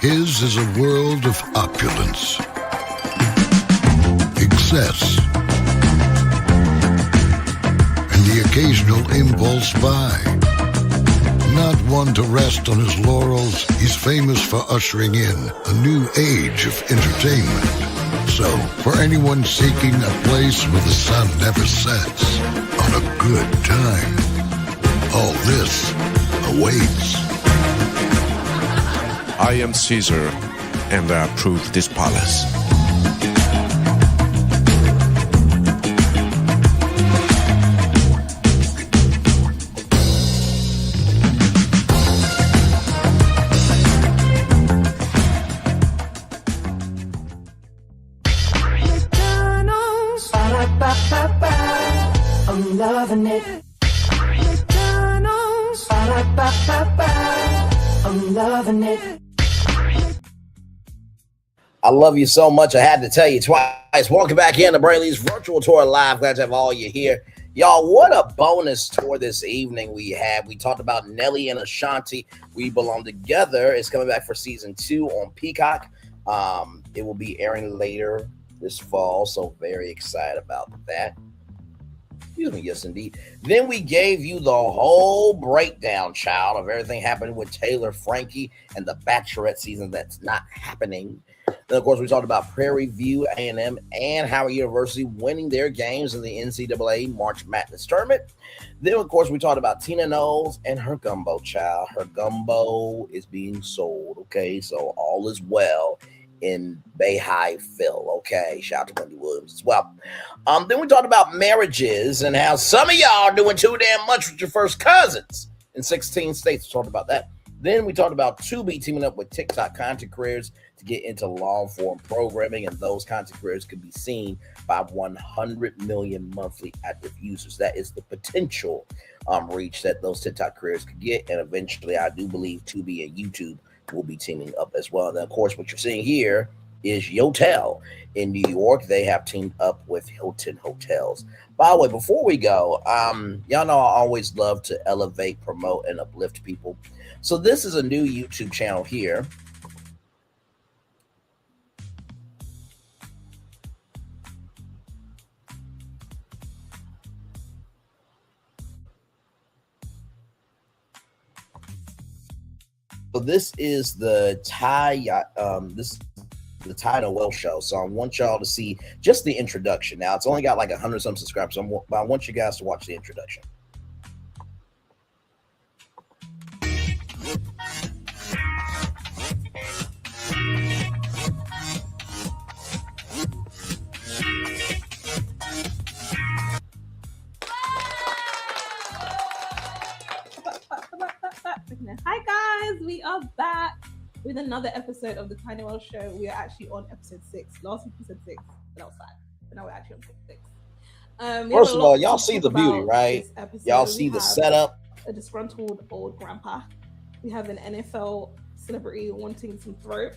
His is a world of opulence, excess, and the occasional impulse buy. Not one to rest on his laurels, he's famous for ushering in a new age of entertainment. So, for anyone seeking a place where the sun never sets on a good time, all this awaits. I am Caesar, and I approve this palace. I'm loving it. McDonald's. I'm loving it. I love you so much. I had to tell you twice. Welcome back in to Brayley's virtual tour live. Glad to have all you here. Y'all, what a bonus tour this evening we had. We talked about Nelly and Ashanti We Belong Together. It's coming back for season 2 on Peacock. It will be airing later this fall, so very excited about that. Excuse me, yes indeed. Then we gave you the whole breakdown, child, of everything happening with Taylor, Frankie, and the Bachelorette season that's not happening. Then, of course, we talked about Prairie View, A&M, and Howard University winning their games in the NCAA March Madness tournament. Then, of course, we talked about Tina Knowles and her gumbo, child. Her gumbo is being sold, okay? So all is well in Bay High, Phil, okay? Shout out to Wendy Williams as well. Then we talked about marriages and how some of y'all are doing too damn much with your first cousins in 16 states. We talked about that. Then we talked about Tubi teaming up with TikTok content creators to get into long-form programming, and those content creators could be seen by 100 million monthly active users. That is the potential reach that those TikTok creators could get, and eventually I do believe Tubi and YouTube will be teaming up as well. And then, of course, what you're seeing here is Yotel in New York. They have teamed up with Hilton Hotels. By the way, before we go, y'all know I always love to elevate, promote, and uplift people. So this is a new YouTube channel here. So this is the the Ty Noel show. So I want y'all to see just the introduction. Now it's only got like 100-some subscribers, but I want you guys to watch the introduction. Hi guys, we are back with another episode of the Tiny World Show. We are actually on episode 6. Last week we said 6, but that was sad. But now we're actually on 6. First of all, y'all see the beauty, right? Y'all see the setup. A disgruntled old grandpa. We have an NFL celebrity wanting some throat,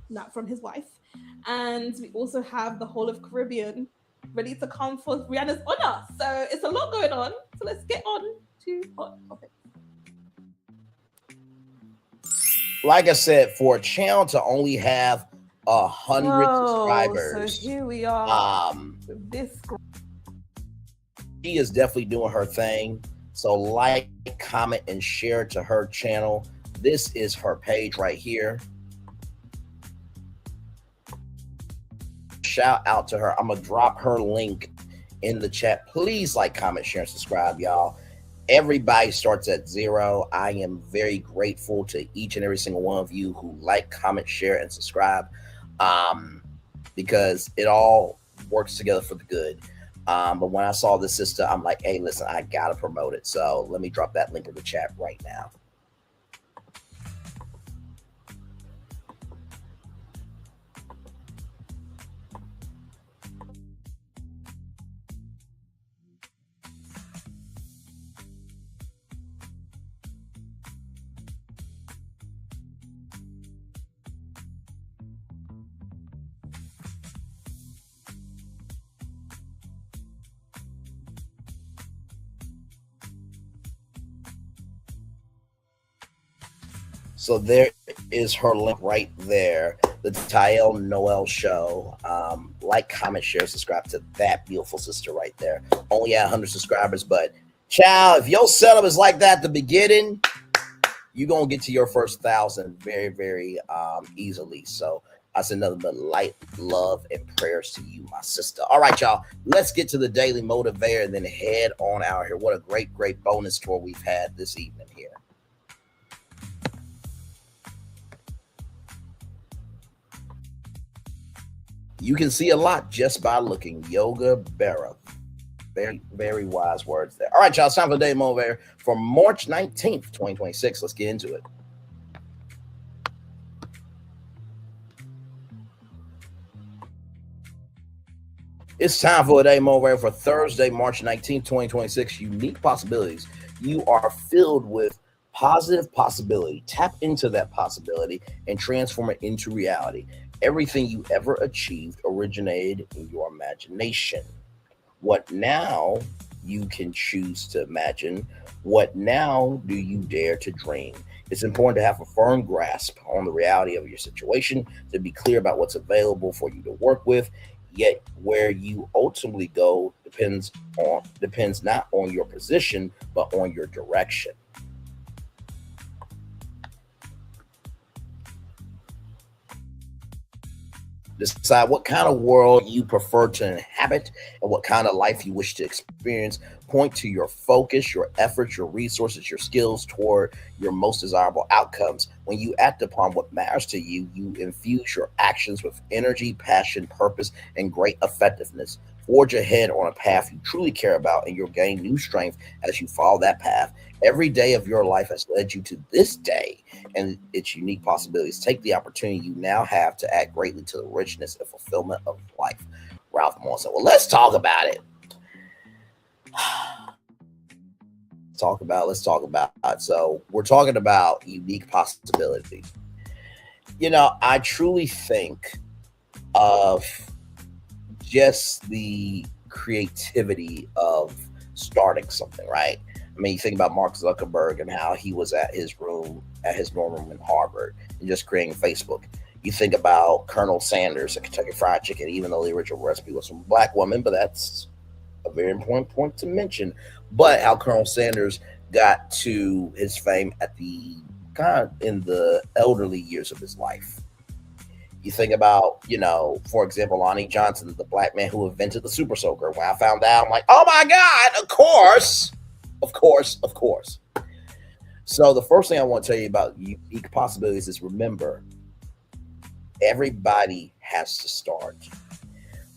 not from his wife. And we also have the whole of Caribbean ready to come for Rihanna's honor. So it's a lot going on. So let's get on to hot topics. Like I said, for a channel to only have 100 subscribers, so here we are. This she is definitely doing her thing. So like, comment, and share to her channel. This is her page right here. Shout out to her. I'm gonna drop her link in the chat. Please like, comment, share, and subscribe, y'all. Everybody starts at 0. I am very grateful to each and every single one of you who like, comment, share, and subscribe, because it all works together for the good. But when I saw this sister, I'm like, hey, listen, I gotta promote it. So let me drop that link in the chat right now. So there is her link right there, the Tyel Noel Show. Like, comment, share, subscribe to that beautiful sister right there. Only at 100 subscribers, but child, if your setup is like that at the beginning, you're going to get to your first 1,000 very, very easily. So I send nothing but light, love, and prayers to you, my sister. All right, y'all, let's get to the Daily Motivator and then head on out here. What a great, great bonus tour we've had this evening here. You can see a lot just by looking. Yoga Berra. Very, very wise words there. All right, y'all. It's time for the Daily Motivator for March 19th, 2026. Let's get into it. It's time for a Daily Motivator for Thursday, March 19th, 2026. Unique possibilities. You are filled with positive possibility. Tap into that possibility and transform it into reality. Everything you ever achieved originated in your imagination. What now you can choose to imagine? What now do you dare to dream? It's important to have a firm grasp on the reality of your situation, to be clear about what's available for you to work with, yet where you ultimately go depends not on your position, but on your direction. Decide what kind of world you prefer to inhabit and what kind of life you wish to experience. Point to your focus, your efforts, your resources, your skills toward your most desirable outcomes. When you act upon what matters to you, you infuse your actions with energy, passion, purpose, and great effectiveness. Forge ahead on a path you truly care about, and you'll gain new strength as you follow that path. Every day of your life has led you to this day and its unique possibilities. Take the opportunity you now have to add greatly to the richness and fulfillment of life. Ralph Morrison. Well, let's talk about it. Let's talk about it. So we're talking about unique possibilities. You know, I truly think of just the creativity of starting something, right? I mean, you think about Mark Zuckerberg and how he was at his dorm room in Harvard and just creating Facebook. You think about Colonel Sanders at Kentucky Fried Chicken, even though the original recipe was from a black woman, but that's a very important point to mention. But how Colonel Sanders got to his fame at the kind of in the elderly years of his life. You think about, you know, for example, Lonnie Johnson, the black man who invented the Super Soaker. When I found out, I'm like, oh my God, of course. So the first thing I want to tell you about unique possibilities is, remember, everybody has to start.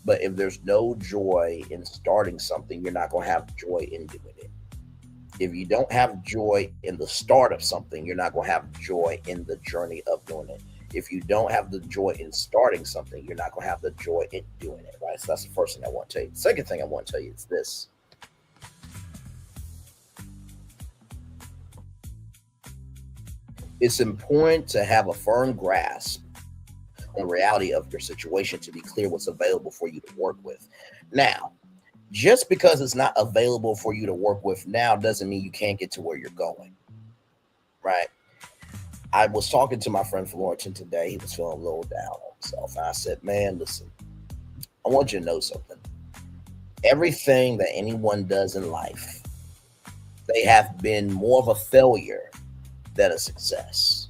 But if there's no joy in starting something, you're not going to have joy in doing it. If you don't have joy in the start of something, you're not going to have joy in the journey of doing it. If you don't have the joy in starting something, you're not going to have the joy in doing it, right? So that's the first thing I want to tell you. The second thing I want to tell you is this. It's important to have a firm grasp on the reality of your situation to be clear what's available for you to work with. Now, just because it's not available for you to work with now doesn't mean you can't get to where you're going, right? I was talking to my friend Florentin today. He was feeling a little down on himself. And I said, man, listen, I want you to know something. Everything that anyone does in life, they have been more of a failure than a success.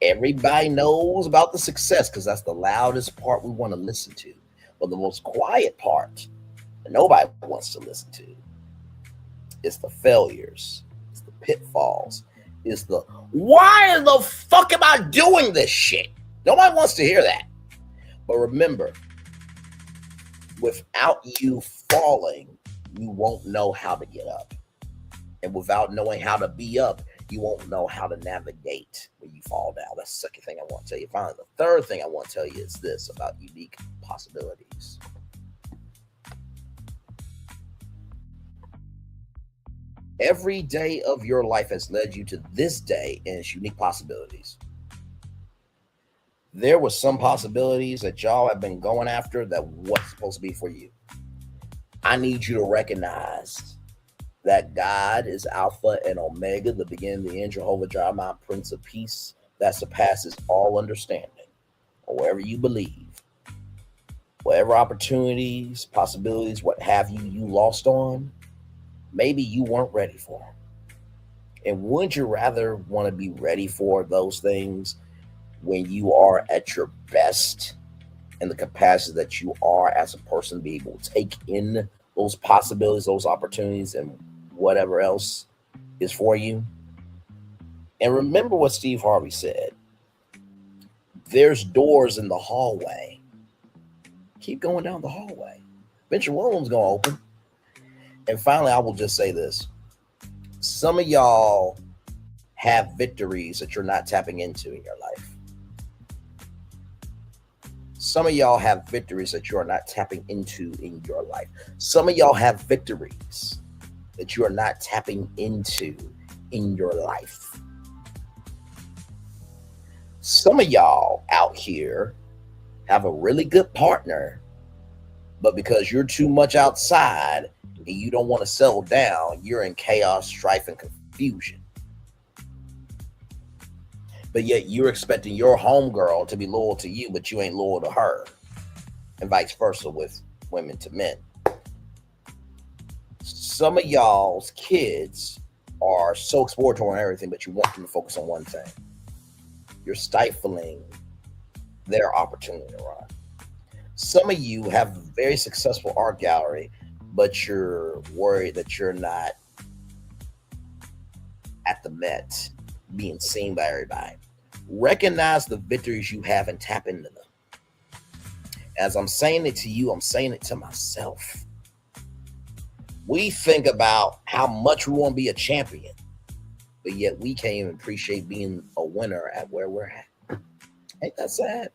Everybody knows about the success because that's the loudest part we want to listen to. But the most quiet part that nobody wants to listen to is the failures, it's the pitfalls, is the why the fuck am I doing this shit? Nobody wants to hear that. But remember, without you falling, you won't know how to get up. And without knowing how to be up, you won't know how to navigate when you fall down. That's the second thing I want to tell you. Finally, the third thing I want to tell you is this about unique possibilities. Every day of your life has led you to this day and its unique possibilities. There were some possibilities that y'all have been going after that wasn't supposed to be for you. I need you to recognize that God is Alpha and Omega, the beginning, the end, Jehovah Jireh, Prince of Peace, that surpasses all understanding. Or wherever you believe, whatever opportunities, possibilities, what have you, you lost on, maybe you weren't ready for. And wouldn't you rather want to be ready for those things when you are at your best in the capacity that you are as a person, be able to take in those possibilities, those opportunities, and whatever else is for you? And remember what Steve Harvey said. There's doors in the hallway. Keep going down the hallway. Eventually one of them's going to open. And finally, I will just say this. Some of y'all have victories that you're not tapping into in your life. Some of y'all have victories that you are not tapping into in your life. Some of y'all have victories that you are not tapping into in your life. Some of y'all out here have a really good partner, but because you're too much outside and you don't want to settle down, you're in chaos, strife, and confusion. But yet you're expecting your homegirl to be loyal to you, but you ain't loyal to her, and vice versa with women to men. Some of y'all's kids are so exploratory and everything, but you want them to focus on one thing. You're stifling their opportunity to run. Some of you have a very successful art gallery, but you're worried that you're not at the Met being seen by everybody. Recognize the victories you have and tap into them. As I'm saying it to you, I'm saying it to myself. We think about how much we want to be a champion, but yet we can't even appreciate being a winner at where we're at. Ain't that sad?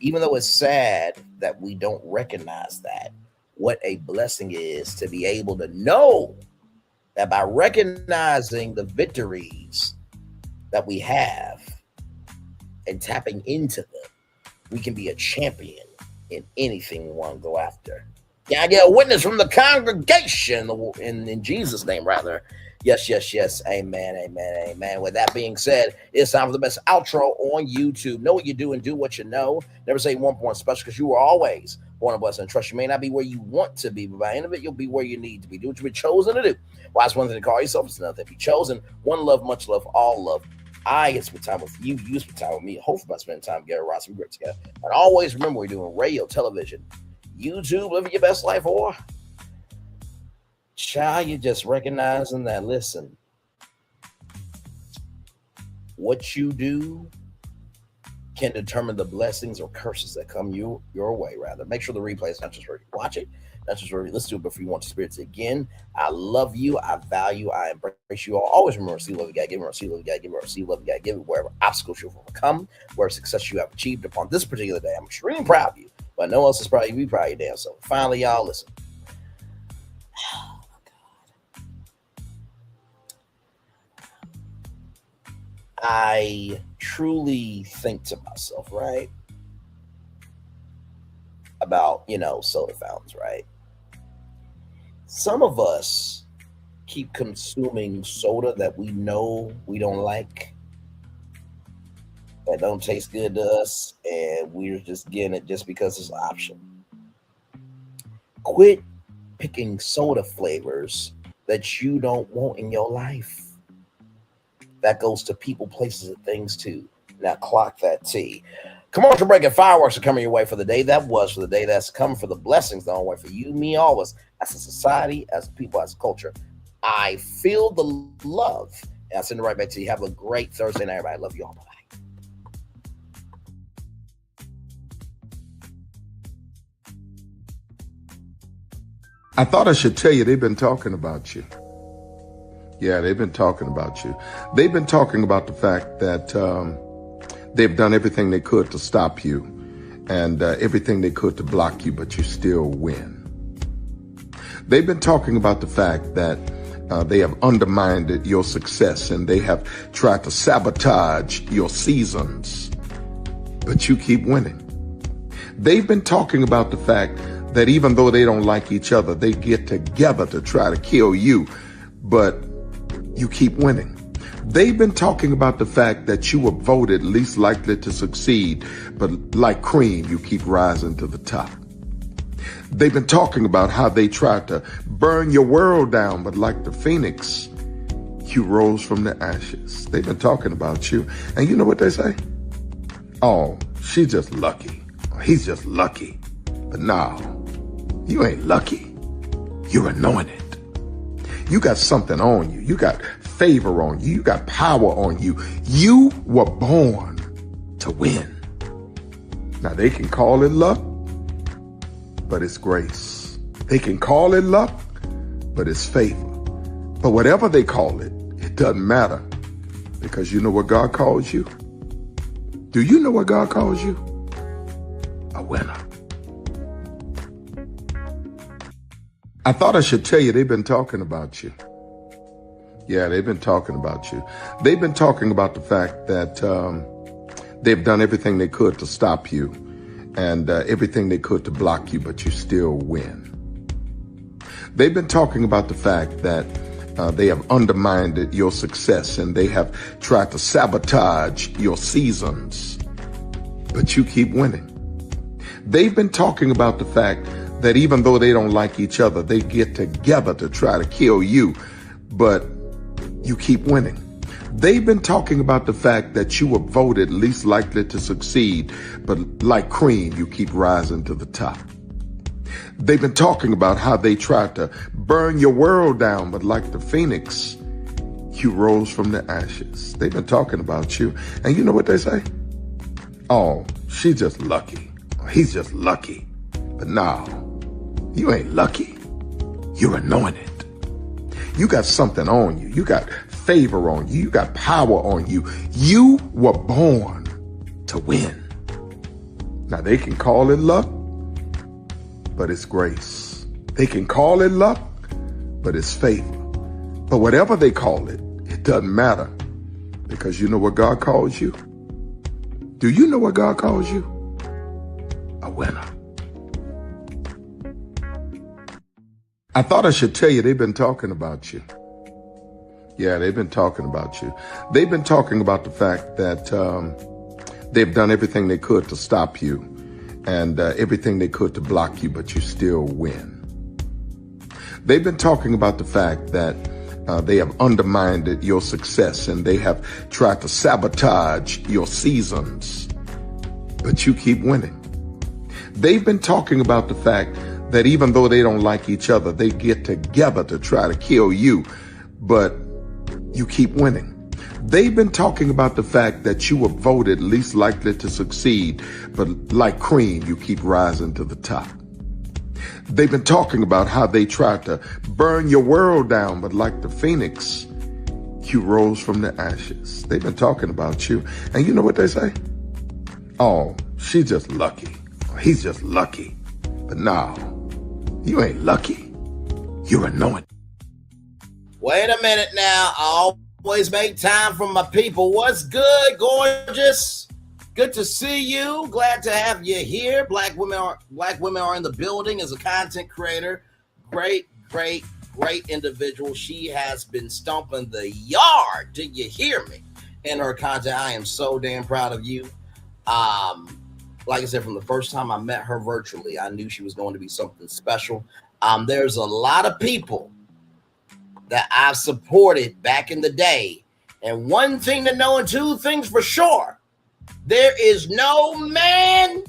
Even though it's sad that we don't recognize that, what a blessing it is to be able to know that by recognizing the victories that we have and tapping into them, we can be a champion in anything we want to go after. Can I get a witness from the congregation in Jesus' name, rather? Yes, yes, yes. Amen, amen, amen. With that being said, it's time for the best outro on YouTube. Know what you do and do what you know. Never say 1 point special, because you are always born a blessing. Trust you may not be where you want to be, but by the end of it, you'll be where you need to be. Do what you've been chosen to do. Well, that's one thing to call yourself. It's another thing. Be chosen. One love, much love, all love. I get to spend time with you. You spend time with me. Hopefully, by spending time together, we're some great together. And always remember, we're doing radio, television, YouTube, living your best life, or child, you just recognizing that, listen, what you do can determine the blessings or curses that come your way, rather. Make sure the replay is not just where you watch it. That's just where we listen to it before you want the spirits. Again, I love you. I value. I embrace you all. Always remember, see love you got to give it. See love you got to give it. See love you got to give it. Wherever obstacles you've overcome, wherever success you have achieved upon this particular day, I'm extremely proud of you. But no one else is proud of you. Be proud of your damn self. Finally, y'all, listen. I truly think to myself, right, about, soda fountains, right? Some of us keep consuming soda that we know we don't like, that don't taste good to us, and we're just getting it just because it's an option. Quit picking soda flavors that you don't want in your life. That goes to people, places, and things too. Now clock that T. Commercial break and fireworks are coming your way for the day that was, for the day that's coming, for the blessings that are on the way for you, me, all of us, as a society, as a people, as a culture. I feel the love. And I'll send it right back to you. Have a great Thursday night, everybody. Love you all. Bye-bye. I thought I should tell you they've been talking about you. Yeah, they've been talking about you. They've been talking about the fact that they've done everything they could to stop you and everything they could to block you, but you still win. They've been talking about the fact that they have undermined your success and they have tried to sabotage your seasons, but you keep winning. They've been talking about the fact that even though they don't like each other, they get together to try to kill you, but you keep winning. They've been talking about the fact that you were voted least likely to succeed, but like cream, you keep rising to the top. They've been talking about how they tried to burn your world down, but like the phoenix, you rose from the ashes. They've been talking about you. And you know what they say? Oh, she's just lucky. He's just lucky. But no, you ain't lucky. You're anointed. You got something on you. You got favor on you. You got power on you. You were born to win. Now they can call it luck, but it's grace. They can call it luck, but it's favor. But whatever they call it, it doesn't matter, because you know what God calls you? Do you know what God calls you? A winner. I thought I should tell you they've been talking about you. Yeah, they've been talking about you. They've been talking about the fact that they've done everything they could to stop you and everything they could to block you, but you still win. They've been talking about the fact that they have undermined your success and they have tried to sabotage your seasons, but you keep winning. They've been talking about the fact that even though they don't like each other, they get together to try to kill you, but you keep winning. They've been talking about the fact that you were voted least likely to succeed, but like cream, you keep rising to the top. They've been talking about how they tried to burn your world down, but like the phoenix, you rose from the ashes. They've been talking about you. And you know what they say? Oh, she's just lucky. He's just lucky. But no, you ain't lucky. You're anointed. You got something on you. You got favor on you. You got power on you. You were born to win. Now they can call it luck, but it's grace. They can call it luck, but it's favor. But whatever they call it, it doesn't matter, because you know what God calls you? Do you know what God calls you? A winner. I thought I should tell you they've been talking about you. Yeah, they've been talking about you. They've been talking about the fact that they've done everything they could to stop you and everything they could to block you, but you still win. They've been talking about the fact that they have undermined your success and they have tried to sabotage your seasons, but you keep winning. They've been talking about the fact that even though they don't like each other, they get together to try to kill you, but you keep winning. They've been talking about the fact that you were voted least likely to succeed, but like cream, you keep rising to the top. They've been talking about how they tried to burn your world down, but like the phoenix, you rose from the ashes. They've been talking about you. And you know what they say? Oh, she's just lucky. He's just lucky. But no, you ain't lucky. You're anointed. Wait a minute now. I always make time for my people. What's good, gorgeous? Good to see you. Glad to have you here. Black women are in the building as a content creator. Great individual. She has been stomping the yard. Do you hear me? In her content, I am so damn proud of you. Like I said, from the first time I met her virtually, I knew she was going to be something special. There's a lot of people that I've supported back in the day. And one thing to know and two things for sure, there is no man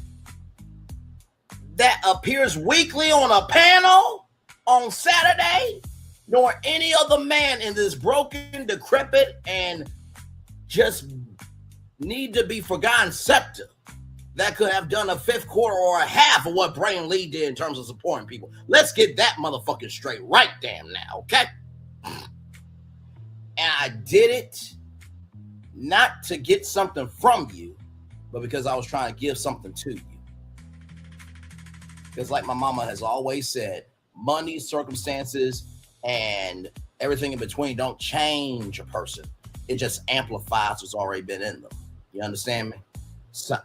that appears weekly on a panel on Saturday, nor any other man in this broken, decrepit, and just need to be forgotten scepter that could have done a fifth quarter or a half of what Brain Lee did in terms of supporting people. Let's get that motherfucking straight right damn now, okay? And I did it not to get something from you, but because I was trying to give something to you. Because like my mama has always said, money, circumstances, and everything in between don't change a person. It just amplifies what's already been in them. You understand me? So.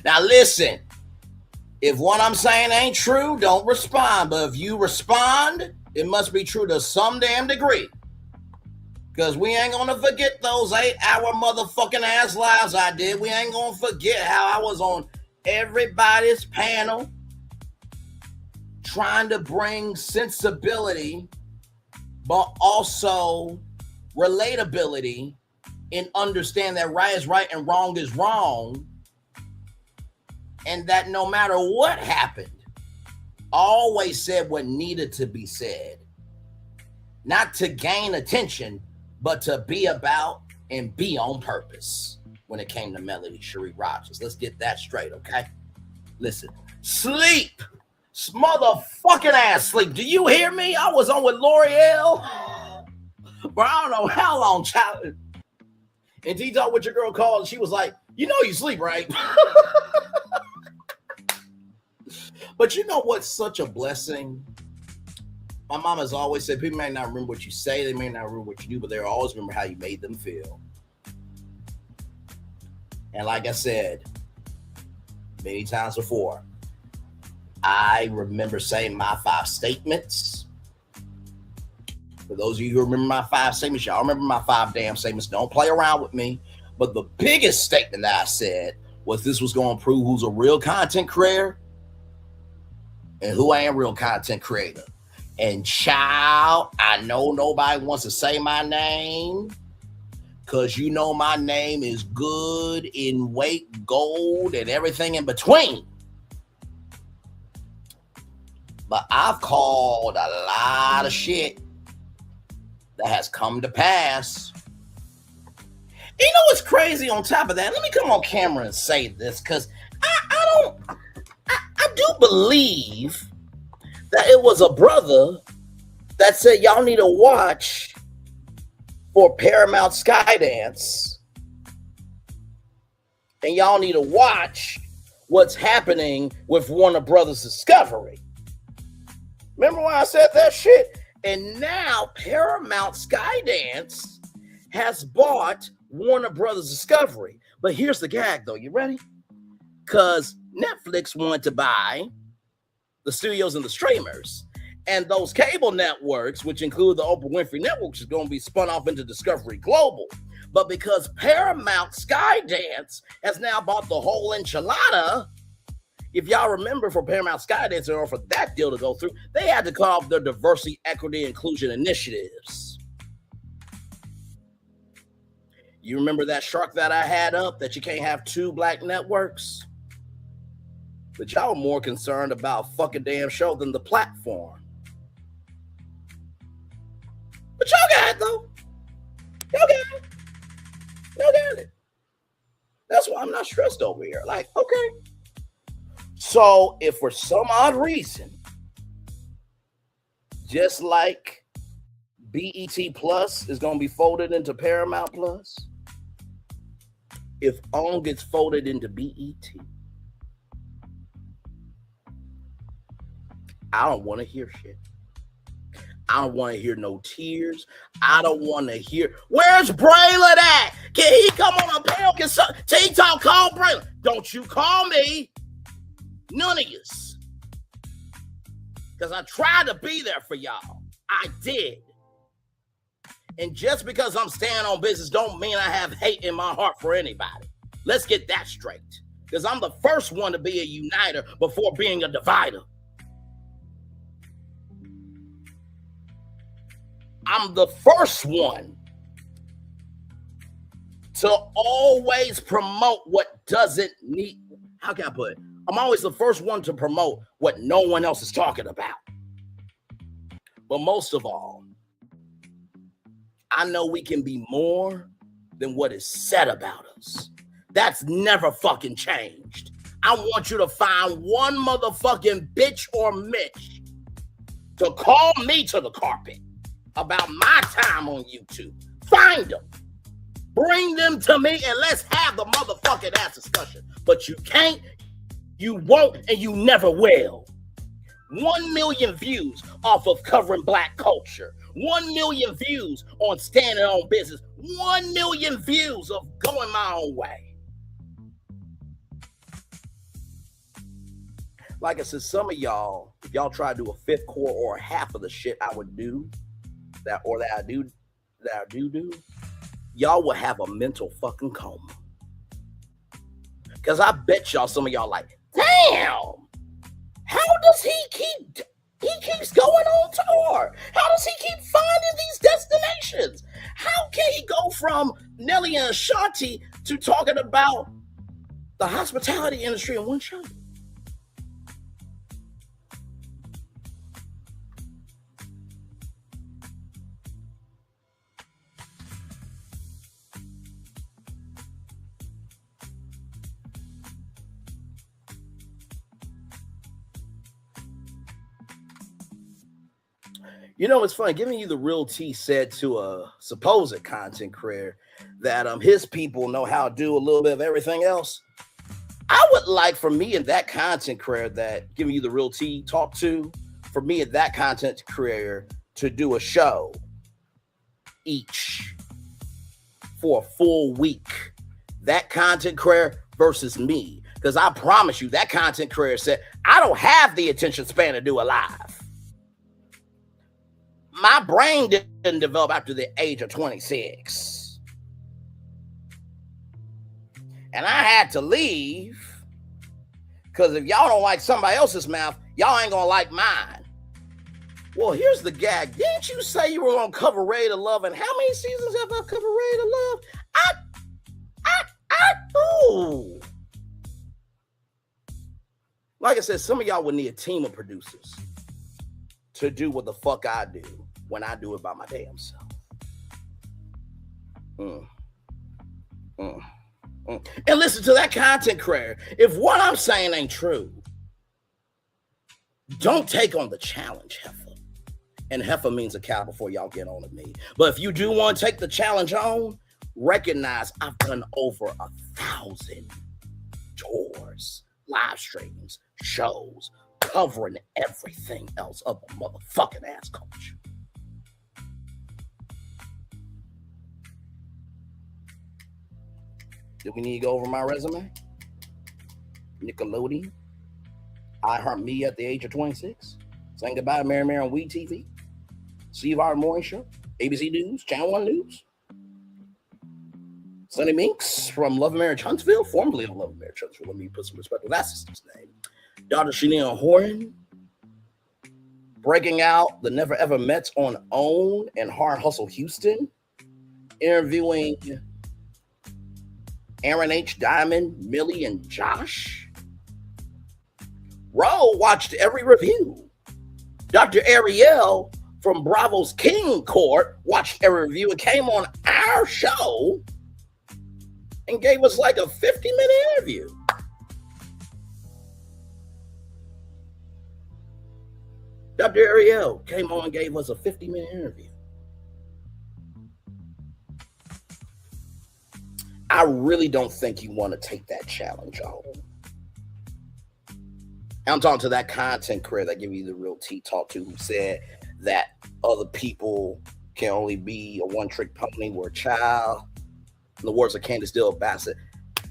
Now listen, if what I'm saying ain't true, don't respond. But if you respond, it must be true to some damn degree. Because we ain't gonna forget those 8-hour motherfucking ass lives I did. We ain't gonna forget how I was on everybody's panel trying to bring sensibility, but also relatability, and understand that right is right and wrong is wrong. And that no matter what happened, always said what needed to be said. Not to gain attention, but to be about and be on purpose when it came to Melody Cherie Rogers. Let's get that straight, okay? Listen, sleep. Motherfucking ass sleep. Do you hear me? I was on with L'Oreal. But I don't know how long, child. And he talked with your girl called, and she was like, you know you sleep, right? But you know what's such a blessing? My mom has always said, people may not remember what you say, they may not remember what you do, but they'll always remember how you made them feel. And like I said, many times before, I remember saying my 5 statements. For those of you who remember my 5 statements, y'all remember my 5 damn statements. Don't play around with me. But the biggest statement that I said was this was going to prove who's a real content creator and who ain't a real content creator. And child, I know nobody wants to say my name because you know my name is good in weight, gold, and everything in between. But I've called a lot of shit that has come to pass. You know what's crazy on top of that? Let me come on camera and say this, because I do believe that it was a brother that said y'all need to watch for Paramount Skydance, and y'all need to watch what's happening with Warner Brothers Discovery. Remember when I said that shit? And now Paramount Skydance has bought Warner Brothers Discovery. But here's the gag, though. You ready? Because Netflix wanted to buy the studios and the streamers. And those cable networks, which include the Oprah Winfrey Network, is going to be spun off into Discovery Global. But because Paramount Skydance has now bought the whole enchilada, if y'all remember, for Paramount Skydance, in order for that deal to go through, they had to call up their diversity, equity, inclusion initiatives. You remember that shark that I had up, that you can't have 2 black networks? But y'all are more concerned about fucking damn show than the platform. But y'all got it, though. Y'all got it. Y'all got it. That's why I'm not stressed over here. Like, okay. So if for some odd reason, just like BET Plus is going to be folded into Paramount Plus, if OWN gets folded into BET, I don't want to hear shit. I don't want to hear no tears. I don't want to hear, where's Braylon at? Can he come on a panel? Can TikTok call Braylon? Don't you call me. None of yous. Because I tried to be there for y'all. I did. And just because I'm standing on business don't mean I have hate in my heart for anybody. Let's get that straight. Because I'm the first one to be a uniter before being a divider. I'm the first one to always promote what doesn't need. How can I put it? I'm always the first one to promote what no one else is talking about. But most of all, I know we can be more than what is said about us. That's never fucking changed. I want you to find one motherfucking bitch or Mitch to call me to the carpet about my time on YouTube. Find them. Bring them to me and let's have the motherfucking ass discussion. But you can't, you won't, and you never will. 1 million views off of covering black culture. 1 million views on standing on business. 1 million views of going my own way. Like I said, some of y'all, if y'all try to do a fifth core or a half of the shit I would do, that I do, y'all will have a mental fucking coma. Because I bet y'all, some of y'all like, damn, how does he keeps going on tour? How does he keep finding these destinations? How can he go from Nelly and Ashanti to talking about the hospitality industry in one show? You know, it's funny. Giving you the real tea said to a supposed content creator that his people know how to do a little bit of everything else. I would like for me and that content creator that giving you the real tea talk to, for me and that content creator to do a show each for a full week. That content creator versus me. Because I promise you, that content creator said, I don't have the attention span to do a live. My brain didn't develop after the age of 26. And I had to leave because if y'all don't like somebody else's mouth, y'all ain't gonna like mine. Well, here's the gag. Didn't you say you were gonna cover Ready to Love? And how many seasons have I covered Ready to Love? Ooh. Like I said, some of y'all would need a team of producers to do what the fuck I do when I do it by my damn self. And listen to that content creator. If what I'm saying ain't true, don't take on the challenge, heifer. And heifer means a cow before y'all get on to me. But if you do want to take the challenge on, recognize I've done over 1,000 tours, live streams, shows, covering everything else of the motherfucking ass culture. Do we need to go over my resume? Nickelodeon, iHeartMe at the age of 26, saying goodbye to Mary Mary on We TV, Steve Harvey Morning Show, ABC News, Channel 1 News, Sonny Minks from Love and Marriage Huntsville, formerly of Love and Marriage Huntsville. Let me put some respect on that sister's name. Dr. Shania Horan, breaking out the Never Ever Mets on OWN and Hard Hustle Houston, interviewing Aaron H. Diamond, Millie, and Josh. Ro watched every review. Dr. Ariel from Bravo's King Court watched every review and came on our show and gave us like a 50-minute interview. Dr. Ariel came on and gave us a 50-minute interview. I really don't think you want to take that challenge on. I'm talking to that content creator that give you the real tea talk to, who said that other people can only be a one-trick pony. We're a child. In the words of Candace Dill Bassett,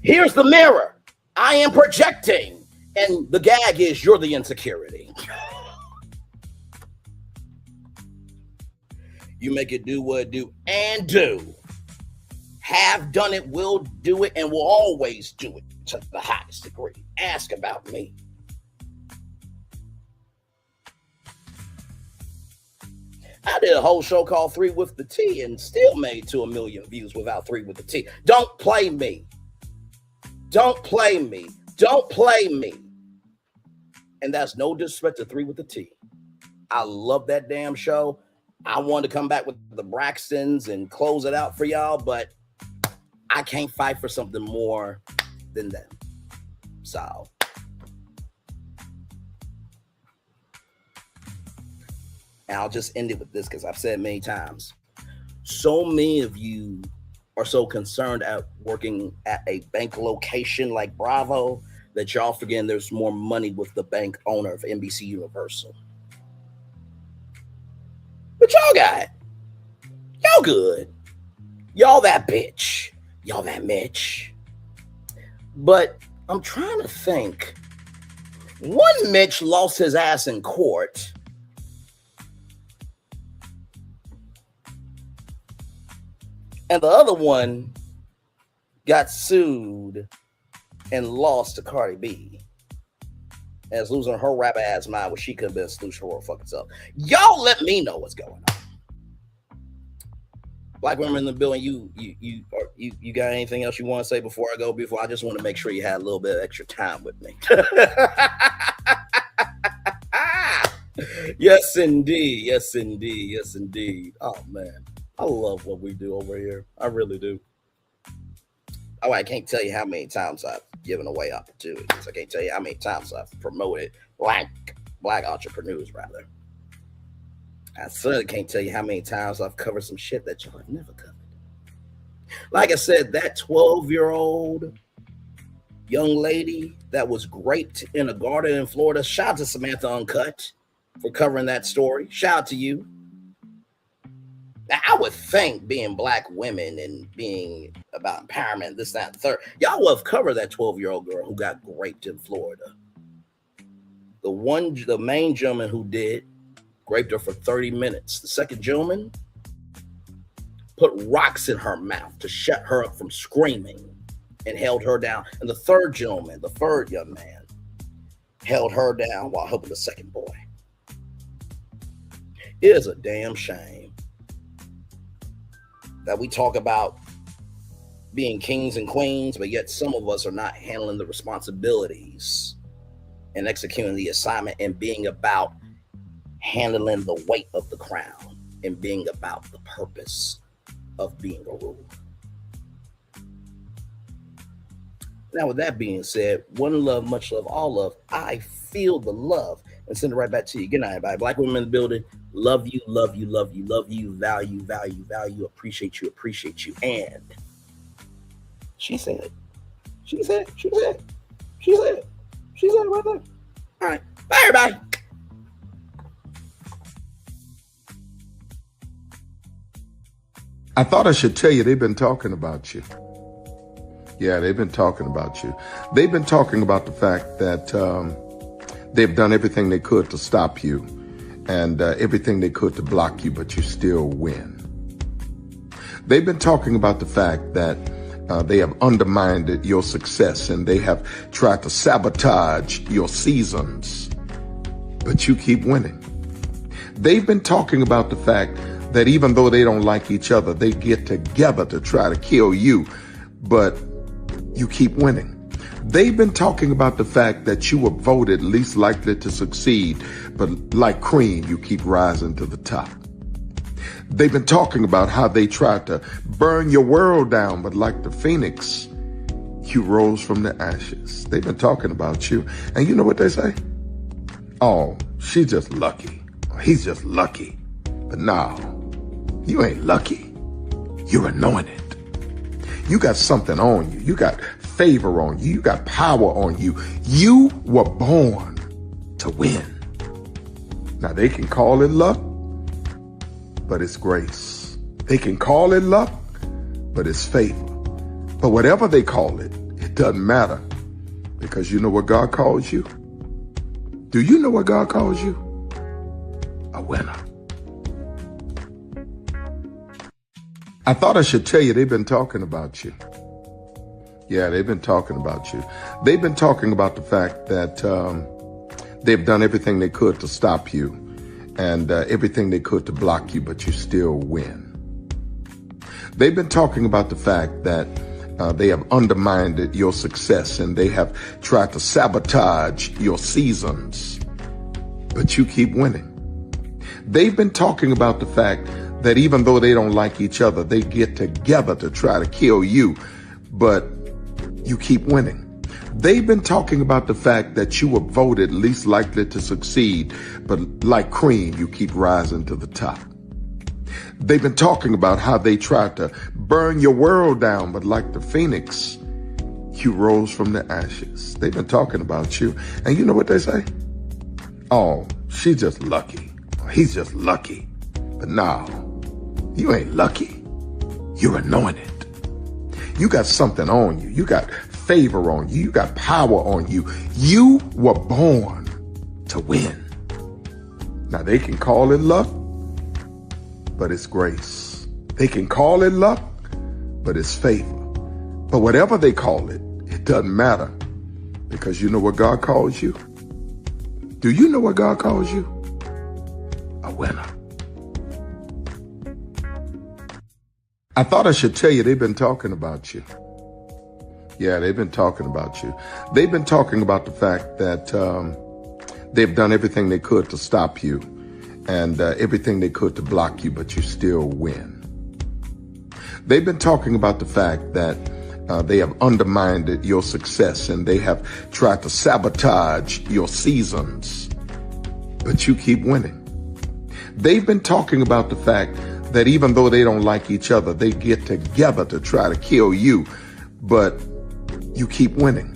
here's the mirror. I am projecting. And the gag is you're the insecurity. You make it do what it do and do. Have done it, will do it, and will always do it to the highest degree. Ask about me. I did a whole show called 3 with the T and still made 2 million views without 3 with the T. Don't play me. Don't play me. Don't play me. And that's no disrespect to 3 with the T. I love that damn show. I wanted to come back with the Braxtons and close it out for y'all, but I can't fight for something more than them. So and I'll just end it with this because I've said many times. So many of you are so concerned at working at a bank location like Bravo that y'all forgetting there's more money with the bank owner of NBC Universal. But y'all got it. Y'all good. Y'all that bitch. Y'all that Mitch. But I'm trying to think. One Mitch lost his ass in court. And the other one got sued and lost to Cardi B. As losing her rap ass mind when she could have been a solution for her fucking self. Y'all let me know what's going on. Black women in the building, you got anything else you want to say before I go? Before I just want to make sure you had a little bit of extra time with me. Yes, indeed. Yes, indeed. Yes, indeed. Oh, man. I love what we do over here. I really do. Oh, I can't tell you how many times I've given away opportunities. I can't tell you how many times I've promoted black entrepreneurs, rather. I certainly can't tell you how many times I've covered some shit that y'all have never covered. Like I said, that 12-year-old young lady that was raped in a garden in Florida, shout out to Samantha Uncut for covering that story. Shout out to you. Now, I would think being black women and being about empowerment, this, that, and the third, y'all would have covered that 12-year-old girl who got raped in Florida. The main gentleman who did raped her for 30 minutes. The second gentleman put rocks in her mouth to shut her up from screaming and held her down. And the third gentleman, the third young man, held her down while helping the second boy. It is a damn shame that we talk about being kings and queens, but yet some of us are not handling the responsibilities and executing the assignment and being about handling the weight of the crown and being about the purpose of being a ruler. Now, with that being said, one love, much love, all love. I feel the love and send it right back to you. Good night, everybody. Black women in the building. Love you, love you, love you, love you. Value, value, value. Appreciate you, appreciate you. And she said it. She said it. She said it. She said it. She said it right there. All right. Bye, everybody. I thought I should tell you they've been talking about you. Yeah, they've been talking about you. They've been talking about the fact that they've done everything they could to stop you and everything they could to block you, but you still win. They've been talking about the fact that they have undermined your success and they have tried to sabotage your seasons, but you keep winning. They've been talking about the fact that even though they don't like each other, they get together to try to kill you, but you keep winning. They've been talking about the fact that you were voted least likely to succeed, but like cream, you keep rising to the top. They've been talking about how they tried to burn your world down, but like the phoenix, you rose from the ashes. They've been talking about you. And you know what they say? Oh, she's just lucky. he's just lucky. But no, you ain't lucky. You're anointed. You got something on you. You got favor on you. You got power on you. You were born to win. Now they can call it luck, but it's grace. They can call it luck, but it's favor. But whatever they call it, it doesn't matter, because you know what God calls you? Do you know what God calls you? A winner. I thought I should tell you, they've been talking about you. Yeah, they've been talking about you. They've been talking about the fact that they've done everything they could to stop you and everything they could to block you, but you still win. They've been talking about the fact that they have undermined your success and they have tried to sabotage your seasons, but you keep winning. They've been talking about the fact that even though they don't like each other, they get together to try to kill you, but you keep winning. They've been talking about the fact that you were voted least likely to succeed, but like cream, you keep rising to the top. They've been talking about how they tried to burn your world down, but like the phoenix, you rose from the ashes. They've been talking about you. And you know what they say? Oh, she's just lucky. He's just lucky. But no, you ain't lucky. You're anointed. You got something on you. You got favor on you. You got power on you. You were born to win. Now they can call it luck, but it's grace. They can call it luck, but it's favor. But whatever they call it, it doesn't matter, because you know what God calls you? Do you know what God calls you? A winner. I thought I should tell you, they've been talking about you. Yeah, they've been talking about you. They've been talking about the fact that they've done everything they could to stop you and everything they could to block you, but you still win. They've been talking about the fact that they have undermined your success and they have tried to sabotage your seasons, but you keep winning. They've been talking about the fact that even though they don't like each other, they get together to try to kill you, but you keep winning.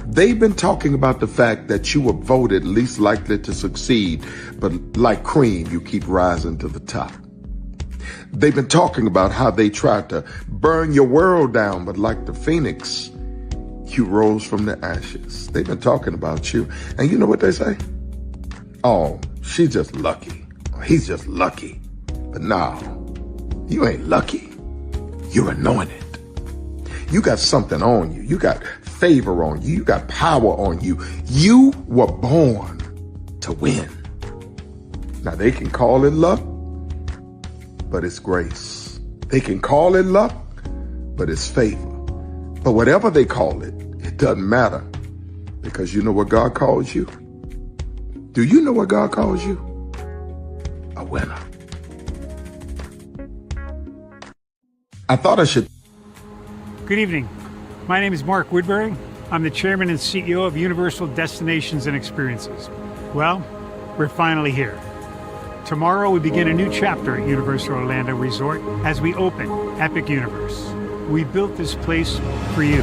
They've been talking about the fact that you were voted least likely to succeed, but like cream, you keep rising to the top. They've been talking about how they tried to burn your world down, but like the phoenix, you rose from the ashes. They've been talking about you. And you know what they say? Oh, she's just lucky. He's just lucky. But no, you ain't lucky. You're anointed. You got something on you. You got favor on you. You got power on you. You were born to win. Now they can call it luck, but it's grace. They can call it luck, but it's favor. But whatever they call it, it doesn't matter, because you know what God calls you? Do you know what God calls you? A winner. I thought I should. Good evening. My name is Mark Woodbury. I'm the chairman and CEO of Universal Destinations and Experiences. Well, we're finally here. Tomorrow we begin a new chapter at Universal Orlando Resort as we open Epic Universe. We built this place for you.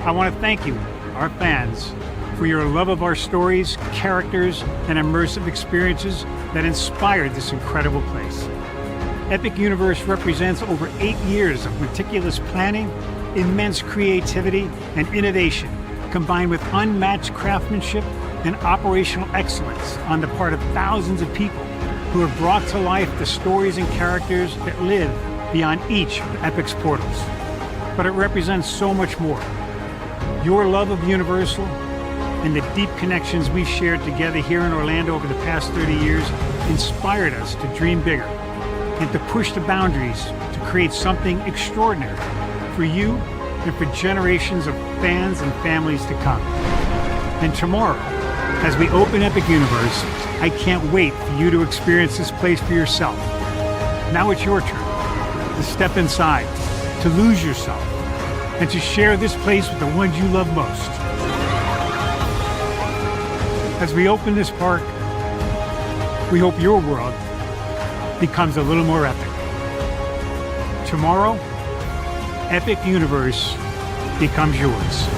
I want to thank you, our fans, for your love of our stories, characters, and immersive experiences that inspired this incredible place. Epic Universe represents over 8 years of meticulous planning, immense creativity, and innovation, combined with unmatched craftsmanship and operational excellence on the part of thousands of people who have brought to life the stories and characters that live beyond each of Epic's portals. But it represents so much more. Your love of Universal and the deep connections we've shared together here in Orlando over the past 30 years inspired us to dream bigger and to push the boundaries to create something extraordinary for you and for generations of fans and families to come. And tomorrow, as we open Epic Universe, I can't wait for you to experience this place for yourself. Now it's your turn to step inside, to lose yourself, and to share this place with the ones you love most. As we open this park, we hope your world becomes a little more epic. Tomorrow, Epic Universe becomes yours.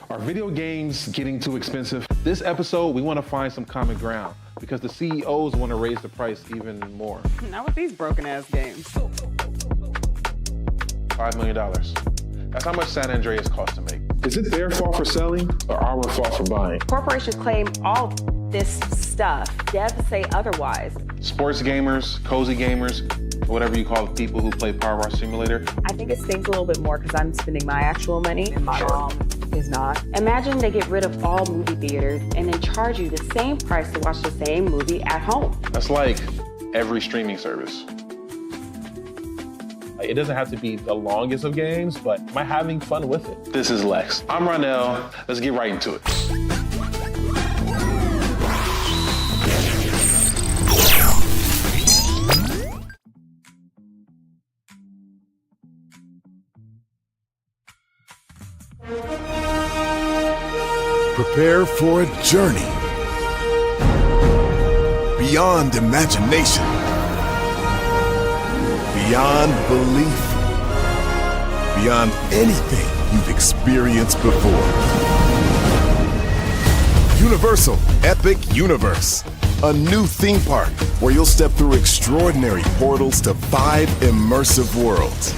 Are video games getting too expensive? This episode, we want to find some common ground because the CEOs want to raise the price even more. Not with these broken-ass games. $5 million. That's how much San Andreas costs to make. Is it their fault for selling or our fault for buying? Corporations claim all this stuff. Devs say otherwise. Sports gamers, cozy gamers, whatever you call the people who play Power Wash Simulator. I think it stings a little bit more because I'm spending my actual money and my mom is not. Imagine they get rid of all movie theaters and then charge you the same price to watch the same movie at home. That's like every streaming service. It doesn't have to be the longest of games, but am I having fun with it? This is Lex. I'm Ronell. Let's get right into it. Prepare for a journey beyond imagination, beyond belief, beyond anything you've experienced before. Universal Epic Universe, a new theme park where you'll step through extraordinary portals to 5 immersive worlds.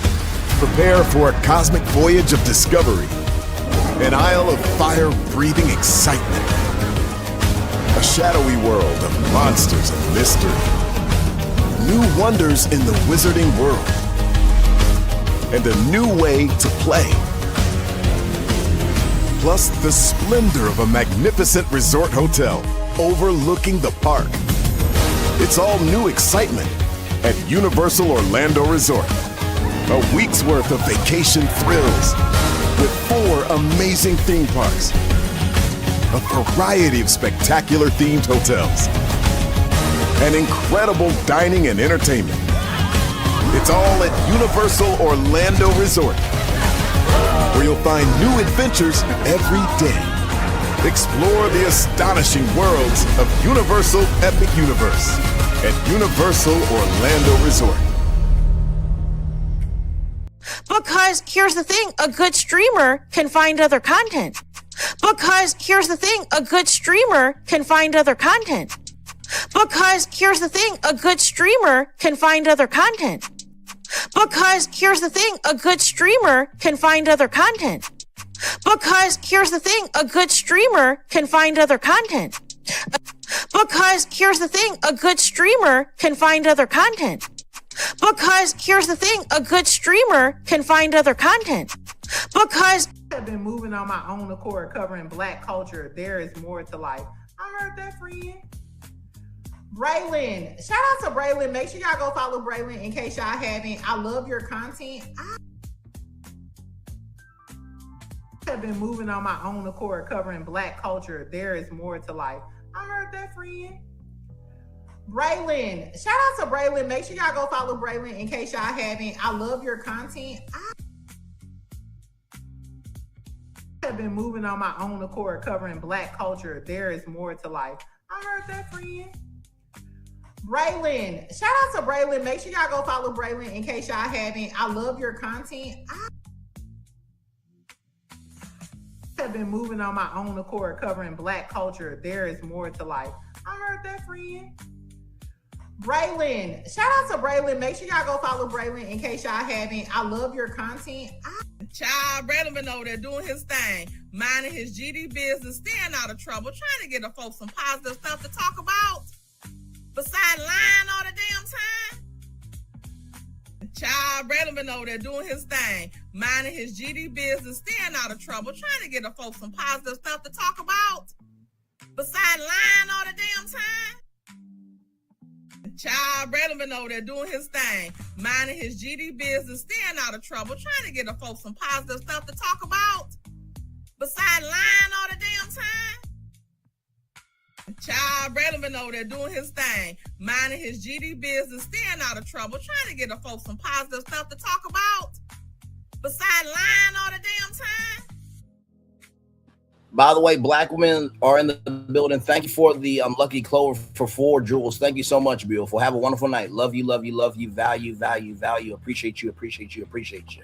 Prepare for a cosmic voyage of discovery, an isle of fire-breathing excitement, a shadowy world of monsters and mystery, new wonders in the wizarding world, and a new way to play. Plus the splendor of a magnificent resort hotel overlooking the park. It's all new excitement at Universal Orlando Resort. A week's worth of vacation thrills with 4 amazing theme parks, a variety of spectacular themed hotels, and incredible dining and entertainment. It's all at Universal Orlando Resort, where you'll find new adventures every day. Explore the astonishing worlds of Universal Epic Universe at Universal Orlando Resort. Because here's the thing, a good streamer can find other content. Because here's the thing, a good streamer can find other content. Because here's the thing, a good streamer can find other content. Because here's the thing, a good streamer can find other content. Because here's the thing, a good streamer can find other content. Because here's the thing, a good streamer can find other content. Because here's the thing, a good streamer can find other content. Because I've been moving on my own accord covering Black culture. There is more to life. I heard that, friend. Braylon, shout out to Braylon. Make sure y'all go follow Braylon in case y'all haven't. I love your content. I have been moving on my own accord covering Black culture. There is more to life. I heard that, friend. Braylon, shout out to Braylon. Make sure y'all go follow Braylon in case y'all haven't. I love your content. I have been moving on my own accord covering Black culture. There is more to life. I heard that, friend. Braylon, shout out to Braylon. Make sure y'all go follow Braylon in case y'all haven't. I love your content. I have been moving on my own accord covering Black culture. There is more to life. I heard that, friend. Braylon, shout out to Braylon. Make sure y'all go follow Braylon in case y'all haven't. I love your content. Child, Braylon been over there doing his thing, minding his GD business, staying out of trouble, trying to get the folks some positive stuff to talk about. Besides lying all the damn time. Child, Braylon been over there doing his thing, minding his GD business, staying out of trouble, trying to get the folks some positive stuff to talk about. Besides lying all the damn time. Child, Braylon been over there doing his thing, minding his GD business, staying out of trouble, trying to get the folks some positive stuff to talk about. Besides lying all the damn time. Child relevant over there doing his thing, minding his GD business, staying out of trouble, trying to get the folks some positive stuff to talk about. Besides lying all the damn time. By the way, black women are in the building. Thank you for the unlucky clover for 4 jewels. Thank you so much, beautiful. Have a wonderful night. Love you, love you, love you. Value, value, value. Appreciate you, appreciate you, appreciate you.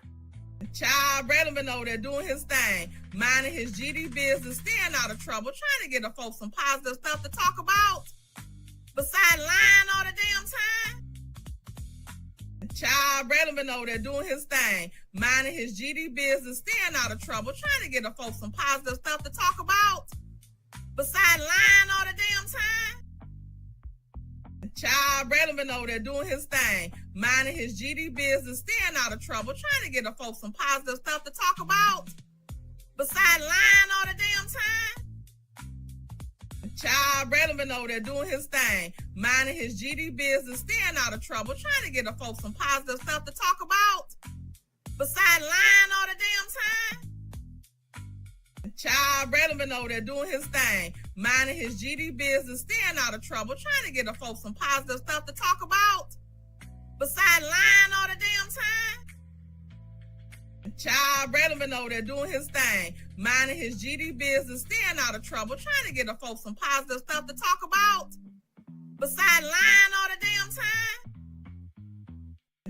Child relevant over there doing his thing, minding his GD business, staying out of trouble, trying to get the folks some positive stuff to talk about. Besides lying all the damn time. Child relevant over there doing his thing, minding his GD business, staying out of trouble, trying to get the folks some positive stuff to talk about. Besides lying all the damn time. Child relevant over there doing his thing, minding his GD business, staying out of trouble, trying to get the folks some positive stuff to talk about. Besides lying all the damn time. Child relevant over there doing his thing, minding his GD business, staying out of trouble, trying to get the folks some positive stuff to talk about. Besides lying all the damn time. Child relevant over there doing his thing, minding his GD business, staying out of trouble, trying to get the folks some positive stuff to talk about. Besides lying all the damn time. Child relevant over there doing his thing, minding his GD business, staying out of trouble, trying to get the folks some positive stuff to talk about. Besides lying all the damn time.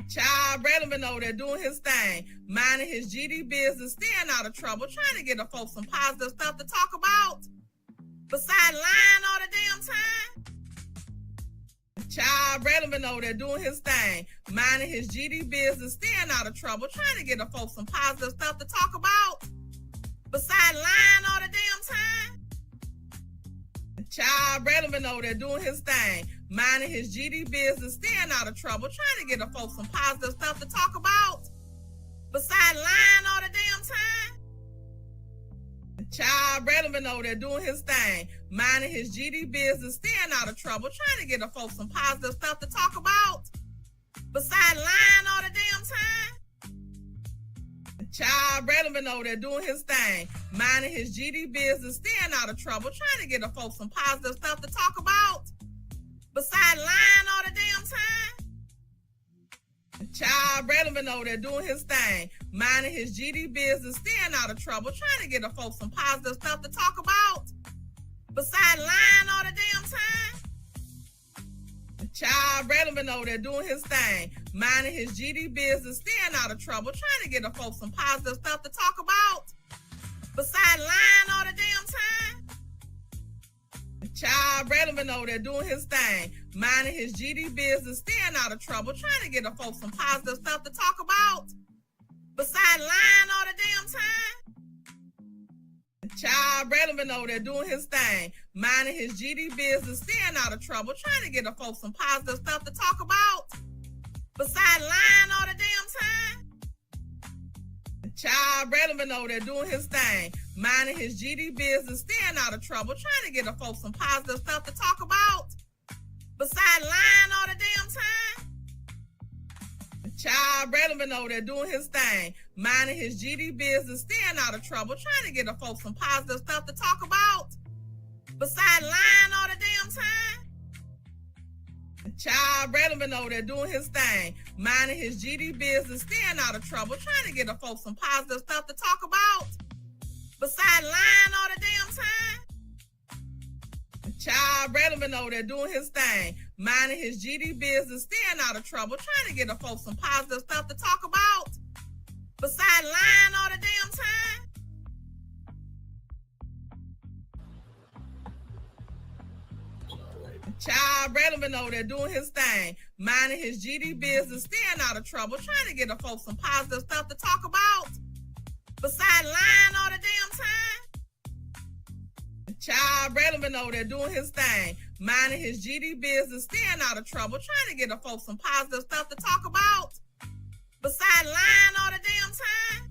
Child relevant over there doing his thing, minding his GD business, staying out of trouble, trying to get the folks some positive stuff to talk about. Besides lying all the damn time. Child relevant over there doing his thing, minding his GD business, staying out of trouble, trying to get the folks some positive stuff to talk about. Besides lying all the damn time. Child relevant over there doing his thing, minding his GD business, staying out of trouble, trying to get the folks some positive stuff to talk about. Besides lying all the damn time. Child relevant over there doing his thing, minding his GD business, staying out of trouble, trying to get the folks some positive stuff to talk about. Besides lying all the damn time. Child relevant over there doing his thing, minding his GD business, staying out of trouble, trying to get the folks some positive stuff to talk about. Besides lying all the damn time. Child relevant over there doing his thing, minding his GD business, staying out of trouble, trying to get the folks some positive stuff to talk about. Besides lying all the damn time. Child relevant over there doing his thing, minding his GD business, staying out of trouble, trying to get the folks some positive stuff to talk about. Besides lying all the damn time. Child relevant over there doing his thing, minding his GD business, staying out of trouble, trying to get the folks some positive stuff to talk about. Besides lying all the damn time. Child relevant over there doing his thing, minding his GD business, staying out of trouble, trying to get the folks some positive stuff to talk about. Besides lying all the damn time. Child relevant over there doing his thing, minding his GD business, staying out of trouble, trying to get the folks some positive stuff to talk about. Besides lying all the damn time. Child relevant over there doing his thing, minding his GD business, staying out of trouble, trying to get the folks some positive stuff to talk about. Besides lying all the damn time. Child relevant over there doing his thing, minding his GD business, staying out of trouble, trying to get the folks some positive stuff to talk about. Besides lying all the damn time. Child relevant over there doing his thing, minding his GD business, staying out of trouble, trying to get the folks some positive stuff to talk about. Besides lying all the damn time. Child relevant over there doing his thing, minding his GD business, staying out of trouble, trying to get the folks some positive stuff to talk about. Besides lying all the damn time. Child relevant over there doing his thing, minding his GD business, staying out of trouble, trying to get the folks some positive stuff to talk about. Besides lying all the damn time.